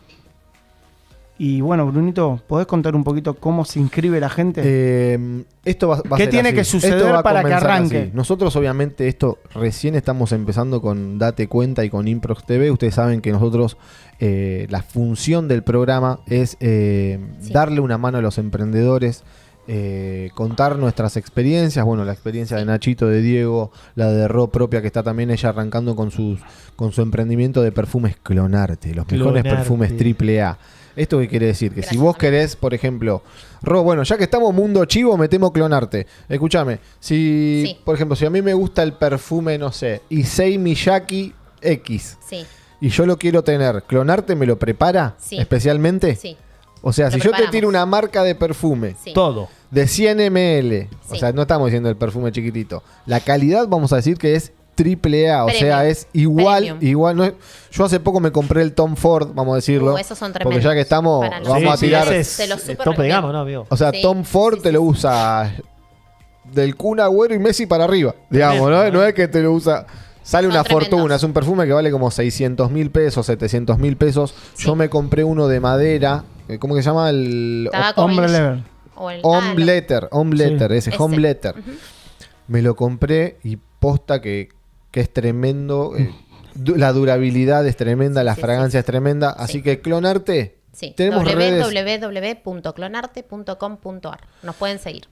Y bueno, Brunito, ¿podés contar un poquito cómo se inscribe la gente? Esto va a ¿Qué ser tiene así. que suceder Esto va a para que comenzar arranque? así. Nosotros obviamente esto recién estamos empezando con Date Cuenta y con Improx TV. Ustedes saben que nosotros la función del programa es darle una mano a los emprendedores, contar nuestras experiencias, bueno, la experiencia de Nachito, de Diego, la de Ro propia que está también ella arrancando con su emprendimiento de perfumes Clonarte, los mejores Clonarte. perfumes AAA. ¿Esto qué quiere decir? Que si Gracias, vos amigo. querés, por ejemplo, Ro, bueno, ya que estamos mundo chivo, metemos Clonarte. Escúchame, si, Sí. por ejemplo, si a mí me gusta el perfume, no sé, Issei Miyake X, Sí, y yo lo quiero tener, ¿Clonarte me lo prepara Sí. especialmente? sí, O sea, Lo si yo te preparamos. tiro una marca de perfume sí. Todo. de 100 ml, o Sí. sea, no estamos diciendo el perfume chiquitito, la calidad vamos a decir que es AAA, o Premium. sea, es igual, Premium. igual. No es- yo hace poco me compré el Tom Ford, vamos a decirlo. Esos son porque tremendos. ya que estamos, Para los- vamos a Sí, tirar. ese Se los es súper tope de recomiendo. gama, ¿no, amigo? O sea, Sí, Tom Ford sí, te sí, lo sí. usa del Kun Agüero y Messi para arriba, digamos, ¿no? Tremendo, No es que te lo usa. Sale Son una tremendos. fortuna, es un perfume que vale como 600.000 pesos, 700.000 pesos. Sí. Yo me compré uno de madera, ¿cómo que se llama? El Tabaco Hombre vintage. level. O el- Home lo- Letter, Home Sí. Letter, ese Ese. Home Letter. Ujú. Me lo compré y posta que es tremendo. La durabilidad es tremenda, la Sí, fragancia es tremenda. Así Sí. que Clonarte, Sí, tenemos redes. www.clonarte.com.ar. Nos pueden seguir.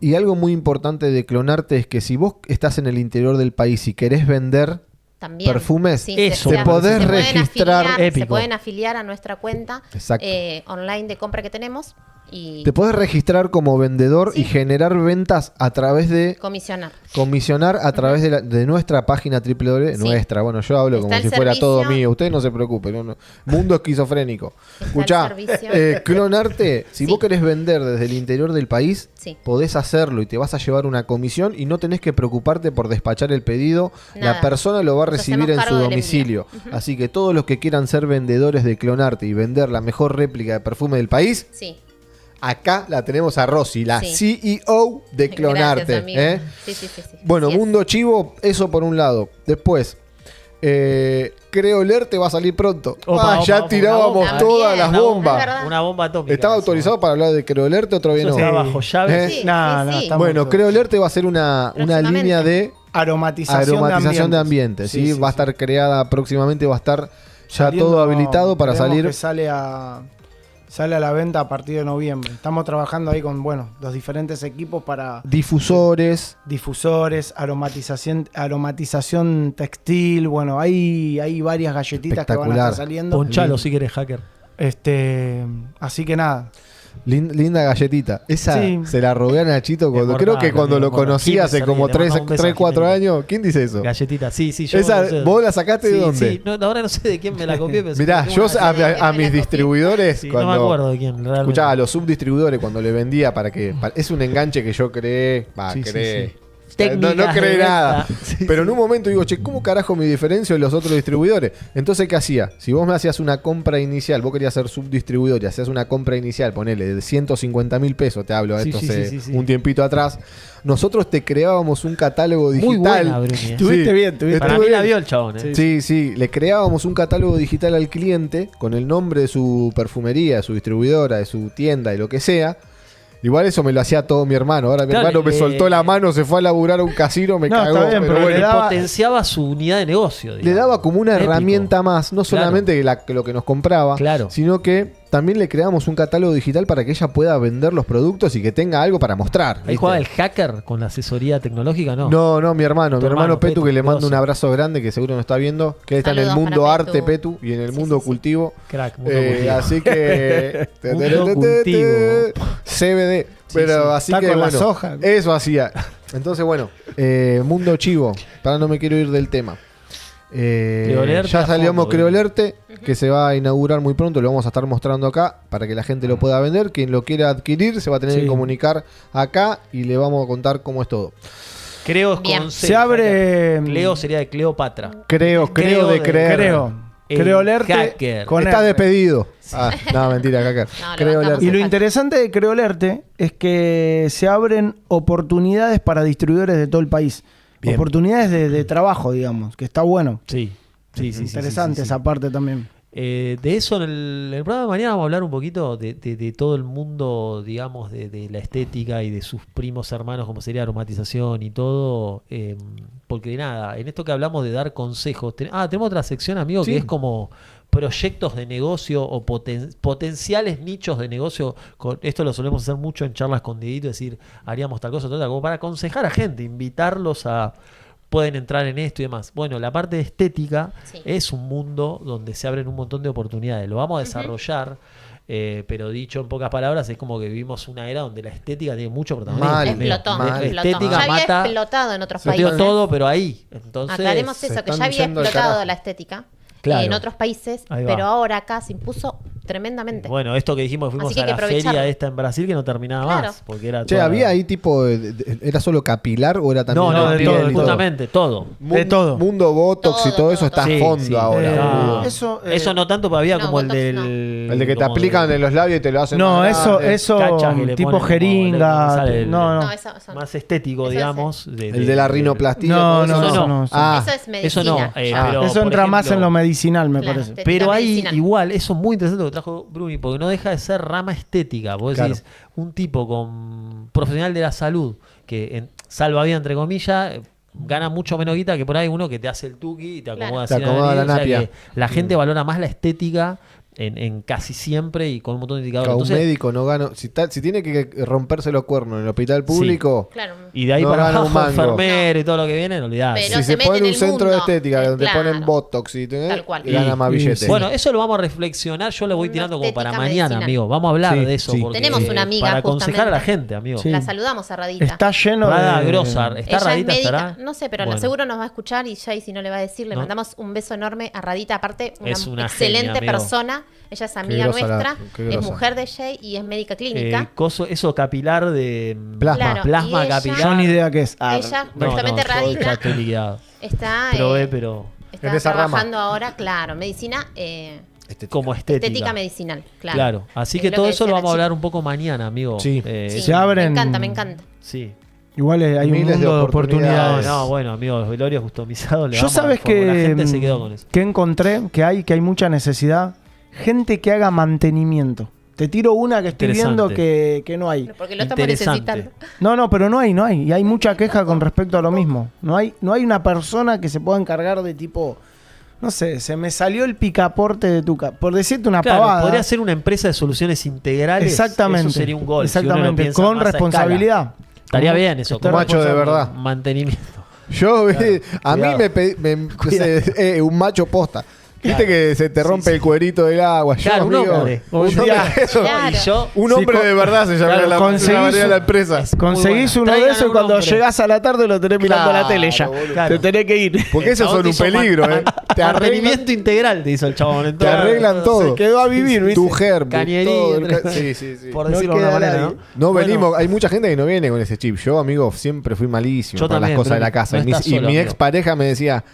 Y algo muy importante de Clonarte es que si vos estás en el interior del país y querés vender También. perfumes, Eso. te podés se pueden registrar. afiliar, Épico. se pueden afiliar a nuestra cuenta Exacto. online de compra que tenemos y Te podés registrar como vendedor Sí. y generar ventas a través de comisionar. comisionar a través de nuestra página www. Sí. Nuestra, bueno, yo hablo Está como el si fuera servicio. todo mío. Ustedes no se preocupen. Mundo esquizofrénico. el Escuchá, servicio. Clonarte, si Sí. vos querés vender desde el interior del país, Sí. podés hacerlo y te vas a llevar una comisión y no tenés que preocuparte por despachar el pedido. La Nada. persona lo va a Nos recibir hacemos en su cargo del domicilio. envío. Ujú. Así que todos los que quieran ser vendedores de Clonarte y vender la mejor réplica de perfume del país, Sí. acá la tenemos a Rosy, la Sí. CEO de Clonarte. Gracias, amigo. ¿eh? Sí, sí, sí, sí. Bueno, Así es. Mundo Chivo, eso por un lado. Después, Creo Leer te va a salir pronto. Opa, Ya opa, tirábamos una bomba. todas las También, bombas. es verdad. Una bomba atómica. ¿Estaba eso. autorizado para hablar de Creo Leer o todavía Eso no? está bajo llave. ¿Eh? Sí, No, no, sí, sí. estamos- Bueno, Creo Leer te va a hacer una Próximamente. línea de Aromatización de ambiente. ¿sí? Va a estar creada próximamente, va a estar ya Saliendo, todo habilitado para creemos salir. que sale a la venta a partir de noviembre. Estamos trabajando ahí con, bueno, los diferentes equipos para Difusores. difusores, aromatización textil. Bueno, hay varias galletitas que van a estar Espectacular. saliendo. Ponchalo si querés, hacker. Así que nada. Linda galletita. Esa Sí. se la robé a Nachito cuando, Mortal, creo que cuando amigo, lo conocí Jiménez hace se como ríe, le 3, mandamos un beso a 4 Jiménez. años. ¿Quién dice eso? Galletita, sí, sí. Yo, Esa, no sé. ¿vos la sacaste de Sí, dónde? sí. No, ahora no sé de quién me la copié. pero Mirá, tengo yo una- a de- mis de- distribuidores, Sí, cuando no me acuerdo de quién, realmente. escuchaba a los subdistribuidores cuando le vendía es un enganche que yo creé, Sí, sí, creé. sí. No Técnicas creé de nada. venta. Sí, Pero en un momento digo, che, ¿cómo carajo me diferencio de los otros distribuidores? Entonces, ¿qué hacía? Si vos me hacías una compra inicial, vos querías ser subdistribuidor y hacías una compra inicial, ponele, de 150.000 pesos, te hablo, Sí, esto sí, hace sí, sí. un tiempito atrás, nosotros te creábamos un catálogo Muy digital. buena, Bruni. Estuviste bien, estuviste Para Estuve mí la bien. vio el chabón, ¿eh? Sí, sí, le creábamos un catálogo digital al cliente con el nombre de su perfumería, de su distribuidora, de su tienda y lo que sea. Igual eso me lo hacía todo mi hermano. Ahora mi Claro, hermano me soltó la mano, se fue a laburar a un casino, me No, cagó. está bien, pero pero bueno. le daba- potenciaba su unidad de negocio. Le digamos. daba como una Épico. herramienta más, no solamente que lo que nos compraba, Claro. sino que también le creamos un catálogo digital para que ella pueda vender los productos y que tenga algo para mostrar. Ahí ¿viste? jugaba el hacker con la asesoría tecnológica, ¿no? No, mi hermano Petu, Petu, que le mando un grosso. abrazo grande, que seguro nos está viendo, que él está en el Saludos mundo para arte, Petu. Petu, y en el Sí, mundo sí, sí. cultivo. Crack, mundo cultivo. Así que... Mundo cultivo. CBD. Pero sí. así Está que con la bueno, soja. eso hacía. Entonces, bueno, mundo chivo. Para no me quiero ir del tema. Creolerte Ya a salíamos fondo, Creolerte, que se va a inaugurar muy pronto, lo vamos a estar mostrando acá para que la gente lo pueda vender. Quien lo quiera adquirir se va a tener Sí. que comunicar acá y le vamos a contar cómo es todo. Creo es Bien. con C, Se abre. hacker. Cleo sería de Cleopatra. Creo de creer. El Creolerte hacker. con Está R. despedido. Ah, no, mentira, Cacar. No, lo Creolerte. bancamos. Y lo Falta. interesante de Creolerte es que se abren oportunidades para distribuidores de todo el país. Bien. Oportunidades de trabajo, digamos, que está bueno. Sí. Sí, sí, Interesante sí, sí, sí. esa parte también. De eso en el programa de mañana vamos a hablar un poquito de todo el mundo, digamos, de la estética y de sus primos hermanos, como sería aromatización y todo. Porque nada, en esto que hablamos de dar consejos, tenemos otra sección, amigo, Sí. que es como proyectos de negocio o potenciales nichos de negocio. Esto lo solemos hacer mucho en charlas con Dieguito, decir, haríamos tal cosa, como para aconsejar a gente, invitarlos a... Pueden entrar en esto y demás. Bueno, la parte de estética Sí. es un mundo donde se abren un montón de oportunidades. Lo vamos a desarrollar, pero dicho en pocas palabras, es como que vivimos una era donde la estética tiene mucho protagonismo. Mal, Explotó, mal. La explotó. estética Ya había mata. explotado en otros Yo digo países. todo, pero ahí. Entonces, Aclaremos se eso, que están ya había yendo al explotado carajo. la estética Claro. en otros países, Ahí va. pero ahora acá se impuso tremendamente. bueno, esto que dijimos, fuimos Así que a hay la que aprovecharlo. feria esta en Brasil que no terminaba Claro. más. Porque era Che, toda- ¿había ahí tipo... ¿Era solo capilar o era también... No, de amigo, todo, de todo. justamente, todo. De todo. Mundo Botox y Todo, todo eso todo, está Sí, a fondo sí. ahora. No. Eso, Eso no tanto, pero había no, como el Botox del... no. El de que te aplican en los labios y te lo hacen No, más eso, grande. eso Cachas que le tipo ponen como- jeringa. no sale el- No, no. No, eso no. más estético, Eso digamos. El de la rinoplastía. No, todo no, eso. no, no. Ah, Eso es medicina. eso no, pero, Eso por entra más ejemplo, en lo medicinal, me Claro, parece. estética Pero hay medicinal. igual, eso es muy interesante lo que trajo Bruni, porque no deja de ser rama estética. Vos Claro. decís, un tipo con profesional de la salud, que salva vida, entre comillas, gana mucho menos guita que por ahí uno que te hace el tuki y te acomoda, Te así acomoda la nariz. O sea napia. que la gente valora más la estética en casi siempre y con un montón de indicadores. un Entonces, médico no gana. Si tiene que romperse los cuernos en el hospital público, Claro. y de ahí no para gana un abajo, mango. enfermero y todo lo que viene, olvidate. Pero si se se mete pone en un el centro de mundo. estética donde Claro. ponen Botox y Tal cual. gana más Y- billete. sí. Bueno, eso lo vamos a reflexionar, yo le voy Una tirando como para estética mañana, medicinal. amigo. Vamos a hablar Sí, de eso. sí. Porque, Tenemos una amiga, para aconsejar a la justamente. gente, amigo. Sí. La saludamos a Radita. Está lleno Rada de... Grossar. ¿Está Ella es Radita? médica, ¿Estará? no sé, pero Bueno. seguro nos va a escuchar y Jay si no le va a decir, le No. mandamos un beso enorme a Radita, aparte Es una excelente genia, amigo. persona, ella es amiga grosa nuestra, qué es grosa. mujer de Jay y es médica clínica. Eso capilar de Plasma. Claro, plasma y ella- capilar. Yo ni idea qué es. Ella, No, justamente no, yo Radita, ya estoy liquidado. está, Probé, pero está En esa rama. trabajando ahora, claro, medicina, como estética. estética medicinal, claro. Claro. Así Es que todo eso decía lo la vamos a chica. hablar un poco mañana, amigo. Sí. Sí, Se abren- Me encanta. Sí. Igual hay un Miles de mundo de oportunidades. oportunidades. No, bueno, amigo, los velorios customizados. Yo sabes que la que, gente se quedó con eso. que encontré que hay mucha necesidad. Gente que haga mantenimiento. Te tiro una que estoy viendo que no hay. Porque lo estamos Interesante. necesitando. No, pero no hay. Y hay mucha queja con respecto a lo mismo. No hay una persona que se pueda encargar de tipo, no sé, se me salió el picaporte de tu casa. Por decirte una Claro, pavada. podría ser una empresa de soluciones integrales. Exactamente. Eso sería un gol. si uno lo Exactamente. piensa Con más a escala. responsabilidad. Estaría bien eso. Está con macho de verdad. Mantenimiento. Yo, a mí Cuidado. me pedí un macho posta. Viste que se te rompe el cuerito del agua. Yo, Claro, un amigo, hombre. un hombre, Claro. Y yo, un hombre Sí, de verdad se llama claro, la conseguís de la empresa. Conseguís Muy uno buena. de Traigan esos y un cuando hombre. llegás a la tarde lo tenés mirando Claro, la tele ya. boludo. Claro. Te tenés que ir. Porque el esos chabón son te un hizo peligro, ¿eh? Te arreglan, mantenimiento integral, te hizo el chabón. te Entonces, arreglan todo. Se quedó a vivir, ¿viste? Tu gerbo. Cañería, todo el entre- sí, sí, sí. por No decirlo de queda una manera, nadie. ¿no? No Bueno, venimos, hay mucha gente que no viene con ese chip. Yo, amigo, siempre fui malísimo Yo para también, las cosas de pero la casa. no y mi, estás y solo, mi amigo. ex pareja me decía,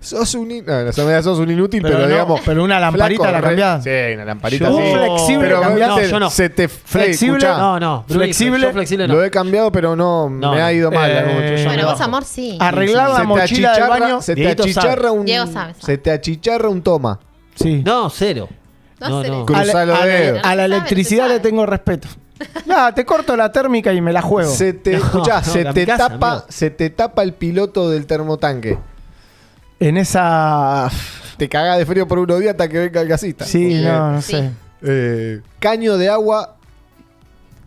sos un inútil, pero, no, digamos. pero una lamparita la cambiás. Sí, una lamparita Yo- sí. flexible pero cambiaste. no, yo no. Se te Flexible, escuchá, No, Bruni, Flexible. yo flexible no. Lo he cambiado, pero no, No, me ha ido mal. eh, mucho. Yo me Bueno, vos bajo. amor sí. Arreglar la Se te mochila del baño. se te Dieguito achicharra un Diego sabe. se te achicharra un toma. Sí. No, cero. No No, sé. no. Cruzá los dedos. A la No se electricidad sabe. le tengo respeto. No, te corto la térmica y me la juego. Escuchá, no, se te kamikaze, tapa, amigo. se te tapa el piloto del termotanque. En esa... Te cagás de frío por unos días hasta que venga el gasista. Sí, no Sí. sé. Caño de agua.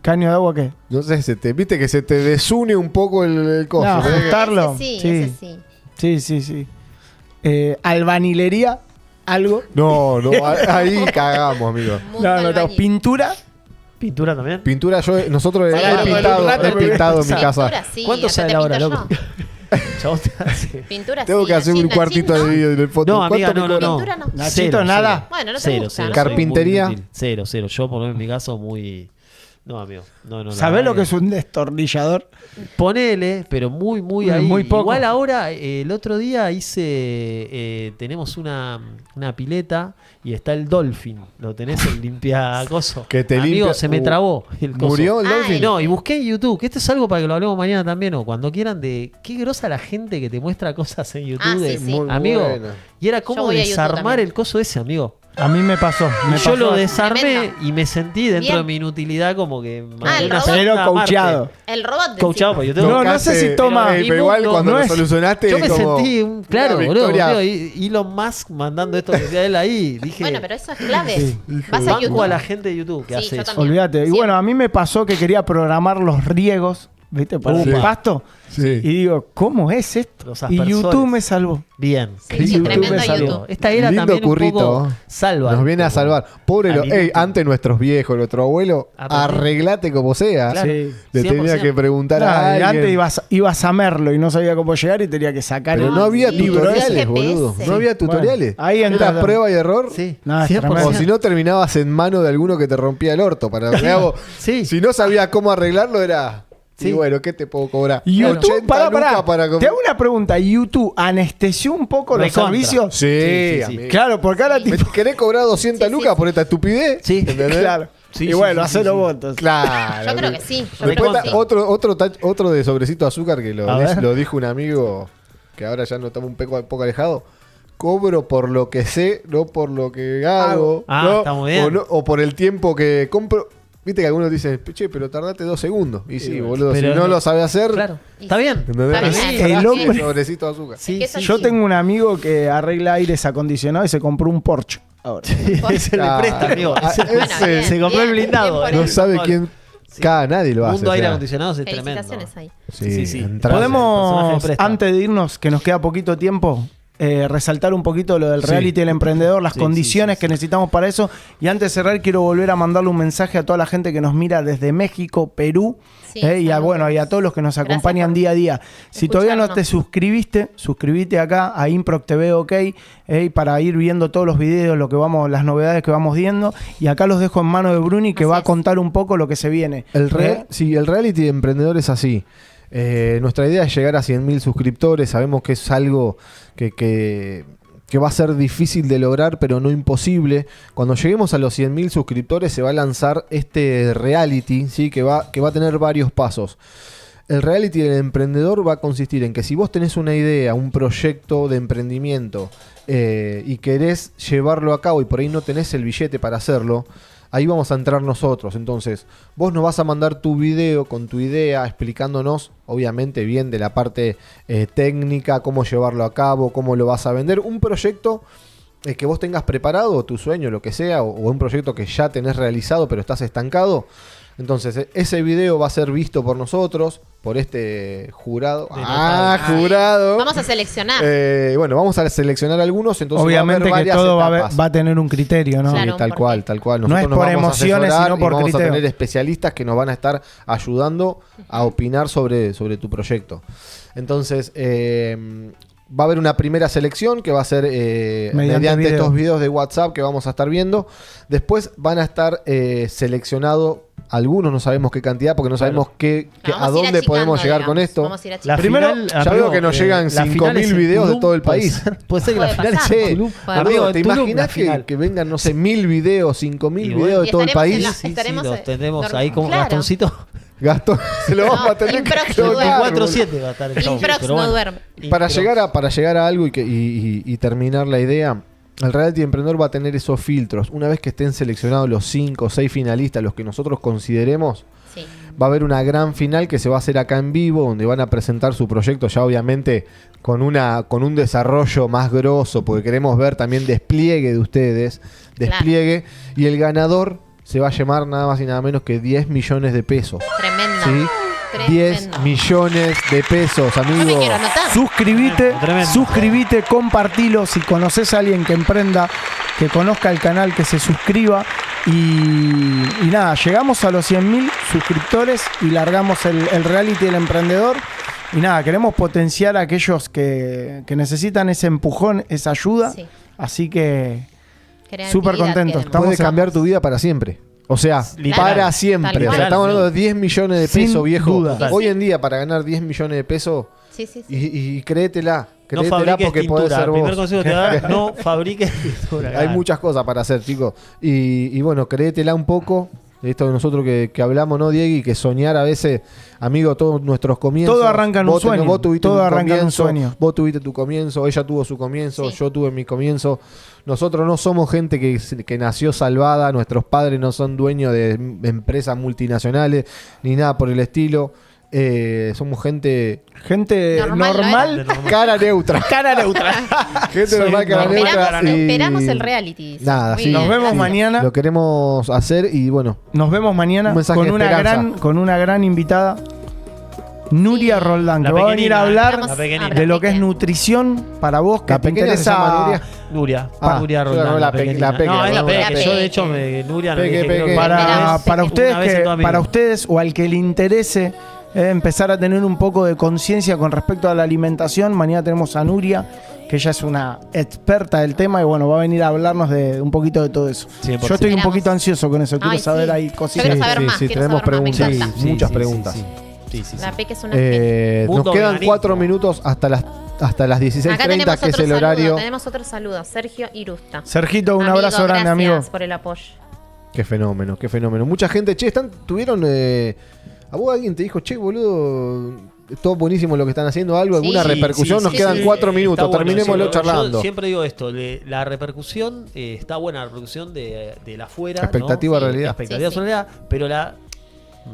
¿Caño de agua qué? No sé, viste que se te desune un poco el coso. No, ¿eh? ajustarlo. Ese sí. Sí. Albanilería, algo. No, ahí cagamos, amigo. Mundo No, albañil. pintura. ¿Pintura también? Pintura, nosotros Sí, he pintado en mi casa. Pintura, sí, ¿Cuánto acá sale te la hora, pinto loco? yo. Chabón te hace- Pintura Tengo sí, que hacer un Nachín, cuartito ¿no? de vídeo en el foto. No, amiga, ¿Cuánto me no. Pintura no. Nachito, nada. Bueno, no te Cero, gusta, cero. ¿no? soy muy Carpintería. inútil. Cero. Yo, por lo menos en mi caso, muy... No, amigo. No. ¿Sabés lo que es un destornillador? Ponele, pero muy ahí. Muy poco. Igual ahora, el otro día tenemos una pileta y está el Dolphin. ¿Lo tenés el limpiacoso? Que te Amigo, limpia- se me trabó el coso. ¿Murió el Ay. Dolphin? No, y busqué en YouTube, que esto es algo para que lo hablemos mañana también o cuando quieran, de qué grosa la gente que te muestra cosas en YouTube. Ah, sí, de- sí. Muy amigo, buena. y era Yo como voy a YouTube desarmar también. el coso ese, amigo. A mí me pasó. Me Yo pasó lo así. desarmé Tremendo. y me sentí dentro Bien. de mi inutilidad como que... el mandé una robot. sonda Pero a Marte. coachado. El robot de Coachado, porque yo tengo... No, no sé si toma- Pero igual Inmundo, cuando no lo es- solucionaste. Yo me como sentí, claro, una boludo, victoria. Elon Musk mandando esto que decía él ahí. Dije, Bueno, pero eso es clave. Sí. Vas a banco YouTube. a la gente de YouTube que Sí, hace yo eso. también. Olvídate. Y Siempre. bueno, a mí me pasó que quería programar los riegos, ¿viste? Para Sí. el pasto. Sí. Y digo, ¿cómo es esto? Los Y aspersores. YouTube me salvó. Bien. Sí, YouTube tremendo me salió. YouTube. Esta era Lindo también currito. un poco salva. Nos viene a salvar. Pobre, Al inútil. antes nuestros viejos, nuestro abuelo, Aprendí. arreglate como sea. Claro. Sí. Le 100%. tenía que preguntar a Nada, y alguien. antes ibas a Merlo y no sabía cómo llegar y tenía que sacar Pero el no había sí, tutoriales, GPS. boludo. No había tutoriales. Bueno, ahí Era entra- prueba y error. Sí, No, es 100%. tremendo. O si no terminabas en mano de alguno que te rompía el orto. Para lo que hago. Sí. Si no sabías cómo arreglarlo, era. Sí. Y bueno, ¿qué te puedo cobrar? YouTube, 80 pará. lucas para Te hago una pregunta. ¿YouTube anestesió un poco los Recontra. servicios? Sí, Sí. amigo. Claro, porque ahora ¿Me tipo... querés cobrar 200 Sí, lucas sí. por esta estupidez? Sí. ¿Entendés? Claro. Sí, y sí, bueno, sí, hacelo sí, vos entonces. Claro. Yo creo que sí. Yo Después creo que está sí. otro de sobrecito de azúcar que A ver. lo dijo un amigo que ahora ya no estamos un poco alejado. Cobro por lo que sé, no por lo que hago. Ah, ¿no? está muy bien. O por el tiempo que compro. Viste que algunos dicen, che, pero tardate 2 segundos. Y sí, boludo, Pero si no no- lo sabe hacer. Claro. Está bien. ¿entendés? Está bien. Sí, El hombre- sobrecito de azúcar. Sí, Es que eso sí. Yo sí. tengo un amigo que arregla aires acondicionados y se compró un Porsche. Ahora. Se le Ah, presta, amigo. ah, Se- Bueno, bien, se compró el bien, blindado. bien por No él. sabe quién. Sí. Nadie lo hace. Mundo o aire sea. acondicionado es tremendo. Felicitaciones ahí. Sí. entrar- personaje Podemos, de presta. antes de irnos, que nos queda poquito tiempo, resaltar un poquito lo del Sí. reality del emprendedor, las Sí, condiciones sí, que necesitamos para eso. Y antes de cerrar, quiero volver a mandarle un mensaje a toda la gente que nos mira desde México, Perú, Sí, y a, saludos. bueno, y a todos los que nos Gracias acompañan por día a día. Si todavía no te escucharnos. suscribiste, suscríbete acá a Improc TV OK, para ir viendo todos los videos, las novedades que vamos viendo. Y acá los dejo en manos de Bruni, que Así va a es. contar un poco lo que se viene. Sí, el reality de emprendedor es así. Nuestra idea es llegar a 100.000 suscriptores. Sabemos que es algo que va a ser difícil de lograr, pero no imposible. Cuando lleguemos a los 100.000 suscriptores se va a lanzar este reality, ¿sí? que va a tener varios pasos. El reality del emprendedor va a consistir en que si vos tenés una idea, un proyecto de emprendimiento y querés llevarlo a cabo y por ahí no tenés el billete para hacerlo, ahí vamos a entrar nosotros. Entonces, vos nos vas a mandar tu video con tu idea, explicándonos, obviamente, bien de la parte técnica, cómo llevarlo a cabo, cómo lo vas a vender. Un proyecto que vos tengas preparado, tu sueño, lo que sea, o un proyecto que ya tenés realizado pero estás estancado. Entonces, ese video va a ser visto por nosotros, por este jurado. Jurado. Vamos a seleccionar. Bueno, vamos a seleccionar algunos, entonces Obviamente va a haber que varias todo etapas. va a tener un criterio, ¿no? Sí, Claro, tal ¿por cual, qué? tal cual. No Nosotros es nos por vamos a emociones, asesorar sino y por vamos criterio. a tener especialistas que nos van a estar ayudando a opinar sobre tu proyecto. Entonces, va a haber una primera selección que va a ser mediante video. estos videos de WhatsApp que vamos a estar viendo. Después van a estar seleccionados algunos, no sabemos qué cantidad, porque no sabemos Vamos a ir dónde achicando, podemos llegar digamos. con esto. Vamos a ir La achicando. Primero, final, ya amigo, veo que nos llegan la 5.000 final es en videos de Tulum, todo el puede país. ser- Puede ser que la Puede final pasar. sea en Che, Tulum. Puede amigo, Amigo, ¿te en Tulum, imaginas la final. que vengan, no sé, 1.000 videos, 5.000 Y videos bueno. de todo el estaremos en país? la- Sí, estaremos, los tenemos norm- ahí como claro. Gastoncito. Gastón, se lo vamos No, a tener que Improx clonar, no duerme. boludo. 24/7 va a estar el show. Improx pero no bueno. duerme. Para Improx. llegar a algo y terminar la idea, el reality emprendedor va a tener esos filtros. Una vez que estén seleccionados los 5 o 6 finalistas, los que nosotros consideremos, Sí. va a haber una gran final que se va a hacer acá en vivo, donde van a presentar su proyecto ya obviamente con un desarrollo más grosso, porque queremos ver también despliegue de ustedes, despliegue, y el ganador se va a llamar nada más y nada menos que 10 millones de pesos. Tremendo. ¿Sí? 10 Tremendo. millones de pesos, No me amigo. quiero anotar. Suscríbete, compartilo. Si conoces a alguien que emprenda, que conozca el canal, que se suscriba. Y nada, llegamos a los 100.000 suscriptores y largamos el reality del emprendedor. Y nada, queremos potenciar a aquellos que necesitan ese empujón, esa ayuda. Sí. Así que Creatividad súper contentos. queremos. Puede cambiar tu vida para siempre. O sea, Literal. para siempre. Tal O sea, cual. estamos hablando de 10 millones de Sin pesos, viejo. duda. Hoy en día, para ganar 10 millones de pesos, Sí, sí, sí. y créetela. No Créetela fabriques porque podés tintura. ser El primer vos. consejo que te da, no fabriques tintura. Hay Claro. muchas cosas para hacer, chicos. Y bueno, créetela un poco. Esto de nosotros que hablamos, ¿no, Diego? Y que soñar a veces, amigo, todos nuestros comienzos. Todo arranca en un sueño. Vos tuviste Todo un arranca en un comienzo, sueño. Vos tuviste tu comienzo, ella tuvo su comienzo, Sí. yo tuve mi comienzo. Nosotros no somos gente que nació salvada, nuestros padres no son dueños de empresas multinacionales, ni nada por el estilo. Somos gente Normal, normal, cara neutra. cara neutra. Gente Soy normal, cara normal. neutra. Esperamos y- el reality. Nada, Muy sí. bien. Nos vemos Sí. mañana. Lo queremos hacer y bueno, Nos vemos mañana Un mensaje con de una esperanza. gran invitada, Nuria Sí. Roldán, La que va a venir a pequeñina, hablar la pequeñita. de lo que es nutrición para vos, que la te pequeña se interesa. llama Nuria. Nuria. Ah, Nuria yo Roldán. no, la pequeñina. peque, No, es la la peque. peque. Yo, de hecho, Nuria le Peque, dije, creo peque. que- Para Esperamos ustedes una vez en toda mi para vida. ustedes o al que le interese empezar a tener un poco de conciencia con respecto a la alimentación, mañana tenemos a Nuria, que ella es una experta del tema y bueno, va a venir a hablarnos de un poquito de todo eso. 100%. Yo estoy un Esperamos. poquito ansioso con eso, quiero Ay, saber sí. ahí Yo cositas. quiero saber más, sí, quiero tenemos saber más, me preguntas. encanta. Muchas preguntas. Sí. La Peque es una genia. Mundo Nos quedan veganismo. 4 minutos hasta las Acá 16:30, tenemos que es otro el saludo, horario. tenemos otro saludo, Sergio Irusta. Sergito, un Amigo, abrazo grande, amigo. Gracias por el apoyo. Qué fenómeno, qué fenómeno. Mucha gente, che, tuvieron. ¿A vos alguien te dijo, che, boludo, todo buenísimo lo que están haciendo? ¿Algo? ¿Alguna Sí, repercusión? sí, Nos sí, quedan sí. 4 Está minutos, bueno, terminémoslo sí, charlando. Yo siempre digo esto, la repercusión, está buena la repercusión de la afuera. Expectativa, ¿no? realidad. Expectativa, Sí, sí. realidad, pero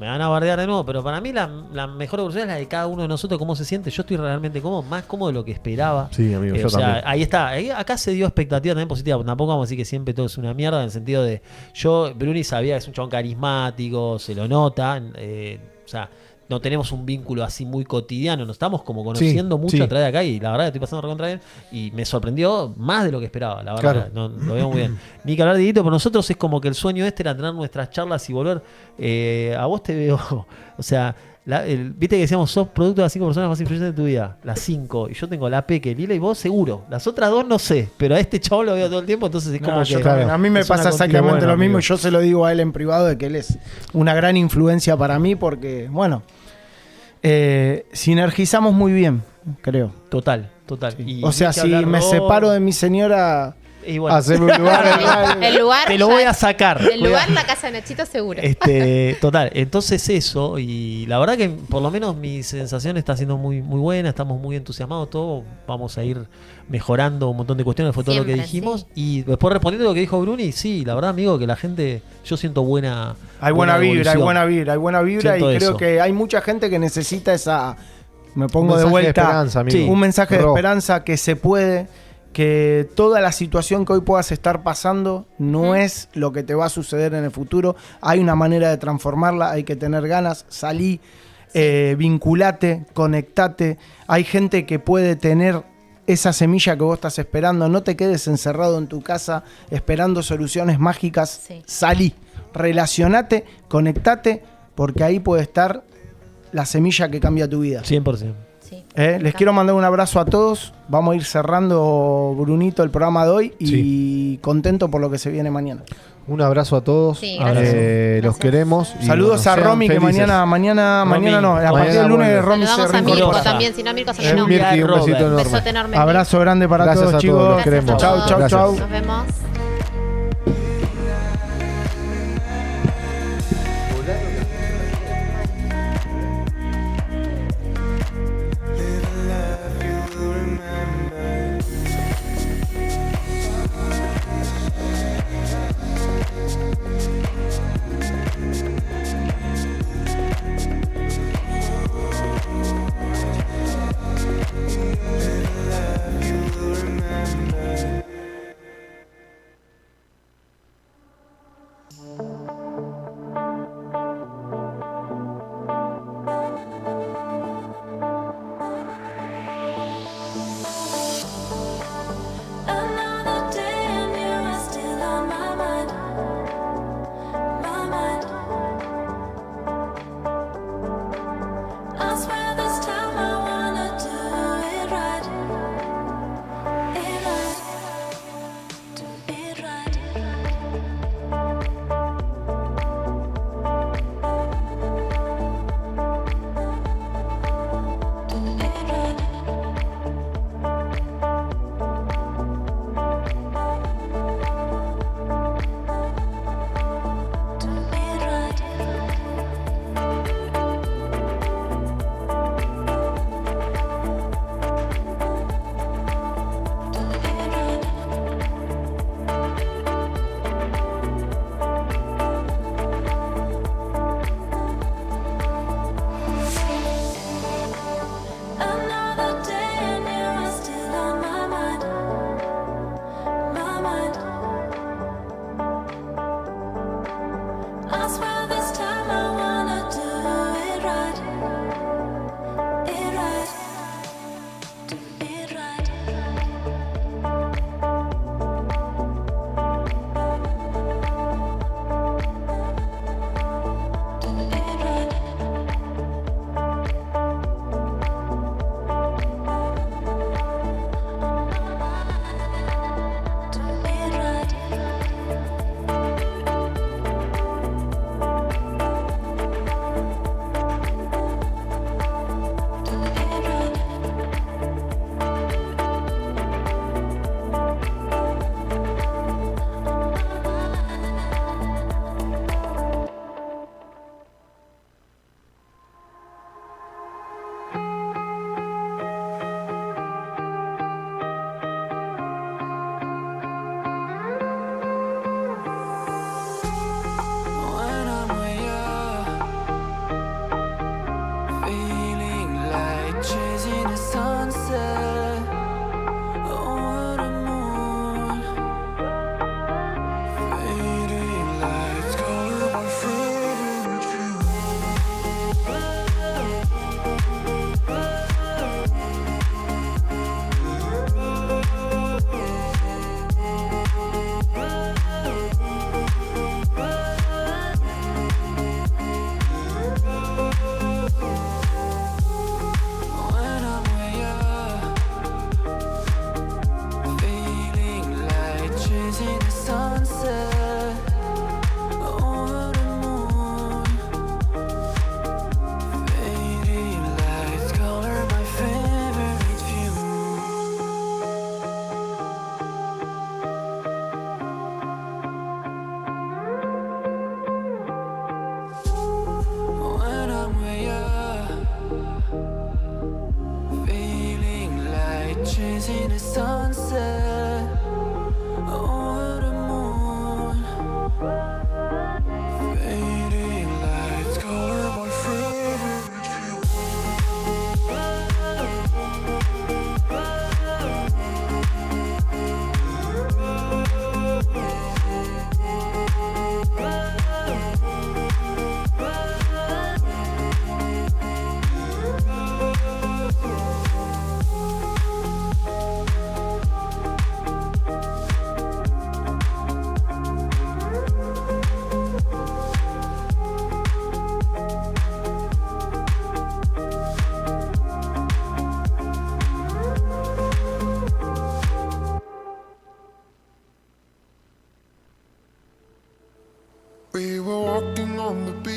me van a bardear de nuevo, pero para mí la mejor evolución es la de cada uno de nosotros, cómo se siente. Yo estoy realmente cómodo, más cómodo de lo que esperaba. Sí, amigo, yo o sea, también. ahí está. Acá se dio expectativa también positiva. Tampoco vamos a decir que siempre todo es una mierda, en el sentido de. Bruni sabía que es un chabón carismático, se lo nota. O sea, no tenemos un vínculo así muy cotidiano. Nos estamos como conociendo mucho sí. a través de acá y la verdad que estoy pasando recontra bien. Y me sorprendió más de lo que esperaba, la Claro. verdad. Lo veo muy bien. Ni que hablar de Dieguito, pero nosotros es como que el sueño este era tener nuestras charlas y volver. A vos te veo. O sea. Viste que decíamos, sos producto de las 5 personas más influyentes de tu vida. Las 5. Y yo tengo la Peque, Lila y vos seguro. Las otras 2 no sé. Pero a este chavo lo veo todo el tiempo. Entonces es como No, que. yo también. A mí me es una pasa exactamente bueno, lo mismo. amigo. Yo se lo digo a él en privado de que él es una gran influencia para mí porque, bueno, sinergizamos muy bien, creo. Total. Y O sea, ni que si hablar me vos, separo de mi señora, y bueno, Haceme un lugar en radio. El lugar. te lo ya voy a es- sacar. El Voy a- lugar, la casa de Nachito, seguro. Total, entonces eso, y la verdad que por lo menos mi sensación está siendo muy, muy buena, estamos muy entusiasmados, todo, vamos a ir mejorando un montón de cuestiones, fue todo lo que Siempre, dijimos, y después respondiendo a lo que dijo Bruni, sí, la verdad amigo, que la gente, yo siento buena hay buena vibra, hay evolución. buena vibra, hay buena vibra y Siento creo eso. que hay mucha gente que necesita esa, me pongo Un de mensaje vuelta, esperanza, amigo. Sí. un mensaje de Ro. esperanza que se puede, que toda la situación que hoy puedas estar pasando no es lo que te va a suceder en el futuro, hay una manera de transformarla, hay que tener ganas, salí, vinculate, conectate, hay gente que puede tener esa semilla que vos estás esperando, no te quedes encerrado en tu casa esperando soluciones mágicas, Sí. salí, relacionate, conectate, porque ahí puede estar la semilla que cambia tu vida. 100%. Sí. Les quiero mandar un abrazo a todos. Vamos a ir cerrando, Brunito, el programa de hoy y contento por lo que se viene mañana. Un abrazo a todos. Sí, gracias. Los Gracias. queremos. Y Saludos bueno, a sean Romy, que felices. mañana Romy, no, a partir mañana del lunes vuelve. Romy se Saludamos a Mirko reincorpora. también, si no, Mirko se El no. Mirki, un besito Robert. Un enorme. besote enorme. Abrazo grande para Gracias todos, a todos, chicos. los Gracias a queremos. Chau, todos. chau, Gracias. chau. Nos vemos. sunset.